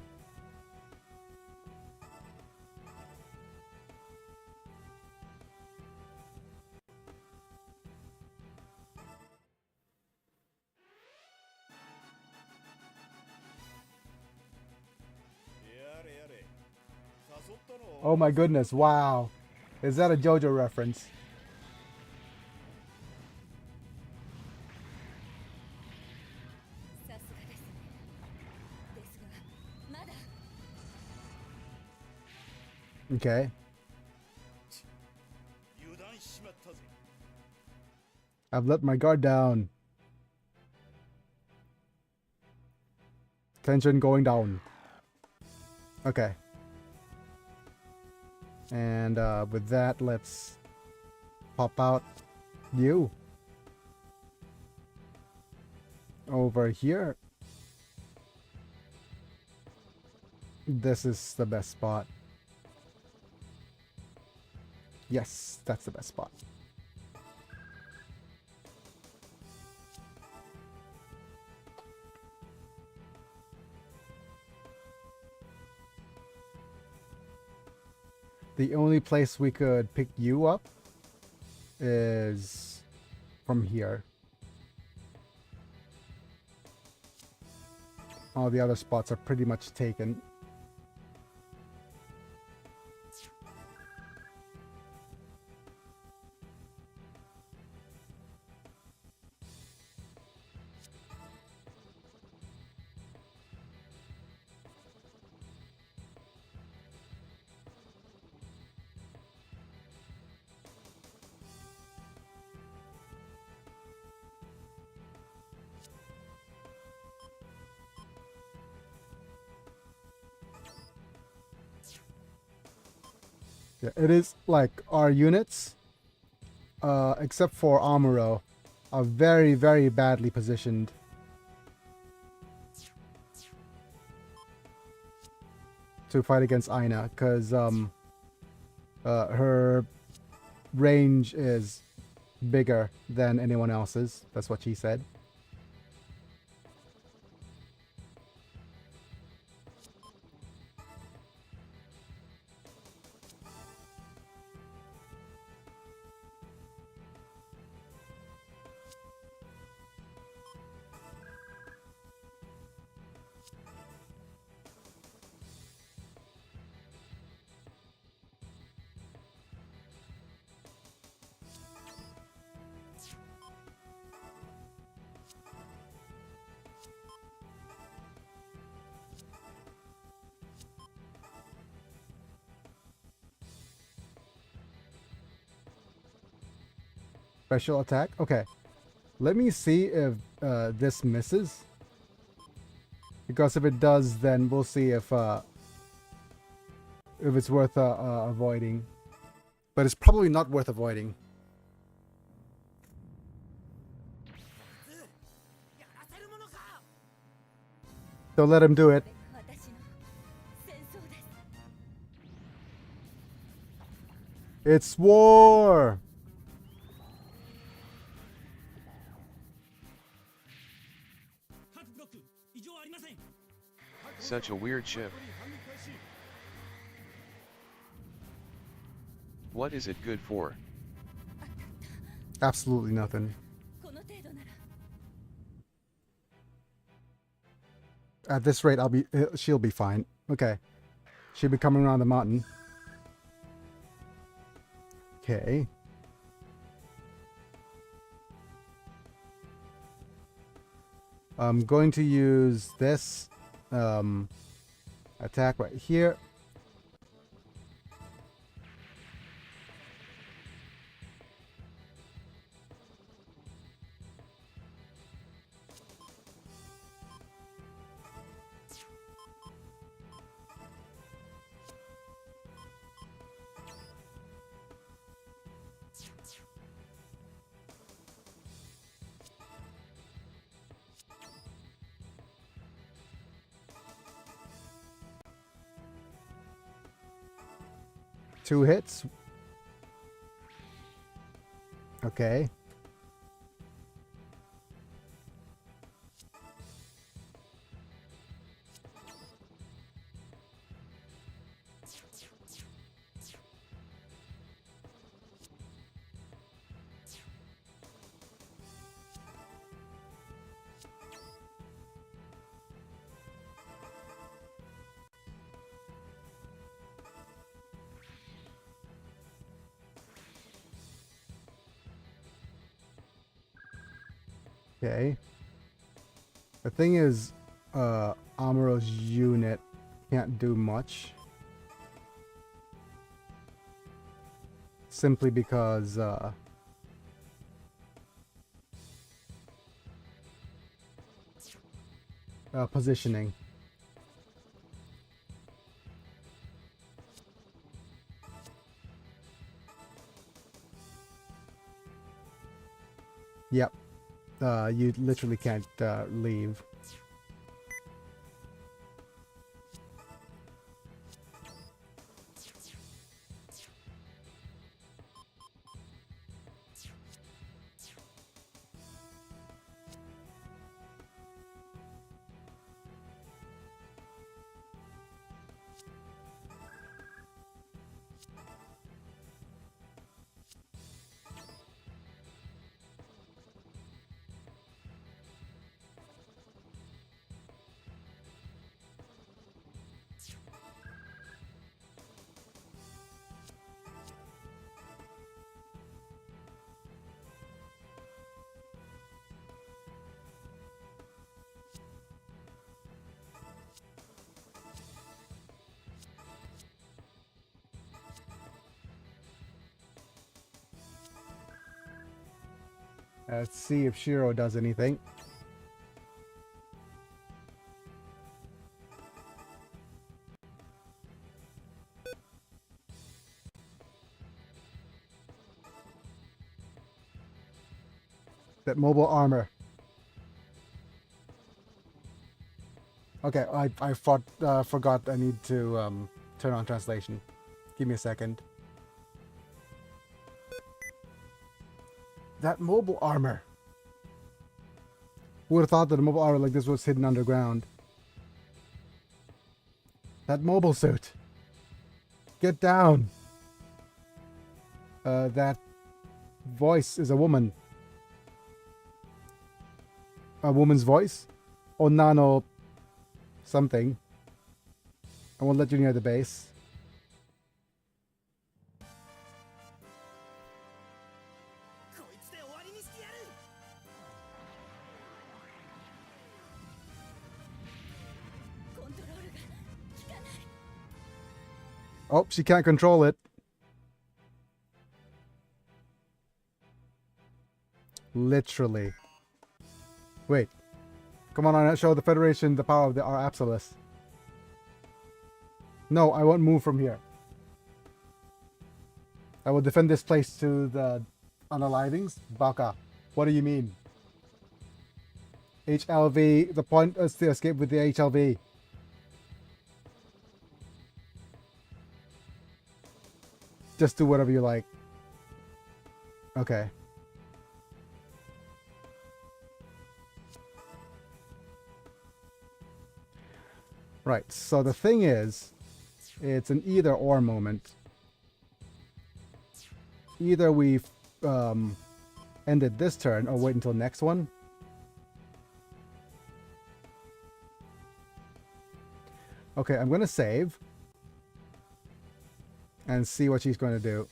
Oh my goodness, wow. Is that a JoJo reference? Okay. I've let my guard down. Tension going down. Okay. And with that, let's pop out you over here. This is the best spot. Yes, that's the best spot. The only place we could pick you up is from here. All the other spots are pretty much taken. Yeah, it is like our units, except for Amuro, are very, very badly positioned. To fight against Aina, because her range is bigger than anyone else's. That's what she said. Special attack? Okay. Let me see if this misses. Because if it does, then we'll see if it's worth avoiding. But it's probably not worth avoiding. Don't let him do it. It's war! Such a weird ship. What is it good for? Absolutely nothing. At this rate, she'll be fine. Okay. She'll be coming around the mountain. Okay. I'm going to use this attack right here. Two hits. Okay. Okay. The thing is, Amuro's unit can't do much. Simply because positioning. Yep. You literally can't leave. Let's see if Shiro does anything. That mobile armor. Okay, I forgot I need to turn on translation. Give me a second. That mobile armor. Who would have thought that a mobile armor like this was hidden underground? That mobile suit. Get down. That voice is a woman. A woman's voice? Onano something. I won't let you near the base. Oh, she can't control it. Literally. Wait. Come on, show the Federation the power of our Absolus. No, I won't move from here. I will defend this place to the unalivings. Baka. What do you mean? HLV. The point is to escape with the HLV. Just do whatever you like. Okay. Right, so the thing is, it's an either or moment. Either we've ended this turn or wait until next one. Okay, I'm going to save. And see what she's going to do.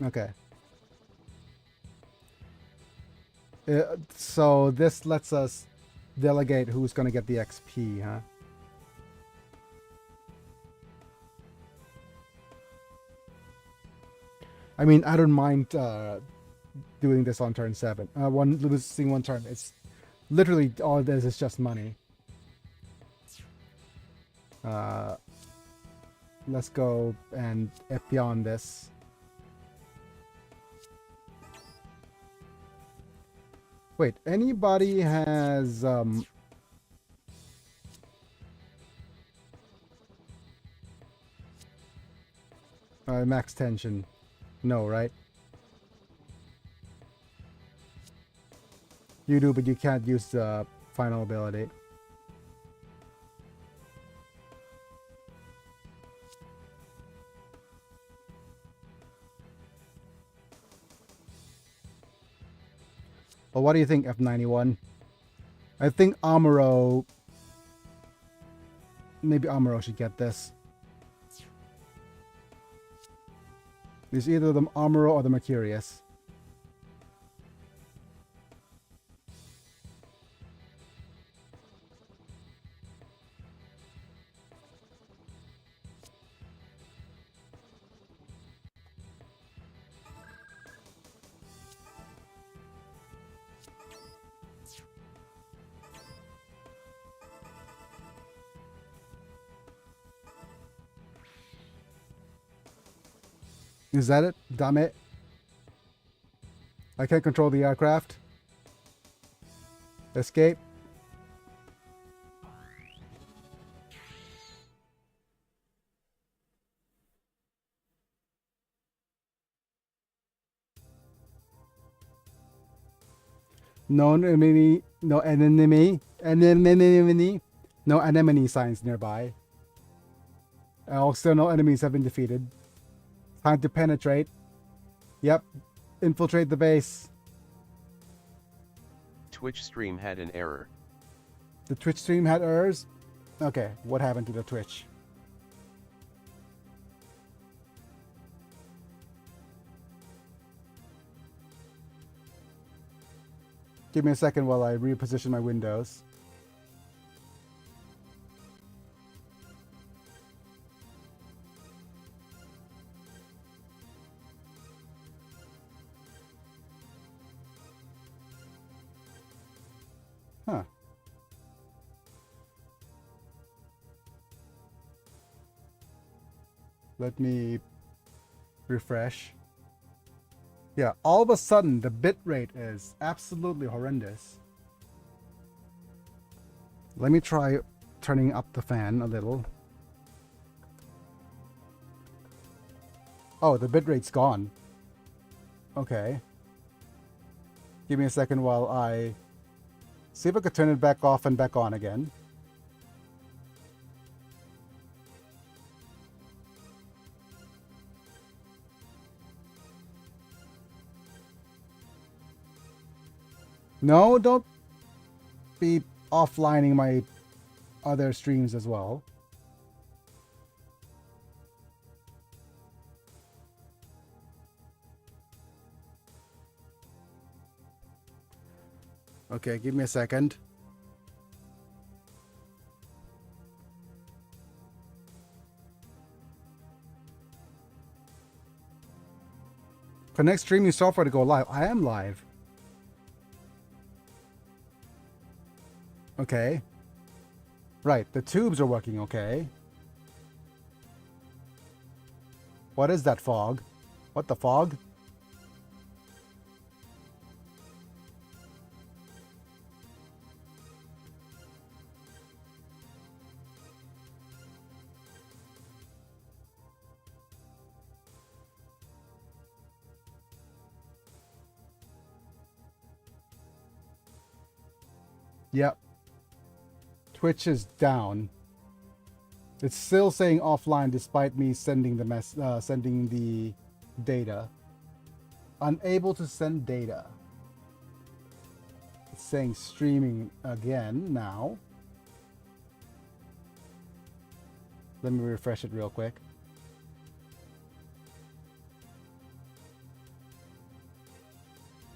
Okay. So this lets us delegate who's going to get the XP, huh? I mean, I don't mind doing this on turn 7. Losing one turn. It's literally all it is just money. Let's go and Epion this. Wait, anybody has max tension? No, right? You do, but you can't use the final ability. Well, what do you think, F91? I think Amuro... Maybe Amuro should get this. It's either the Amuro or the Mercurius. Is that it? Damn it. I can't control the aircraft. Escape. No enemy, no enemy, no anemone signs nearby. Also, no enemies have been defeated. Time to penetrate. Yep, infiltrate the base. Twitch stream had an error. The Twitch stream had errors? Okay, what happened to the Twitch? Give me a second while I reposition my windows. Huh. Let me refresh. Yeah, all of a sudden the bit rate is absolutely horrendous. Let me try turning up the fan a little. Oh, the bit rate's gone. Okay. Give me a second while I see if I could turn it back off and back on again. No, don't be offlining my other streams as well. Okay, give me a second. Connect streaming software to go live. I am live. Okay. Right, the tubes are working okay. What is that fog? What the fog? Yep. Twitch is down. It's still saying offline despite me sending the sending the data. Unable to send data. It's saying streaming again now. Let me refresh it real quick.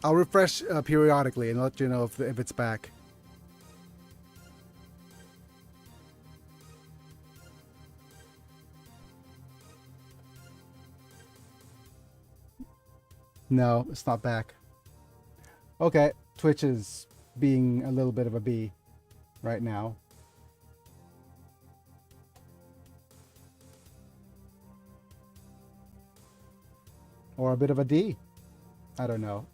I'll refresh periodically and let you know if it's back. No, it's not back. Okay, Twitch is being a little bit of a B right now. Or a bit of a D. I don't know.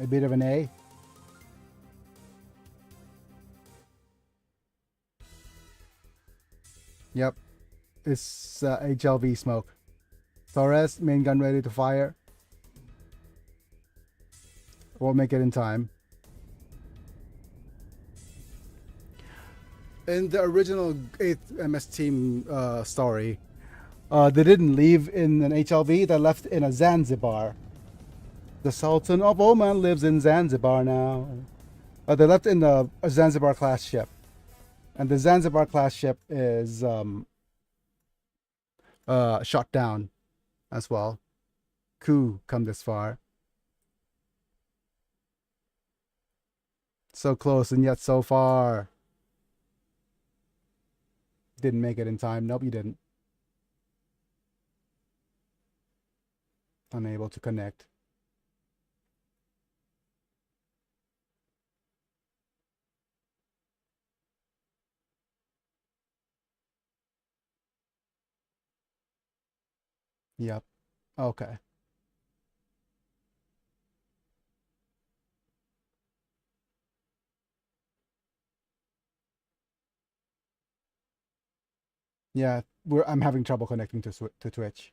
A bit of an A. Yep. It's HLV smoke. Torres, main gun ready to fire. Won't make it in time. In the original 8th MS team story, they didn't leave in an HLV, they left in a Zanzibar. The Sultan of Oman lives in Zanzibar now. They left in a Zanzibar class ship. And the Zanzibar class ship is shot down as well. Coup come this far. So close and yet so far. Didn't make it in time. Nope, you didn't. Unable to connect. Yep. Okay. Yeah, I'm having trouble connecting to Twitch.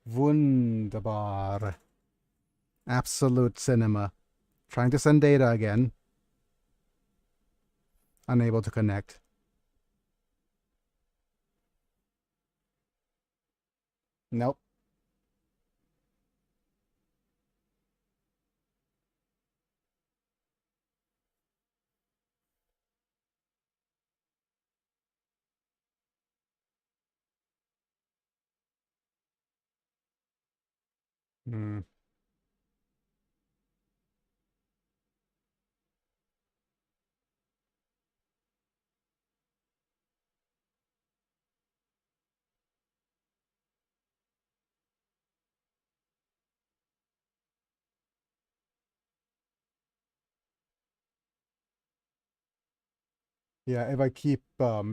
Wunderbar. Absolute cinema. Trying to send data again. Unable to connect. Nope. Hmm. Yeah, if I keep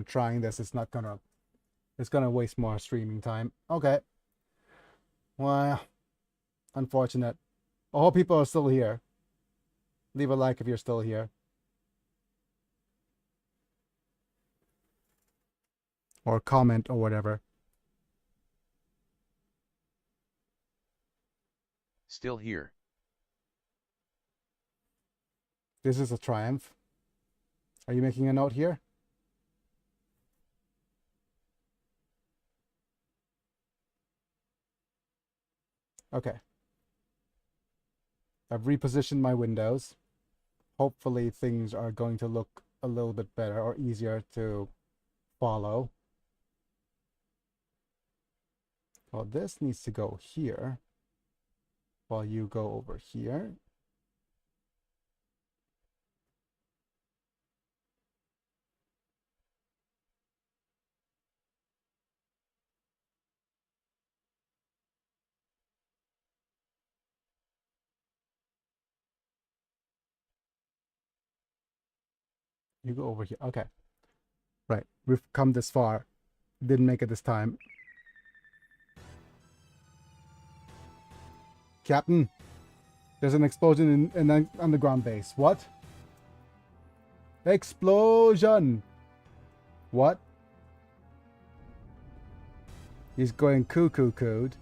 trying this, it's gonna waste more streaming time. Okay. Well, unfortunate. I hope people are still here. Leave a like if you're still here. Or comment or whatever. Still here. This is a triumph. Are you making a note here? Okay. I've repositioned my windows. Hopefully things are going to look a little bit better or easier to follow. Well, this needs to go here while you go over here. You go over here. Okay. Right. We've come this far. Didn't make it this time. Captain, there's an explosion in an underground base. What? Explosion! What? He's going cuckoo-cooed.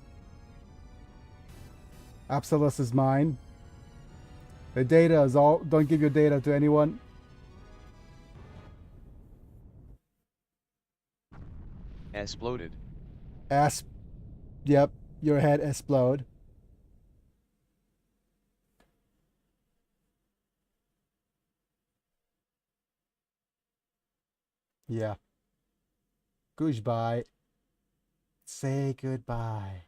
Absolus is mine. The data is all... Don't give your data to anyone. Exploded. Yep, your head explode. Yeah. Goodbye. Say goodbye.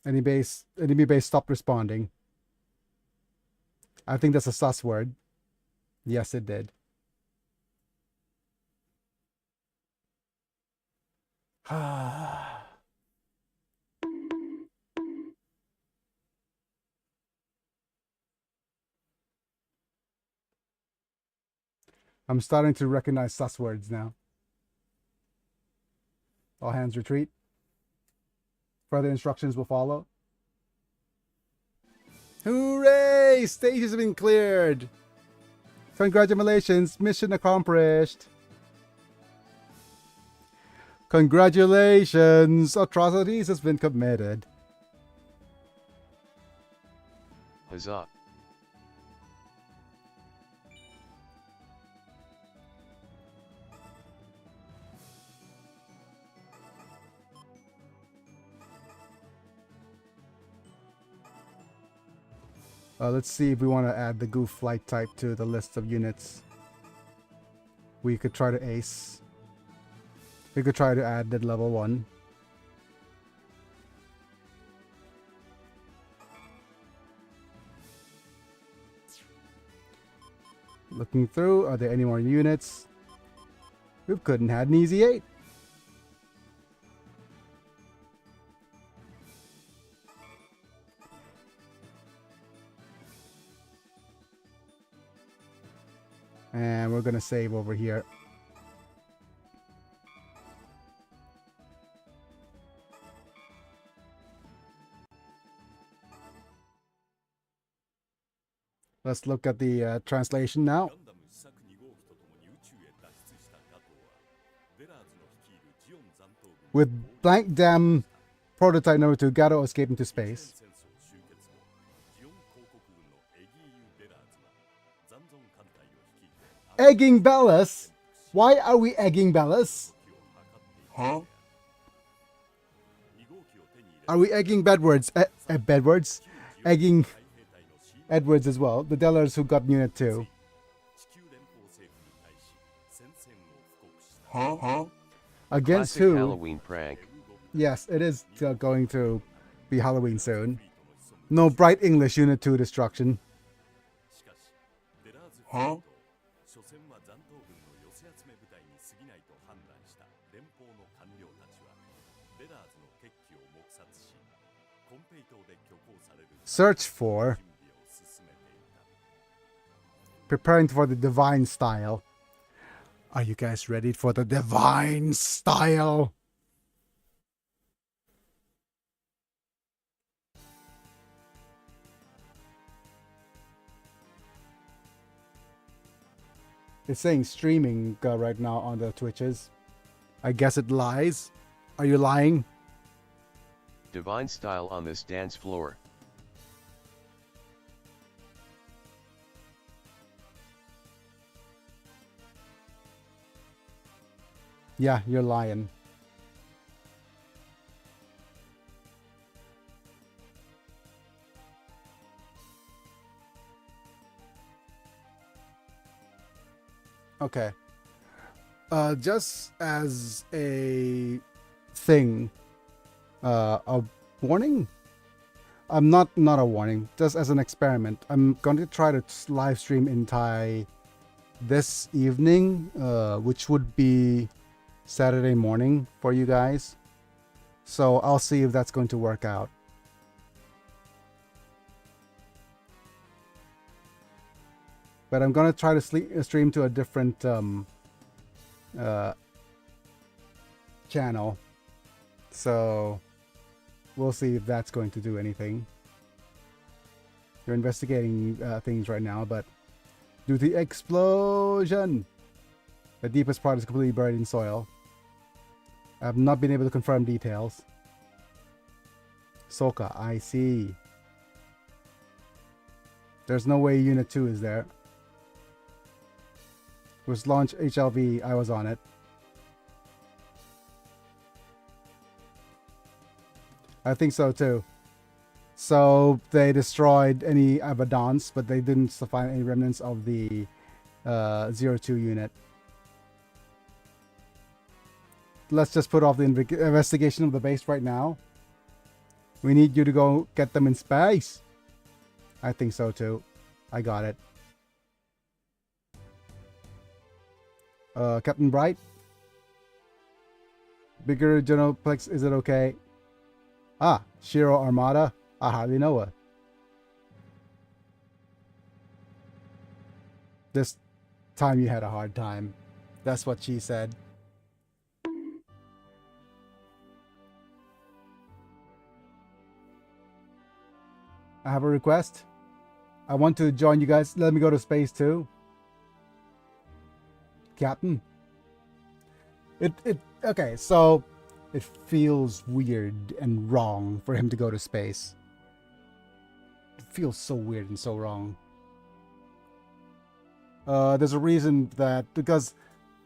Enemy base stopped responding. I think that's a sus word. Yes, it did. I'm starting to recognize sus words now. All hands retreat. Further instructions will follow. Hooray! Stage has been cleared. Congratulations, mission accomplished. Congratulations, atrocities has been committed. Huzzah. Let's see if we want to add the goof flight type to the list of units. We could try to ace. We could try to add the level 1. Looking through, are there any more units? We couldn't have an easy 8. And we're gonna save over here. Let's look at the translation now. ガンダム試作2号機とともに宇宙へ脱出したガトーはデラーズの率いるジオン残党軍 With blank dam prototype number 2, Gato escaped into space. 戦争終結後ジオン広告軍のエギーユ・デラーズは残存艦隊を率いて Egging Bellas? Why are we egging Bellas? Huh? Are we egging Bedwards? Bedwards? Egging Edwards as well. The Dellers who got Unit 2. Huh? Against Classic who? Halloween prank. Yes, it is going to be Halloween soon. No bright English Unit 2 destruction. Huh? 所詮は残党軍の寄せ集め部隊に過ぎないと判断した連邦の官僚たちはデラーズの決起を黙殺しコンペイ島で挙行される Search for. 準備を進めていた Preparing for the divine style. Are you guys ready for the divine style? It's saying streaming right now on the Twitches. I guess it lies. Are you lying? Divine style on this dance floor. Yeah, you're lying. Okay. Just as a thing, a warning? Not a warning, just as an experiment. I'm going to try to live stream in Thai this evening, which would be Saturday morning for you guys. So I'll see if that's going to work out. But I'm going to try to stream to a different channel. So we'll see if that's going to do anything. You're investigating things right now, but due to the explosion, the deepest part is completely buried in soil. I have not been able to confirm details. Soka, I see. There's no way Unit 2 is there. It was launched HLV, I was on it. I think so too. So they destroyed any Abaddons, but they didn't find any remnants of the 02 unit. Let's just put off the investigation of the base right now. We need you to go get them in space. I think so too. I got it. Captain Bright? Bigger Genoplex, is it okay? Ah, Shiro Armada? I hardly know her. This time you had a hard time. That's what she said. I have a request. I want to join you guys. Let me go to space too. Captain. Okay, so it feels weird and wrong for him to go to space. It feels so weird and so wrong. There's a reason that, because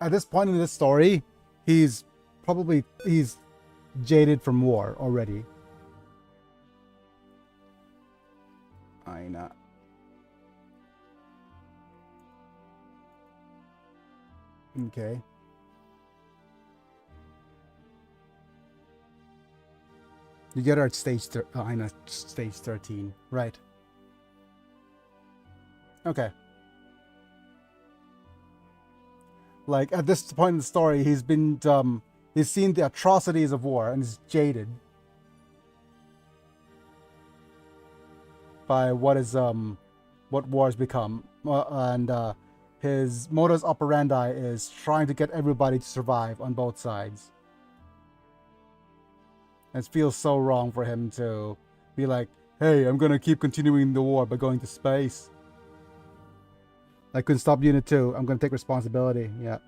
at this point in this story, he's jaded from war already. I know. Okay. You get her at stage I know, stage 13. Right. Okay. Like, at this point in the story, he's seen the atrocities of war and is jaded by what war's become. And His modus operandi is trying to get everybody to survive on both sides. It feels so wrong for him to be like, hey, I'm gonna keep continuing the war by going to space. I couldn't stop Unit 2. I'm gonna take responsibility. Yeah.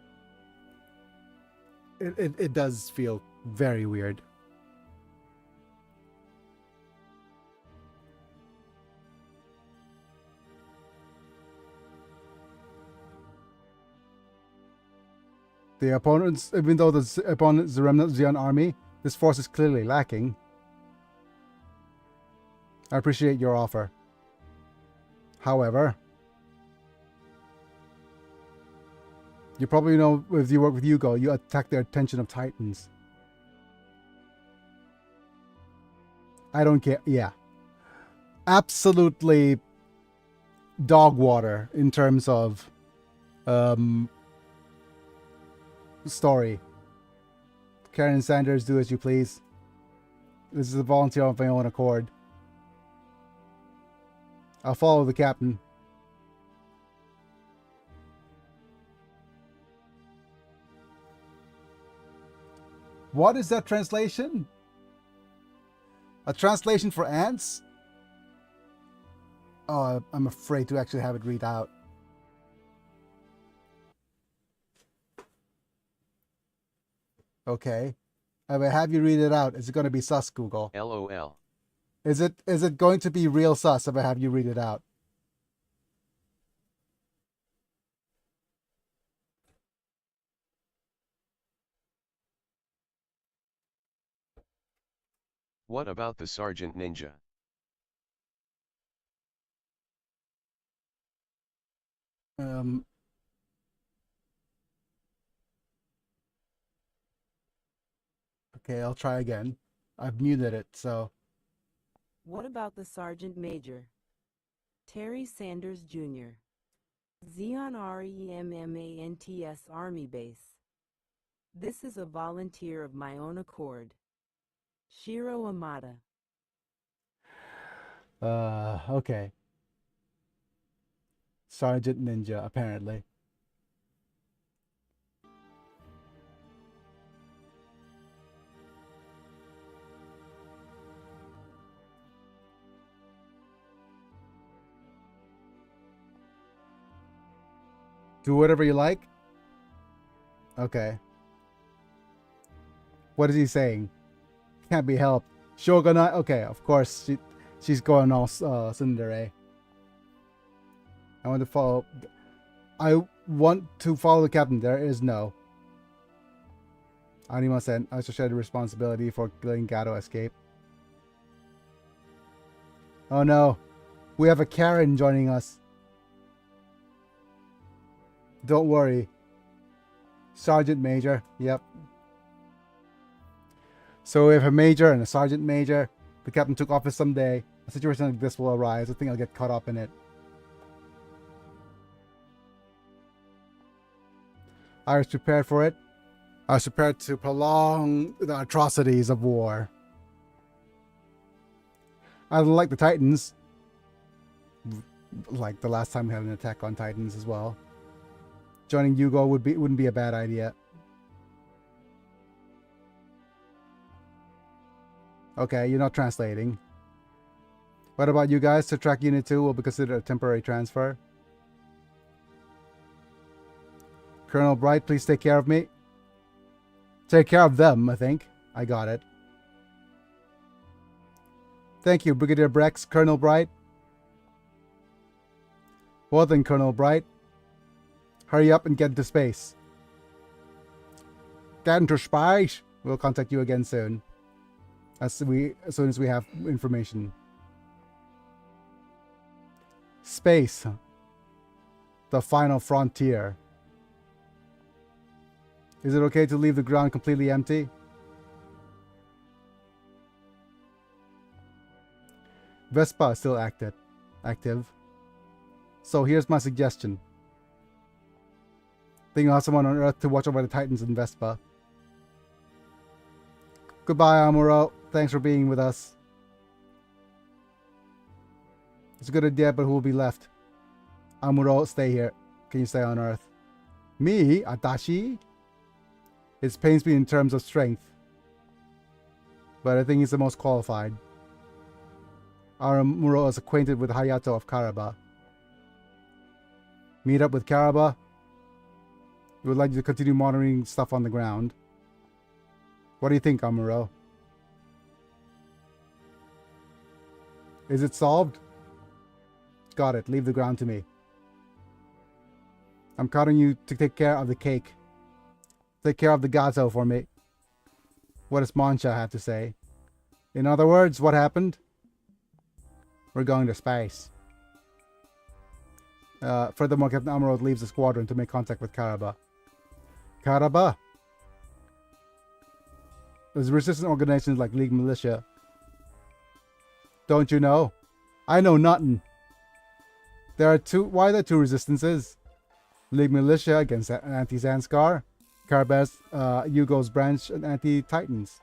It does feel very weird. The opponents, even though the opponent is the remnant Zeon army, this force is clearly lacking. I appreciate your offer. However, you probably know if you work with Yugo, you attack the attention of Titans. I don't care. Yeah. Absolutely dog water in terms of story. Karen and Sanders, do as you please. This is a volunteer of my own accord. I'll follow the captain. What is that translation? A translation for ants? Oh, I'm afraid to actually have it read out. Okay. I will have you read it out. Is it going to be sus, Google? LOL. Is it going to be real sus if I have you read it out? What about the Sergeant Ninja? Okay, I'll try again. I've muted it, so. What about the Sergeant Major? Terry Sanders Jr. Zeon REMMANTS Army Base. This is a volunteer of my own accord. Shiro Amada. Okay. Sergeant Ninja, apparently. Do whatever you like? Okay. What is he saying? Can't be helped. Shogunai? Okay, of course. She's going all tsundere. I want to follow. I want to follow the captain. There is no. Anima-sen, I shall share the responsibility for letting Gato escape. Oh no. We have a Karen joining us. Don't worry. Sergeant Major. Yep. So we have a Major and a Sergeant Major. The captain took office someday. A situation like this will arise. I think I'll get caught up in it. I was prepared for it. I was prepared to prolong the atrocities of war. I don't like the Titans. Like the last time we had an attack on Titans as well. Joining Yugo wouldn't be a bad idea. Okay, you're not translating. What about you guys? To track Unit 2 will be considered a temporary transfer. Colonel Bright, please take care of me. Take care of them, I think. I got it. Thank you, Brigadier Brex. Colonel Bright. Well then, Colonel Bright. Hurry up and get into space. Get into space! We'll contact you again soon. As soon as we have information. Space. The final frontier. Is it okay to leave the ground completely empty? Vespa is still active. So here's my suggestion. Think you'll have someone on Earth to watch over the Titans in Vespa. Goodbye, Amuro. Thanks for being with us. It's a good idea, but who will be left? Amuro, stay here. can you say on Earth? Me, Atashi? It pains me in terms of strength. But I think he's the most qualified. Aramuro is acquainted with Hayato of Karaba. Meet up with Karaba. We would like you to continue monitoring stuff on the ground. What do you think, Amuro? Is it solved? Got it. Leave the ground to me. I'm counting you to take care of the cake. Take care of the gato for me. What does Mancha have to say? In other words, what happened? We're going to space. Furthermore, Captain Amuro leaves the squadron to make contact with Karaba. Karaba? There's resistance organizations like League Militia. Don't you know? I know nothing. There are two. Why are there two resistances? League Militia against anti-Zanskar. Karaba's Yugo's branch and anti-Titans.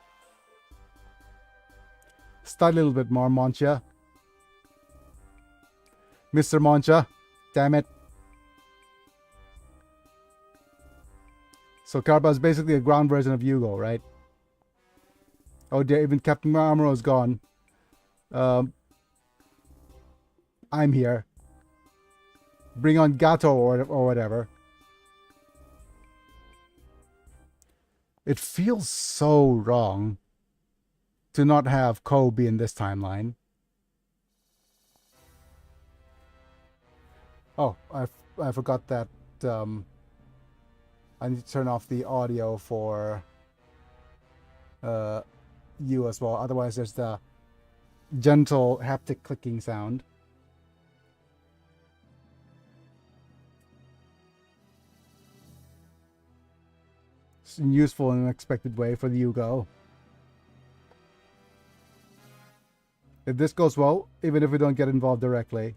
Study a little bit more, Mancha. Mr. Mancha. Damn it. So Karaba is basically a ground version of Yugo, right? Oh dear, even Captain Amuro is gone. I'm here. Bring on Gato or whatever. It feels so wrong to not have Ko be in this timeline. Oh, I forgot that I need to turn off the audio for you as well. Otherwise, there's the gentle haptic clicking sound. It's useful in an unexpected way for the Yugo. If this goes well, even if we don't get involved directly.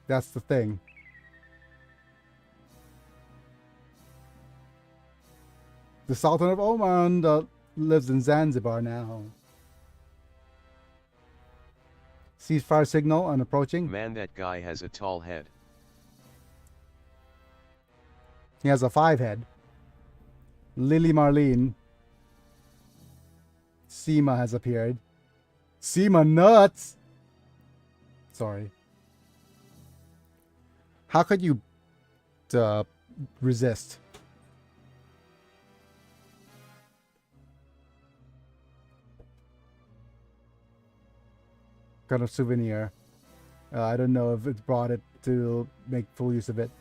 That's the thing. The Sultan of Oman lives in Zanzibar now. Ceasefire signal and approaching. Man, that guy has a tall head. He has a 5 head. Lily Marlene. Seema has appeared. Seema nuts! Sorry. How could you resist? Kind of souvenir. I don't know if it brought it to make full use of it.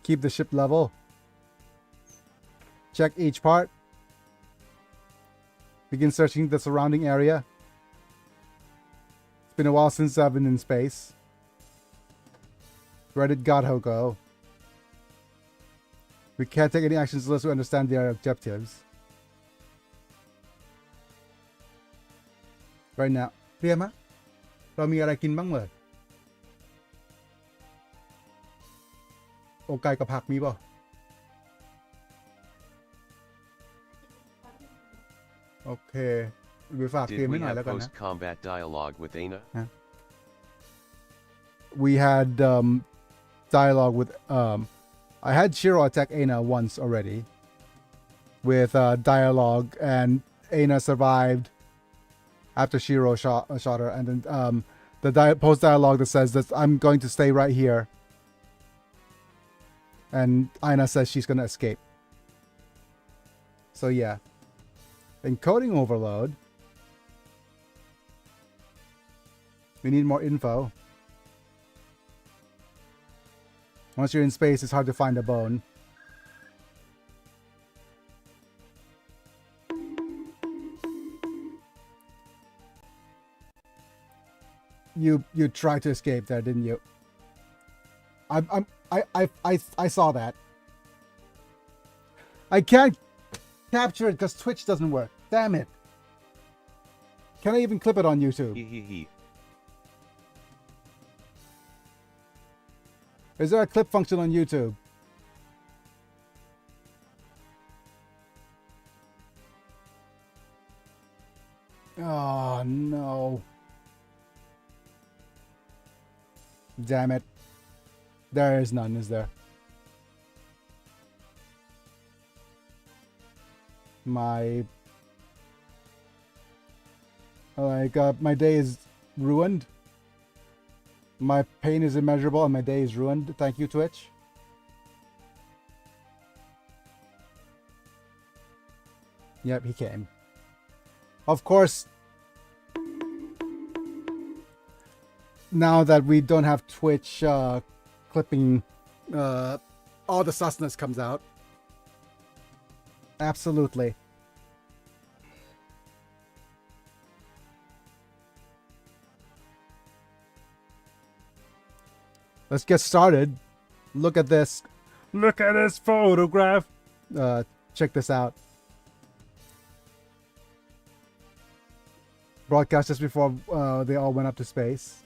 Keep the ship level. Check each part. Begin searching the surrounding area. It's been a while since I've been in space. Where did Gato go? We can't take any actions unless we understand their objectives. Right now. เรียนมะเรามีอะไรกินบ้างเลยอกไก่กับผักมีป่ะโอเคไปฝากเตรียม Did ไว้ we หน่อย have แล้วกันนะ post-combat dialogue with Aina? We had dialogue with I had Shiro attack Aina once already with dialogue, and Aina survived after Shiro shot her, and then the post dialogue that says that I'm going to stay right here, and Aina says she's gonna escape. So yeah, encoding overload. We need more info. Once you're in space, it's hard to find a bone. You tried to escape there, didn't you? I saw that. I can't capture it because Twitch doesn't work. Damn it. Can I even clip it on YouTube? Hehehe. Is there a clip function on YouTube? Oh, no. Damn it. There is none, is there? My day is ruined. My pain is immeasurable and my day is ruined. Thank you, Twitch. Yep, he came. Of course, now that we don't have Twitch clipping, all the susness comes out. Absolutely. Let's get started. Look at this. Look at this photograph. Check this out. Broadcast just before they all went up to space.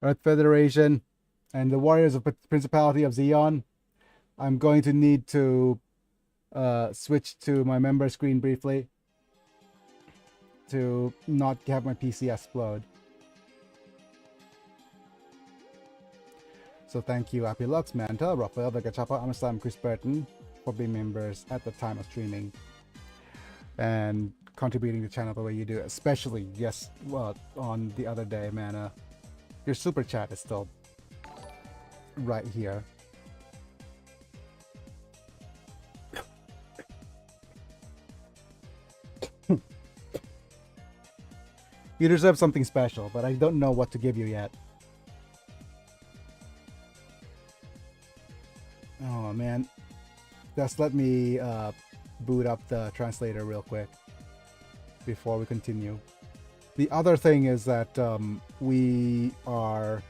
Earth Federation and the Warriors of Principality of Xeon. I'm going to need to switch to my member screen briefly to not have my PC explode. So thank you, Apilux, Manta, Raphael, Vegachapa, Amasam, Chris Burton for being members at the time of streaming and contributing to the channel the way you do, especially, yes, well, on the other day, man. Your super chat is still right here. You deserve something special, but I don't know what to give you yet. Oh man, just let me boot up the translator real quick before we continue. The other thing is that we are...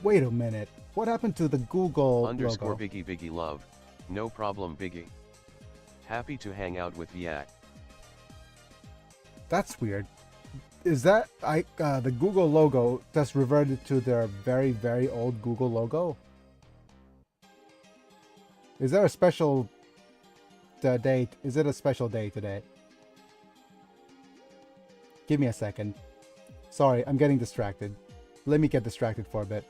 Wait a minute. What happened to the Google Underscore logo? Biggy love. No problem, Biggy. Happy to hang out with Yak. That's weird. Is that the Google logo just reverted to their very, very old Google logo? Is there a special date? Is it a special day today? Give me a second. Sorry, I'm getting distracted. Let me get distracted for a bit.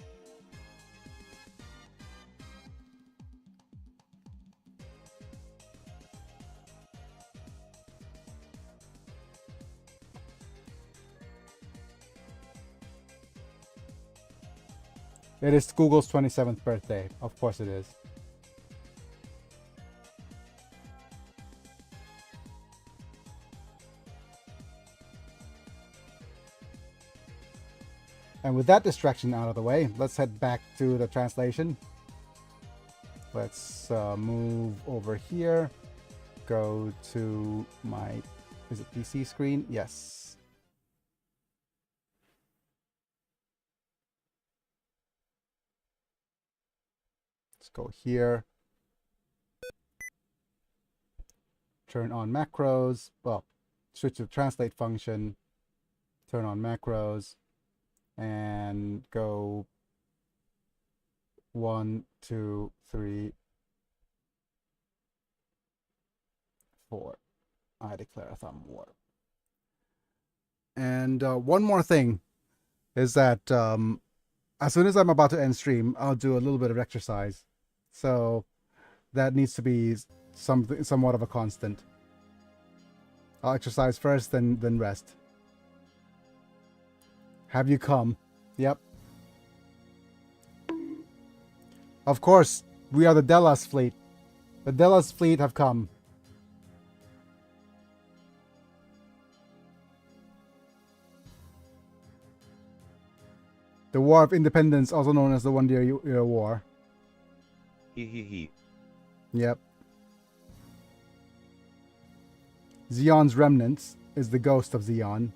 It is Google's 27th birthday. Of course it is. And with that distraction out of the way, let's head back to the translation. Let's move over here. Go to my, is it PC screen? Yes. Let's go here. Turn on macros. Well, switch to translate function. Turn on macros. And go 1, 2, 3, 4. I declare a thumb war. And one more thing is that as soon as I'm about to end stream, I'll do a little bit of exercise. So that needs to be somewhat of a constant. I'll exercise first, then rest. Have you come? Yep. Of course, we are the Delos fleet. The Delos fleet have come. The War of Independence, also known as the One-Year War. He. Yep. Xeon's remnants is the ghost of Xeon.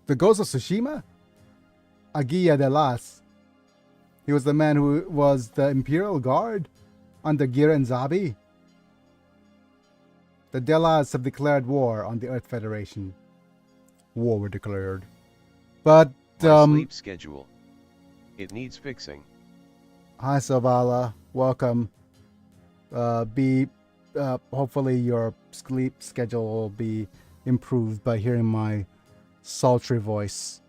The ghost of Tsushima? Aguilla de Las. He was the man who was the Imperial Guard under Giren Zabi. The Delas have declared war on the Earth Federation. War were declared. But My sleep schedule. It needs fixing. hi Savala, welcome. Hopefully your sleep schedule will be improved by hearing my sultry voice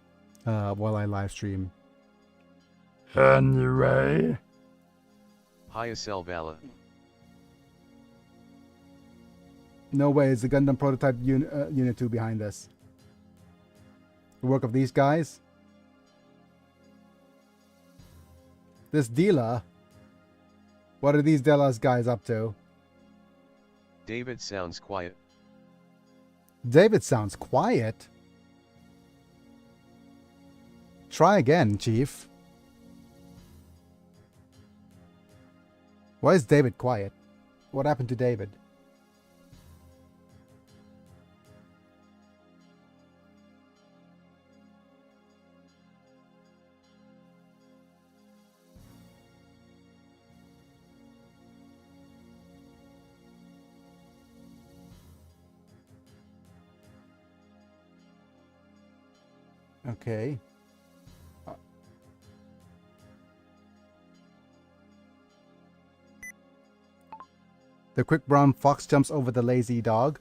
while I live stream. Anyway. Hiya Selvala. No way, is the Gundam prototype Unit 2 behind this? The work of these guys? This Dila? What are these Delas guys up to? David sounds quiet. David sounds quiet? Try again, Chief. Why is David quiet? What happened to David? Okay. The quick brown fox jumps over the lazy dog.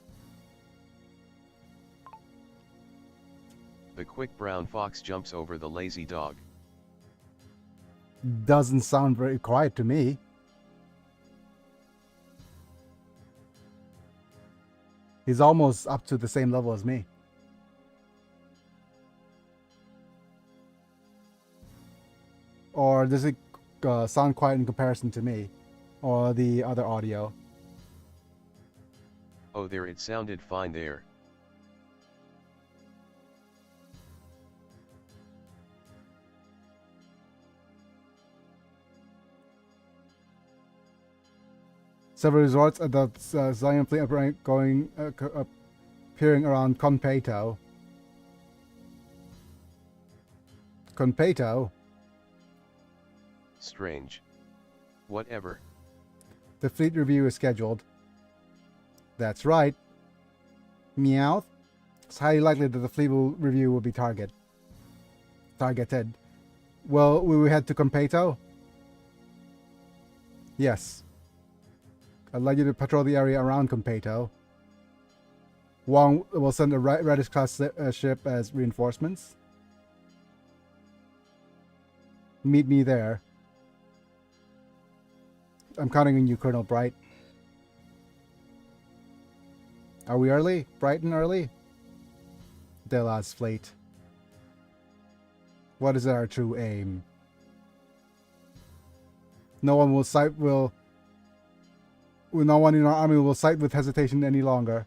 The quick brown fox jumps over the lazy dog. Doesn't sound very quiet to me. He's almost up to the same level as me. Or does it sound quiet in comparison to me? Or the other audio? Oh, there, it sounded fine there. Several resorts at the Zion fleet appearing around Konpeito. Konpeito? Strange. Whatever. The fleet review is scheduled. That's right. Meowth. It's highly likely that the fleet review will be targeted. Well, will we head to Konpeito? Yes. I'd like you to patrol the area around Konpeito. Wong will send a Reddish class ship as reinforcements. Meet me there. I'm counting on you, Colonel Bright. Are we early? Bright and early? Dela's fleet. What is our true aim? No one no one in our army will sight with hesitation any longer.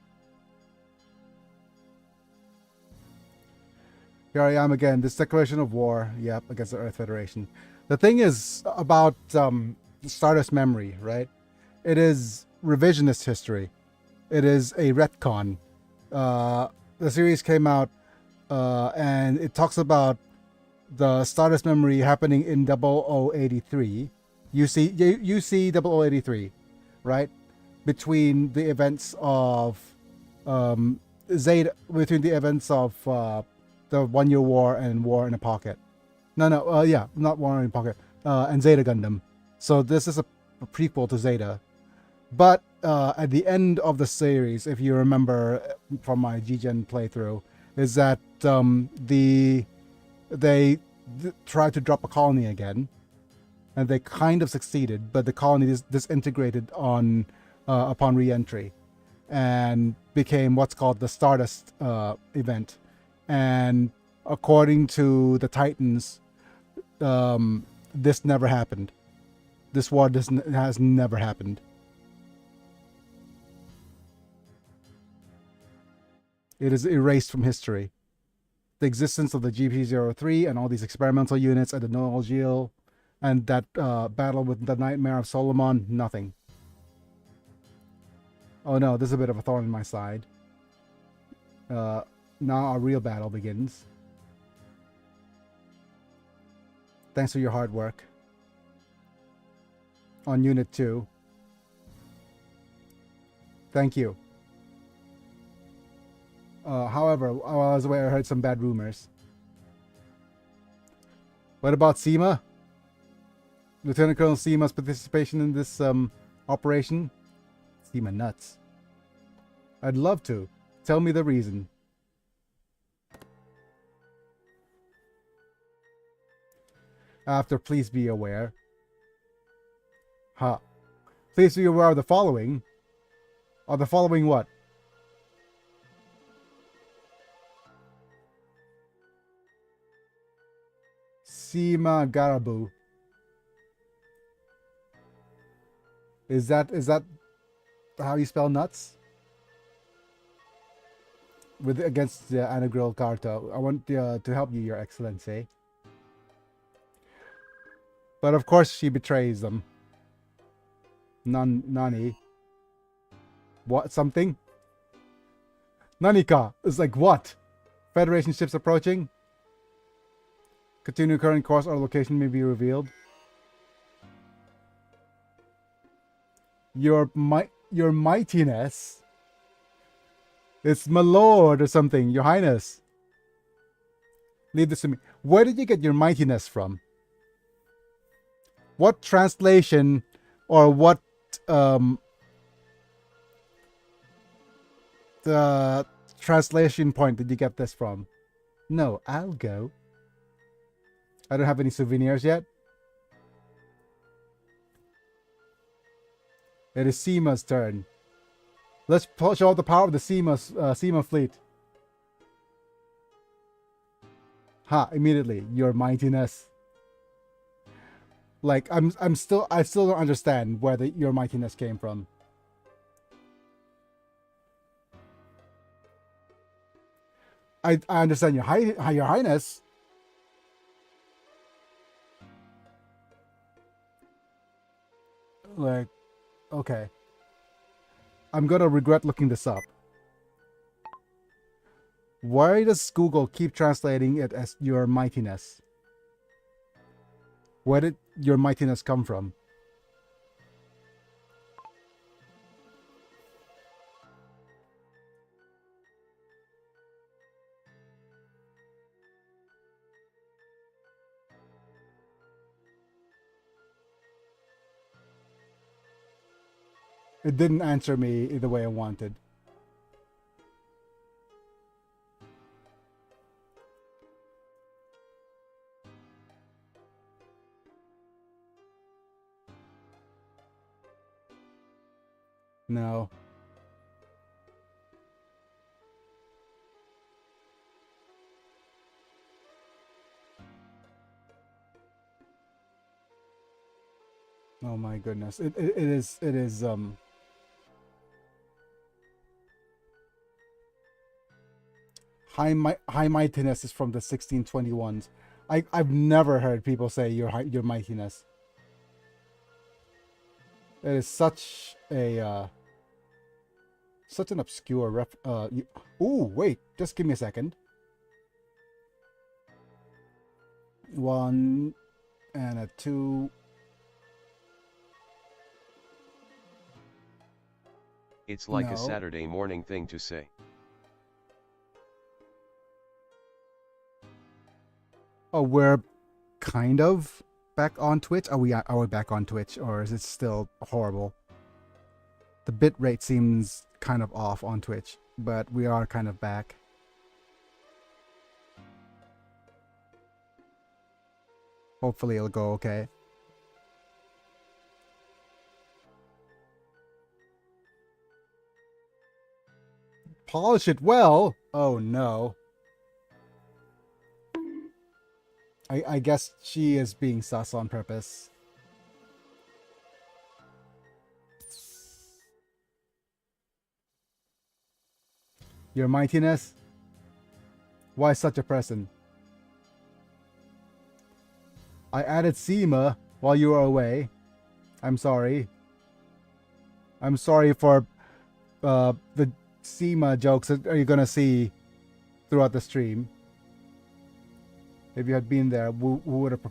Here I am again. This declaration of war. Yep, against the Earth Federation. The thing is about Stardust Memory, right? It is revisionist history. It is a retcon. The series came out and it talks about the Stardust Memory happening in 0083. UC 0083, right? Between the events of Zeta, between the events of the 1 Year War and War in a Pocket. Yeah, not War in a Pocket. And Zeta Gundam. So this is a prequel to Zeta. But at the end of the series, if you remember from my G-Gen playthrough, is that they tried to drop a colony again, and they kind of succeeded, but the colony disintegrated upon re-entry, and became what's called the Stardust event. And according to the Titans, this never happened. This war has never happened. It is erased from history. The existence of the GP-03 and all these experimental units at the Noel Gil and that battle with the Nightmare of Solomon, nothing. Oh no, this is a bit of a thorn in my side. Now our real battle begins. Thanks for your hard work on Unit 2. Thank you. However, while I was away, I heard some bad rumors. What about Seema? Lieutenant Colonel Seema's participation in this operation? Seema nuts. I'd love to. Tell me the reason. After, please be aware. Huh. Please be aware of the following. Of the following what? Seema Garabu. Is that how you spell nuts? With against the Anagril Carta. I want to help you, Your Excellency. But of course she betrays them. Nani. What? Something? Nanika is like what? Federation ships approaching? Continue current course or location may be revealed. Your mightiness. It's my lord or something, your highness. Leave this to me. Where did you get your mightiness from? What translation or what the translation point did you get this from? No, I'll go. I don't have any souvenirs yet. It is Seema's turn. Let's show the power of the Seema fleet. Ha! Immediately, your mightiness. Like I still don't understand where your mightiness came from. I understand your highness. Like, okay. I'm gonna regret looking this up. Why does Google keep translating it as your mightiness? Where did your mightiness come from? It didn't answer me the way I wanted. No. Oh my goodness. It is high mightiness is from the 1621s. I've never heard people say your mightiness. It is such a such an obscure ooh, wait, just give me a second. 1 and a 2. It's like No. a Saturday morning thing to say. Oh, we're kind of back on Twitch. Are we back on Twitch, or is it still horrible? The bit rate seems kind of off on Twitch, but we are kind of back. Hopefully it'll go okay. Polish it well. Oh no. I guess she is being sus on purpose. Your mightiness? Why such a person? I added Seema while you were away. I'm sorry. I'm sorry for the Seema jokes that you're gonna see throughout the stream. If you had been there, who would have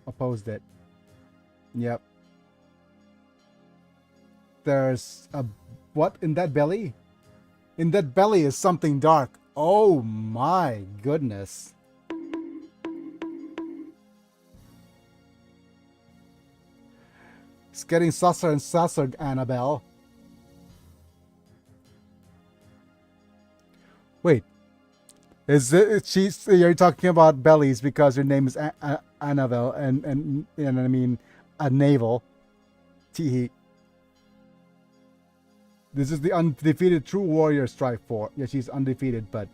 opposed it? Yep. There's a... what in that belly? In that belly is something dark. Oh my goodness. It's getting susser and susser, Annabelle. Wait. You're talking about bellies because your name is Annabelle and I mean a navel. Teehee. This is the undefeated true warrior strive for. Yeah, she's undefeated, but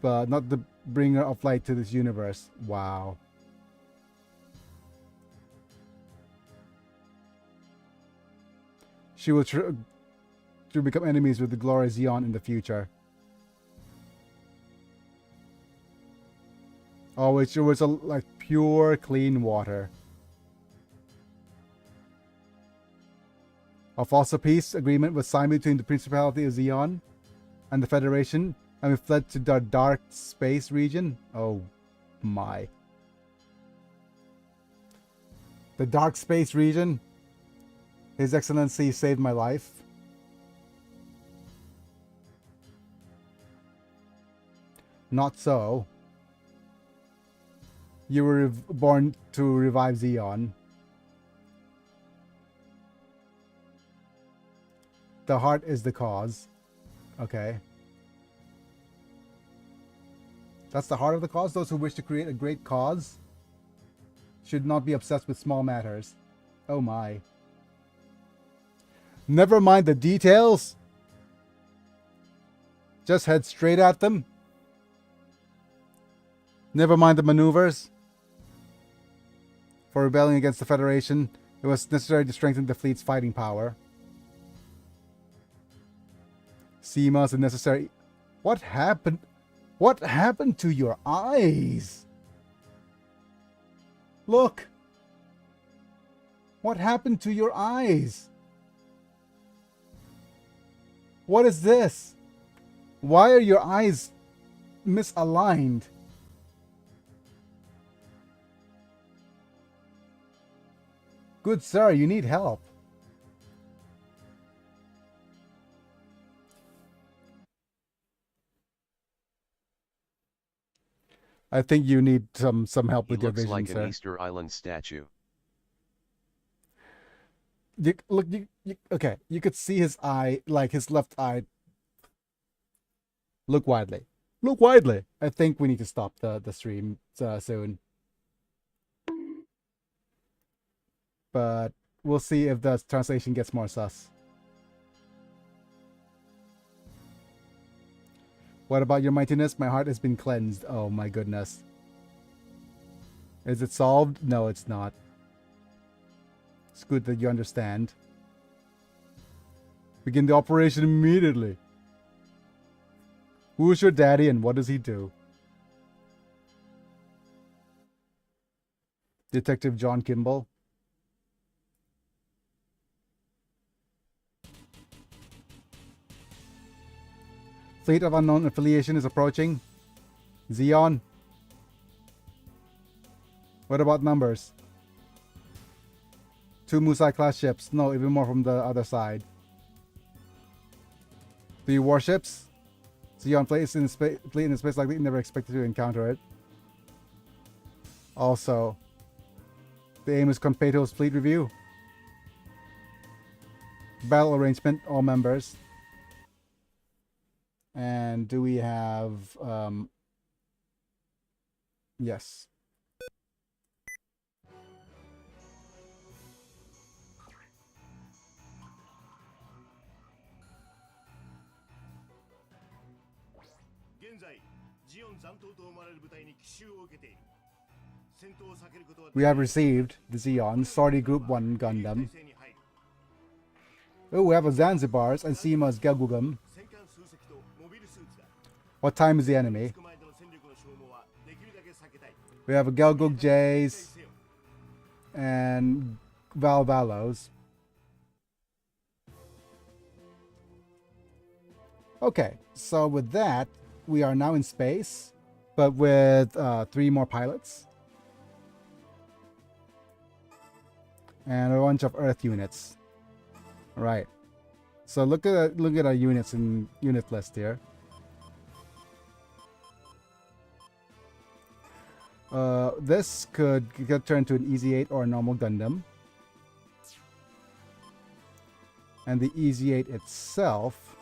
not the bringer of light to this universe. Wow. She will to become enemies with the glorious Zeon in the future. Oh, which was like pure, clean water. A fossil peace agreement was signed between the Principality of Zeon and the Federation, and we fled to the dark space region. Oh my. The dark space region? His Excellency saved my life. Not so. You were born to revive Zeon. The heart is the cause. Okay. That's the heart of the cause? Those who wish to create a great cause should not be obsessed with small matters. Oh my. Never mind the details. Just head straight at them. Never mind the maneuvers. For rebelling against the Federation, it was necessary to strengthen the fleet's fighting power. SEMA is a necessary... What happened? What happened to your eyes? Look. What happened to your eyes? What is this? Why are your eyes misaligned? Good sir, you need help. I think you need some help with your vision, like sir. Looks like an Easter Island statue. Okay, you could see his eye, like his left eye. Look widely. Look widely. I think we need to stop the stream soon. But we'll see if the translation gets more sus. What about your mightiness? My heart has been cleansed. Oh my goodness. Is it solved? No, it's not. It's good that you understand. Begin the operation immediately. Who is your daddy and what does he do? Detective John Kimball. Fleet of unknown affiliation is approaching. Zeon. What about numbers? 2 Musai class ships. No, even more from the other side. 3 warships. Zeon fleet in space likely never expected to encounter it. Also, the aim is Competo's fleet review. Battle arrangement, all members. And do we have yes. We have received the Zeon Sortie Group 1 Gundam. Oh, we have a Zanzibar's and SEMA's Gelgugum. What time is the enemy? We have a Gelgug J's and Valvalos. Okay, so with that, we are now in space, but with 3 more pilots. And a bunch of Earth units. Right. So look at our units in unit list here. This could get turned to an Easy 8 or a normal Gundam. And the Easy 8 itself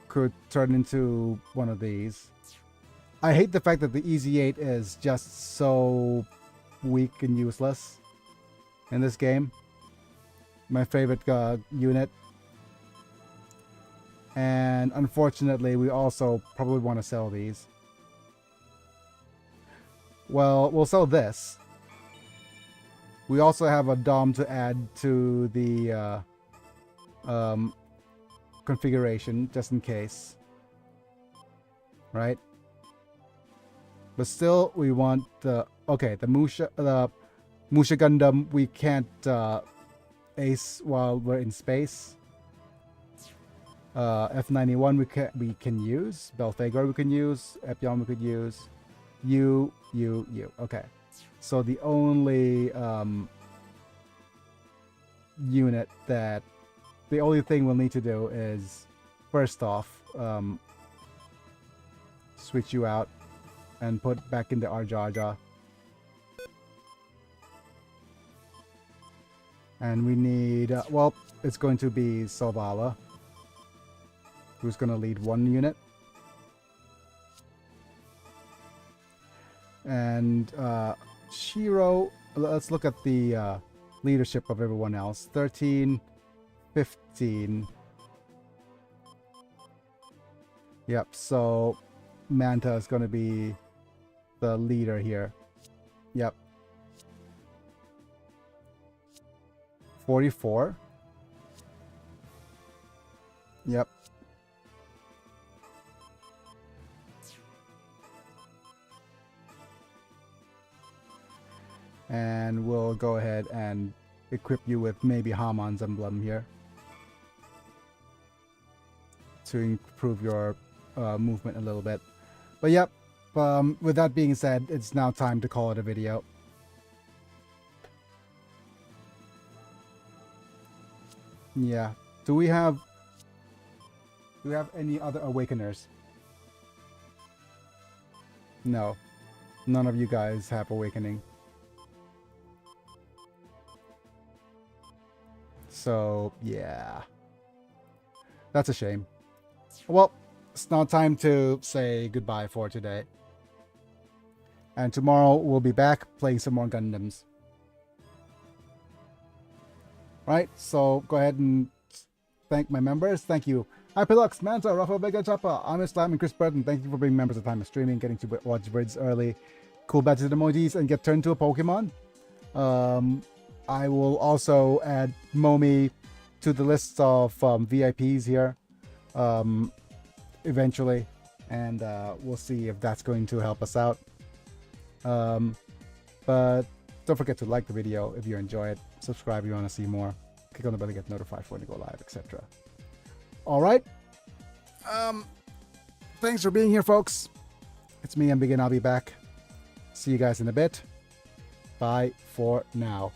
could turn into one of these. I hate the fact that the Easy 8 is just so weak and useless in this game. My favorite unit. And unfortunately, we also probably want to sell these. Well, we'll sell this. We also have a DOM to add to the configuration, just in case. Right? But still, we want the... Okay, the Musha Gundam we can't ace while we're in space. F91 we can use. Belphegor we can use. Epion we could use. U. Okay. So the only unit that... The only thing we'll need to do is, first off, switch you out and put back into our Jar Jar. And we need... well, it's going to be Sovala, who's going to lead one unit. And Shiro, let's look at the leadership of everyone else. 13, 15. Yep, so Manta is going to be the leader here. Yep. 44. Yep. And we'll go ahead and equip you with maybe Hamon's emblem here to improve your movement a little bit. But yep, with that being said, it's now time to call it a video. Yeah. Do we have any other Awakeners? No. None of you guys have Awakening. So, yeah. That's a shame. Well, it's now time to say goodbye for today. And tomorrow we'll be back playing some more Gundams. Right, so go ahead and thank my members. Thank you, Hyperlux, Manta, Rafa, Vega, Chapa, I'm Islam, and Chris Burton. Thank you for being members of Time of Streaming, getting to watch vids early, cool badges and emojis, and get turned to a Pokemon. I will also add Momi to the list of VIPs here eventually, and we'll see if that's going to help us out. But don't forget to like the video if you enjoy it, subscribe if you want to see more, click on the bell to get notified when we go live, etc. All right. Thanks for being here, folks. It's me, I'm Biggy, and I'll be back. See you guys in a bit. Bye for now.